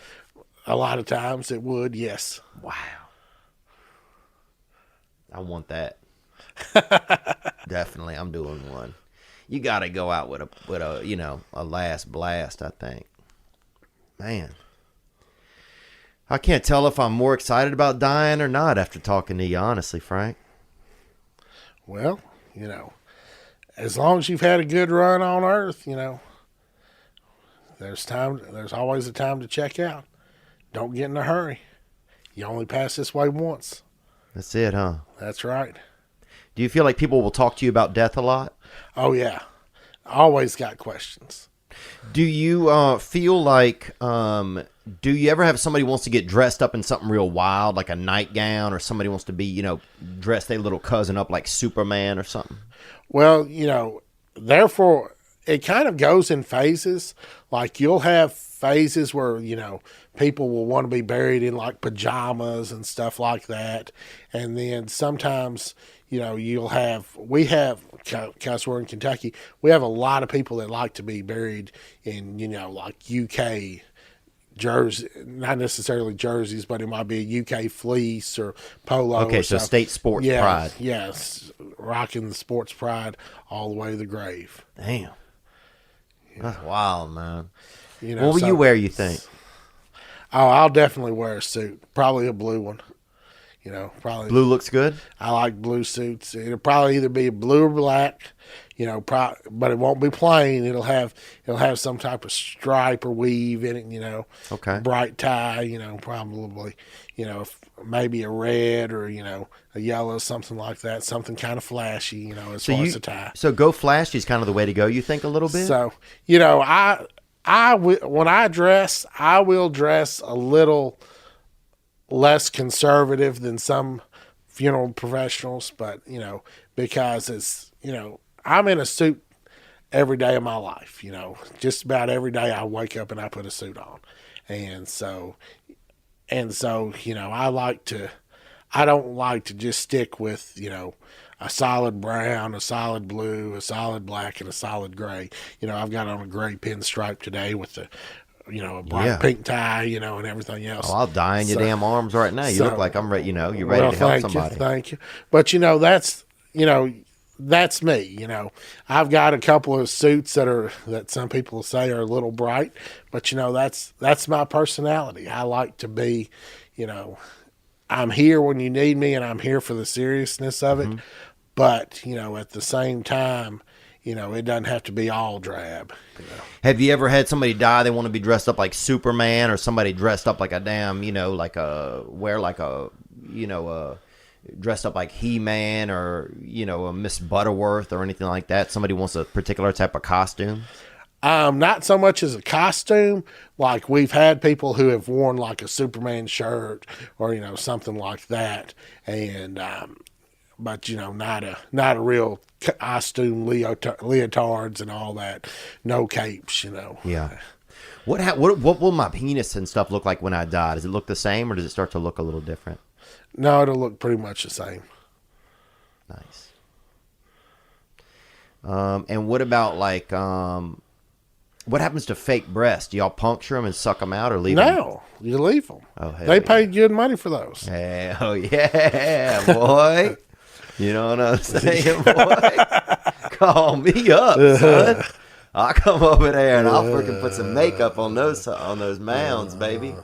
A lot of times it would, yes. Wow. I want that. Definitely, I'm doing one. You got to go out with a last blast, I think. Man. I can't tell if I'm more excited about dying or not after talking to you, honestly, Frank. Well, as long as you've had a good run on Earth, there's always a time to check out. Don't get in a hurry. You only pass this way once. That's it, huh? That's right. Do you feel like people will talk to you about death a lot? Oh, yeah. Always got questions. Do you feel like, do you ever have somebody who wants to get dressed up in something real wild, like a nightgown, or somebody wants to be, dress their little cousin up like Superman or something? Well, therefore, it kind of goes in phases. Like, you'll have phases where, people will want to be buried in like pajamas and stuff like that. And then sometimes, we have, because we're in Kentucky, we have a lot of people that like to be buried in, like UK jersey, not necessarily jerseys, but it might be a UK fleece or polo. Okay, or so something. state sports pride. Yes, rocking the sports pride all the way to the grave. Damn. That's wild, man. What will you wear, you think? Oh, I'll definitely wear a suit. Probably a blue one. Probably. Blue looks good? I like blue suits. It'll probably either be blue or black, but it won't be plain. It'll have some type of stripe or weave in it, Okay. Bright tie, probably, maybe a red or, a yellow, something like that, something kind of flashy, as far as the tie. So go flashy is kind of the way to go, you think, a little bit? So, when I dress, I will dress a little less conservative than some funeral professionals, but, because it's, I'm in a suit every day of my life, just about every day I wake up and I put a suit on. And so, I don't like to just stick with, a solid brown, a solid blue, a solid black, and a solid gray. I've got on a gray pinstripe today with the, a bright pink tie, and everything else. Oh, I'll die in your damn arms right now. You look like I'm ready, you're ready to help somebody. Thank you. But, that's me, I've got a couple of suits that some people say are a little bright, but, that's my personality. I like to be, I'm here when you need me and I'm here for the seriousness of it. But, at the same time, it doesn't have to be all drab. Have you ever had somebody die, they want to be dressed up like Superman, or somebody dressed up like a damn, dressed up like He-Man, or, a Miss Butterworth or anything like that? Somebody wants a particular type of costume? Not so much as a costume. Like, we've had people who have worn like a Superman shirt or, something like that. And, but not a real costume, leotards and all that. No capes, Yeah. What will my penis and stuff look like when I die? Does it look the same, or does it start to look a little different? No, it'll look pretty much the same. Nice. And what about like, what happens to fake breasts? Do y'all puncture them and suck them out, or leave them? No, you leave them. Oh, hell they yeah. paid good money for those. Hell yeah, boy. You know what I'm saying, boy? Call me up, son. I'll come over there and I'll freaking put some makeup on those mounds, baby.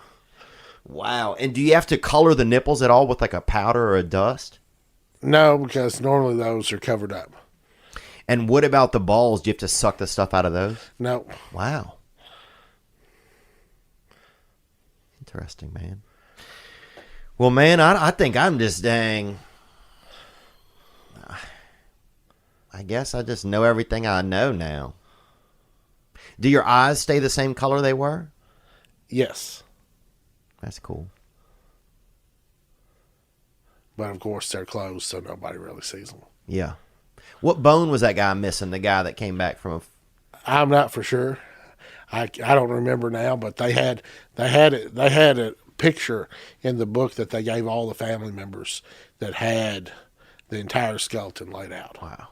Wow. And do you have to color the nipples at all with like a powder or a dust? No, because normally those are covered up. And what about the balls? Do you have to suck the stuff out of those? No. Wow. Interesting, man. Well, man, I think I'm just dang. I guess I just know everything I know now. Do your eyes stay the same color they were? Yes. That's cool. But of course they're closed, so nobody really sees them. Yeah. What bone was that guy missing? The guy that came back from I'm not for sure. I don't remember now, but they had a picture in the book that they gave all the family members that had the entire skeleton laid out. Wow.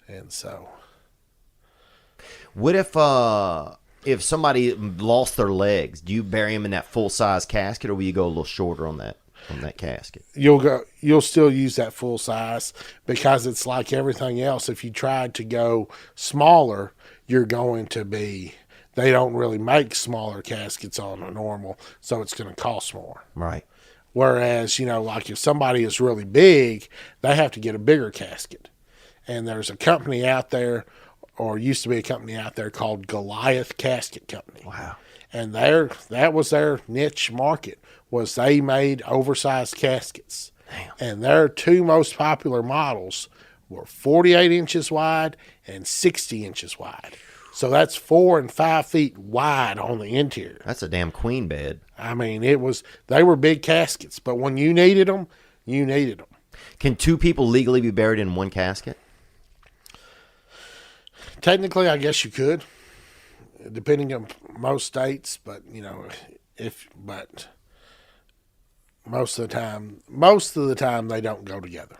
And so, what if somebody lost their legs? Do you bury them in that full size casket, or will you go a little shorter on that casket? you'll still use that full size, because it's like everything else. If you tried to go smaller, you're going to be. They don't really make smaller caskets on a normal, so it's going to cost more. Right. Whereas, like if somebody is really big, they have to get a bigger casket. And there's a company out there, or used to be a company out there, called Goliath Casket Company. Wow. And that was their niche market, was they made oversized caskets. Damn. And their two most popular models were 48 inches wide and 60 inches wide. So that's 4 and 5 feet wide on the interior. That's a damn queen bed. I mean, they were big caskets, but when you needed them, you needed them. Can two people legally be buried in one casket? Technically, I guess you could, depending on most states, but but most of the time they don't go together.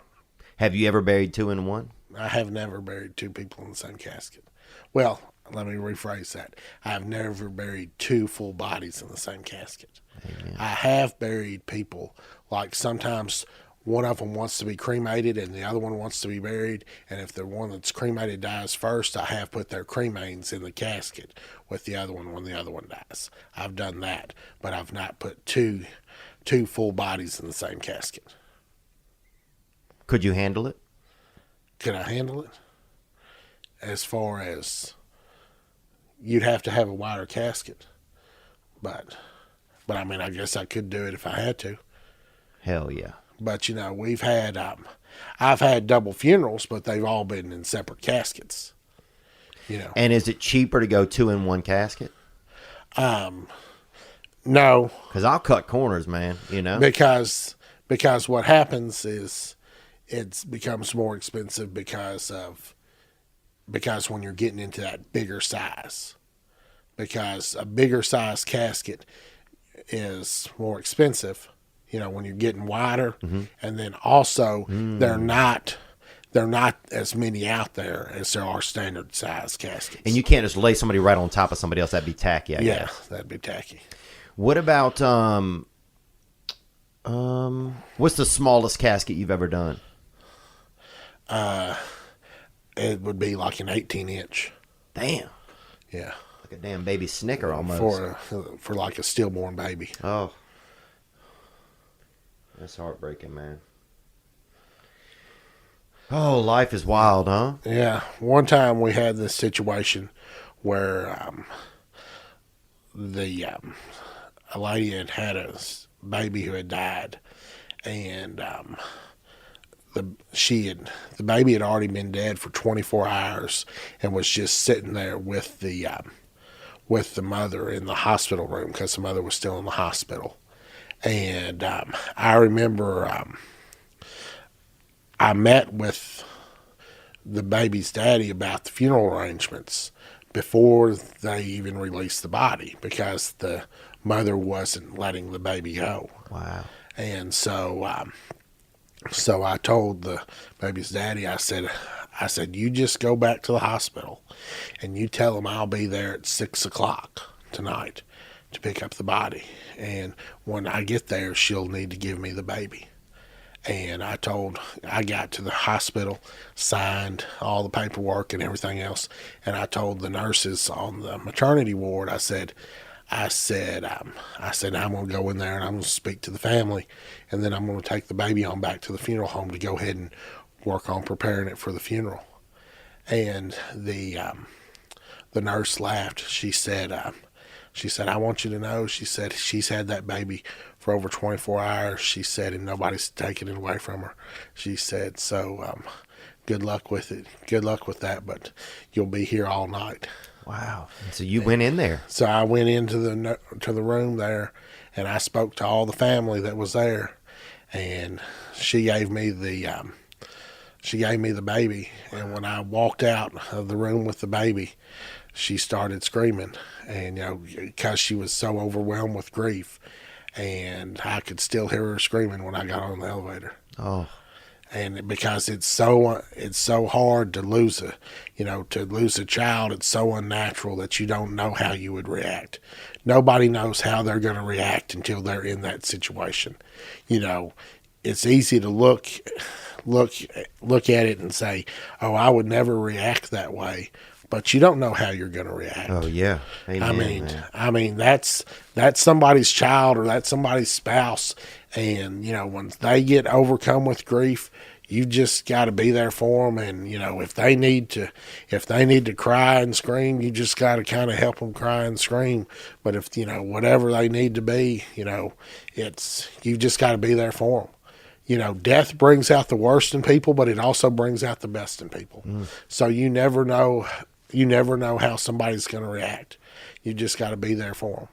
Have you ever buried two in one? I have never buried two people in the same casket. Well, let me rephrase that. I have never buried two full bodies in the same casket. Amen. I have buried people, like sometimes one of them wants to be cremated and the other one wants to be buried, and if the one that's cremated dies first, I have put their cremains in the casket with the other one when the other one dies. I've done that, but I've not put two full bodies in the same casket. Could you handle it? Could I handle it? As far as, you'd have to have a wider casket, but I mean, I guess I could do it if I had to. Hell yeah. But we've had I've had double funerals, but they've all been in separate caskets. And is it cheaper to go two in one casket? No, because I'll cut corners, man. Because what happens is it becomes more expensive because when you're getting into that bigger size. Because a bigger size casket is more expensive, when you're getting wider. Mm-hmm. And then also they're not as many out there as there are standard size caskets. And you can't just lay somebody right on top of somebody else. That'd be tacky, I guess. That'd be tacky. What about what's the smallest casket you've ever done? It would be like an 18-inch. Damn. Yeah. Like a damn baby Snicker almost. For like a stillborn baby. Oh. That's heartbreaking, man. Oh, life is wild, huh? Yeah. One time we had this situation where a lady had a baby who had died, and the baby had already been dead for 24 hours and was just sitting there with the mother in the hospital room, because the mother was still in the hospital. And I remember I met with the baby's daddy about the funeral arrangements before they even released the body, because the mother wasn't letting the baby go. Wow. And so I told the baby's daddy, I said, you just go back to the hospital and you tell them I'll be there at 6:00 tonight to pick up the body. And when I get there, she'll need to give me the baby. And I got to the hospital, signed all the paperwork and everything else. And I told the nurses on the maternity ward, I said, I'm going to go in there and I'm going to speak to the family, and then I'm going to take the baby on back to the funeral home to go ahead and work on preparing it for the funeral. And the nurse laughed. She said, I want you to know, she said, she's had that baby for over 24 hours. She said, and nobody's taking it away from her. She said, so good luck with it. Good luck with that, but you'll be here all night. Wow. So you went in there. So I went into the room there, and I spoke to all the family that was there, and she gave me the baby. And when I walked out of the room with the baby, she started screaming, and because she was so overwhelmed with grief, and I could still hear her screaming when I got on the elevator. Oh. And because it's so hard to lose a child, it's so unnatural that you don't know how you would react. Nobody knows how they're going to react until they're in that situation. It's easy to look at it and say, "Oh, I would never react that way," but you don't know how you're going to react. Oh yeah. Amen, I mean that's somebody's child or that's somebody's spouse, and when they get overcome with grief, you just got to be there for them. And if they need to cry and scream, you just got to kind of help them cry and scream. But if whatever they need to be, you just got to be there for them. Death brings out the worst in people, but it also brings out the best in people. So you never know how somebody's going to react. You just got to be there for them.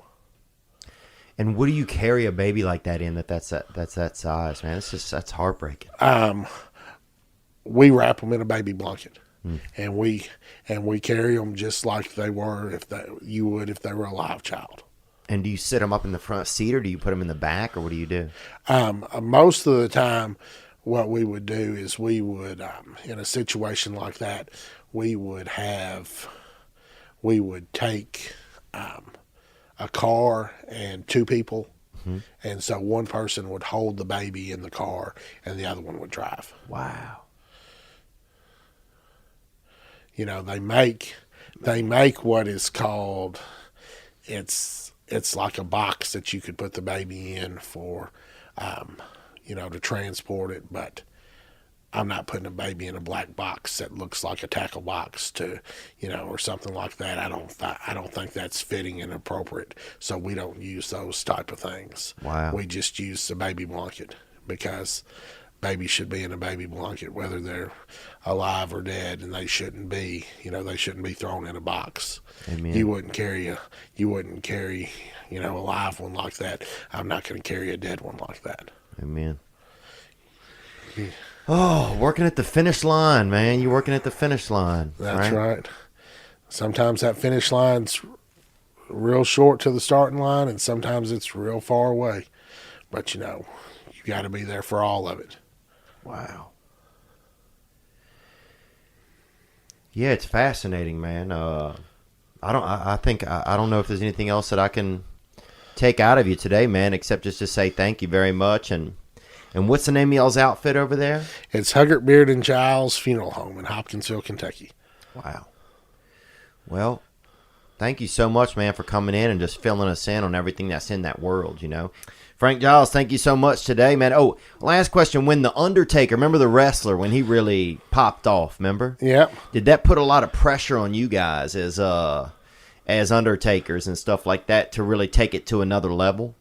And what do you carry a baby like that in that's that size, man? That's heartbreaking. We wrap them in a baby blanket, and we carry them just like they were if they were a live child. And do you sit them up in the front seat, or do you put them in the back, or what do you do? Most of the time, what we would do is we would, in a situation like that, we would take a car and two people, and so one person would hold the baby in the car, and the other one would drive. Wow. They make what is called, it's like a box that you could put the baby in for, to transport it. But I'm not putting a baby in a black box that looks like a tackle box or something like that. I don't think that's fitting and appropriate. So we don't use those type of things. Wow. We just use the baby blanket because babies should be in a baby blanket, whether they're alive or dead, and they shouldn't be thrown in a box. Amen. You wouldn't carry a live one like that. I'm not going to carry a dead one like that. Amen. Yeah. Oh, working at the finish line, man. You're working at the finish line. That's right. Sometimes that finish line's real short to the starting line, and sometimes it's real far away. But you got to be there for all of it. Wow. Yeah, it's fascinating, man. I don't know if there's anything else that I can take out of you today, man, except just to say thank you very much. And what's the name of y'all's outfit over there? It's Huggert, Beard, and Giles Funeral Home in Hopkinsville, Kentucky. Wow. Well, thank you so much, man, for coming in and just filling us in on everything that's in that world, Frank Giles, thank you so much today, man. Oh, last question. When The Undertaker, remember the wrestler, when he really popped off, remember? Yep. Did that put a lot of pressure on you guys as Undertakers and stuff like that to really take it to another level?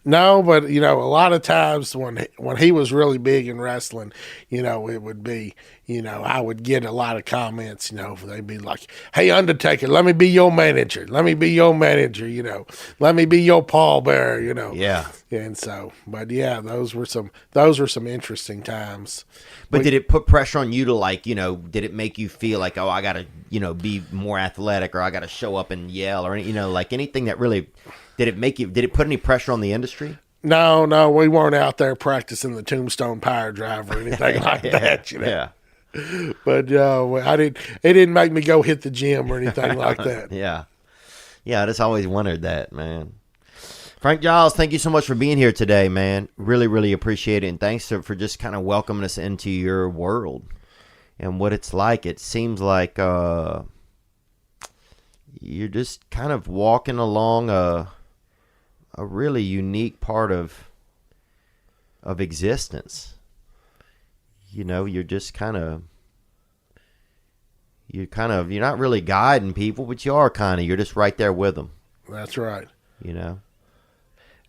No, but a lot of times when he was really big in wrestling, it would be, I would get a lot of comments, they'd be like, "Hey, Undertaker, let me be your manager. Let me be your manager. Let me be your pallbearer." Yeah. And so, but yeah, those were some interesting times. But did it put pressure on you to did it make you feel like, oh, I gotta, be more athletic, or I gotta show up and yell, or anything that really? Did it put any pressure on the industry? No, we weren't out there practicing the tombstone power drive or anything like that, Yeah. But it didn't make me go hit the gym or anything like that. Yeah. I just always wondered that, man. Frank Giles, thank you so much for being here today, man. Really, really appreciate it. And thanks for just kind of welcoming us into your world and what it's like. It seems like you're just kind of walking along a really unique part of existence. You're just you're not really guiding people, but you are you're just right there with them. That's right.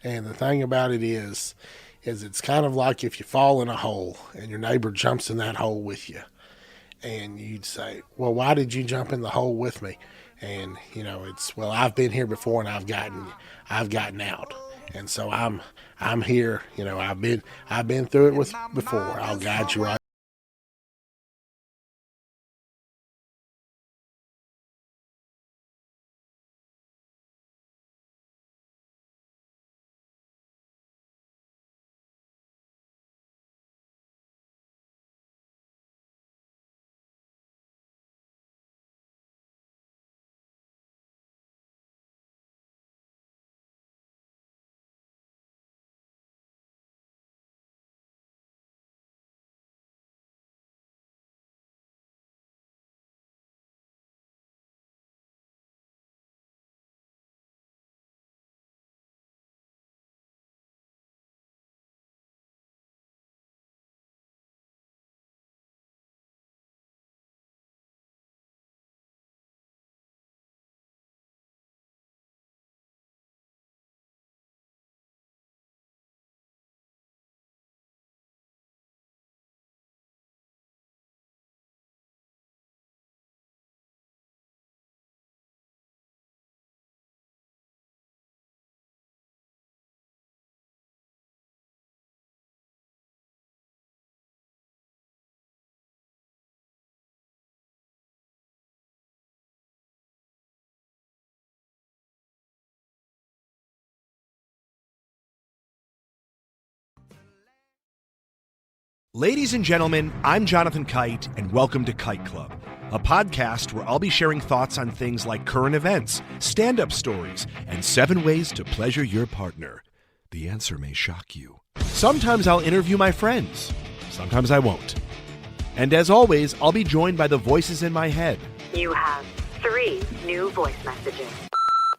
And the thing about it is it's kind of like if you fall in a hole and your neighbor jumps in that hole with you. And you'd say, well, why did you jump in the hole with me? And, it's, well, I've been here before and I've gotten out. And so I'm here, I've been through it before. I'll guide you right. Ladies and gentlemen, I'm Jonathan Kite, and welcome to Kite Club, a podcast where I'll be sharing thoughts on things like current events, stand-up stories, and 7 ways to pleasure your partner. The answer may shock you. Sometimes I'll interview my friends. Sometimes I won't. And as always, I'll be joined by the voices in my head. You have 3 new voice messages.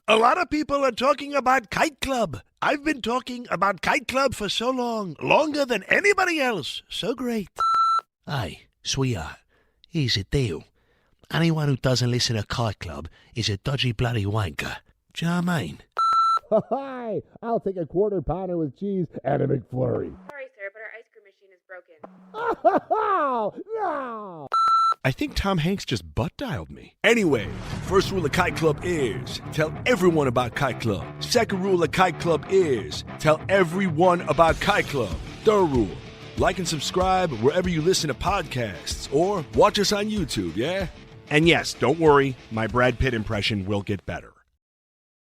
A lot of people are talking about Kite Club. I've been talking about Kite Club for so long, longer than anybody else. So great. Hey, sweetheart, here's the deal. Anyone who doesn't listen to Kite Club is a dodgy bloody wanker. Do you know what I mean? Hi, I'll take a quarter pounder with cheese and a McFlurry. Sorry, sir, but our ice cream machine is broken. Oh, no! I think Tom Hanks just butt-dialed me. Anyway, first rule of Kite Club is tell everyone about Kite Club. Second rule of Kite Club is tell everyone about Kite Club. Third rule, like and subscribe wherever you listen to podcasts or watch us on YouTube, yeah? And yes, don't worry, my Brad Pitt impression will get better.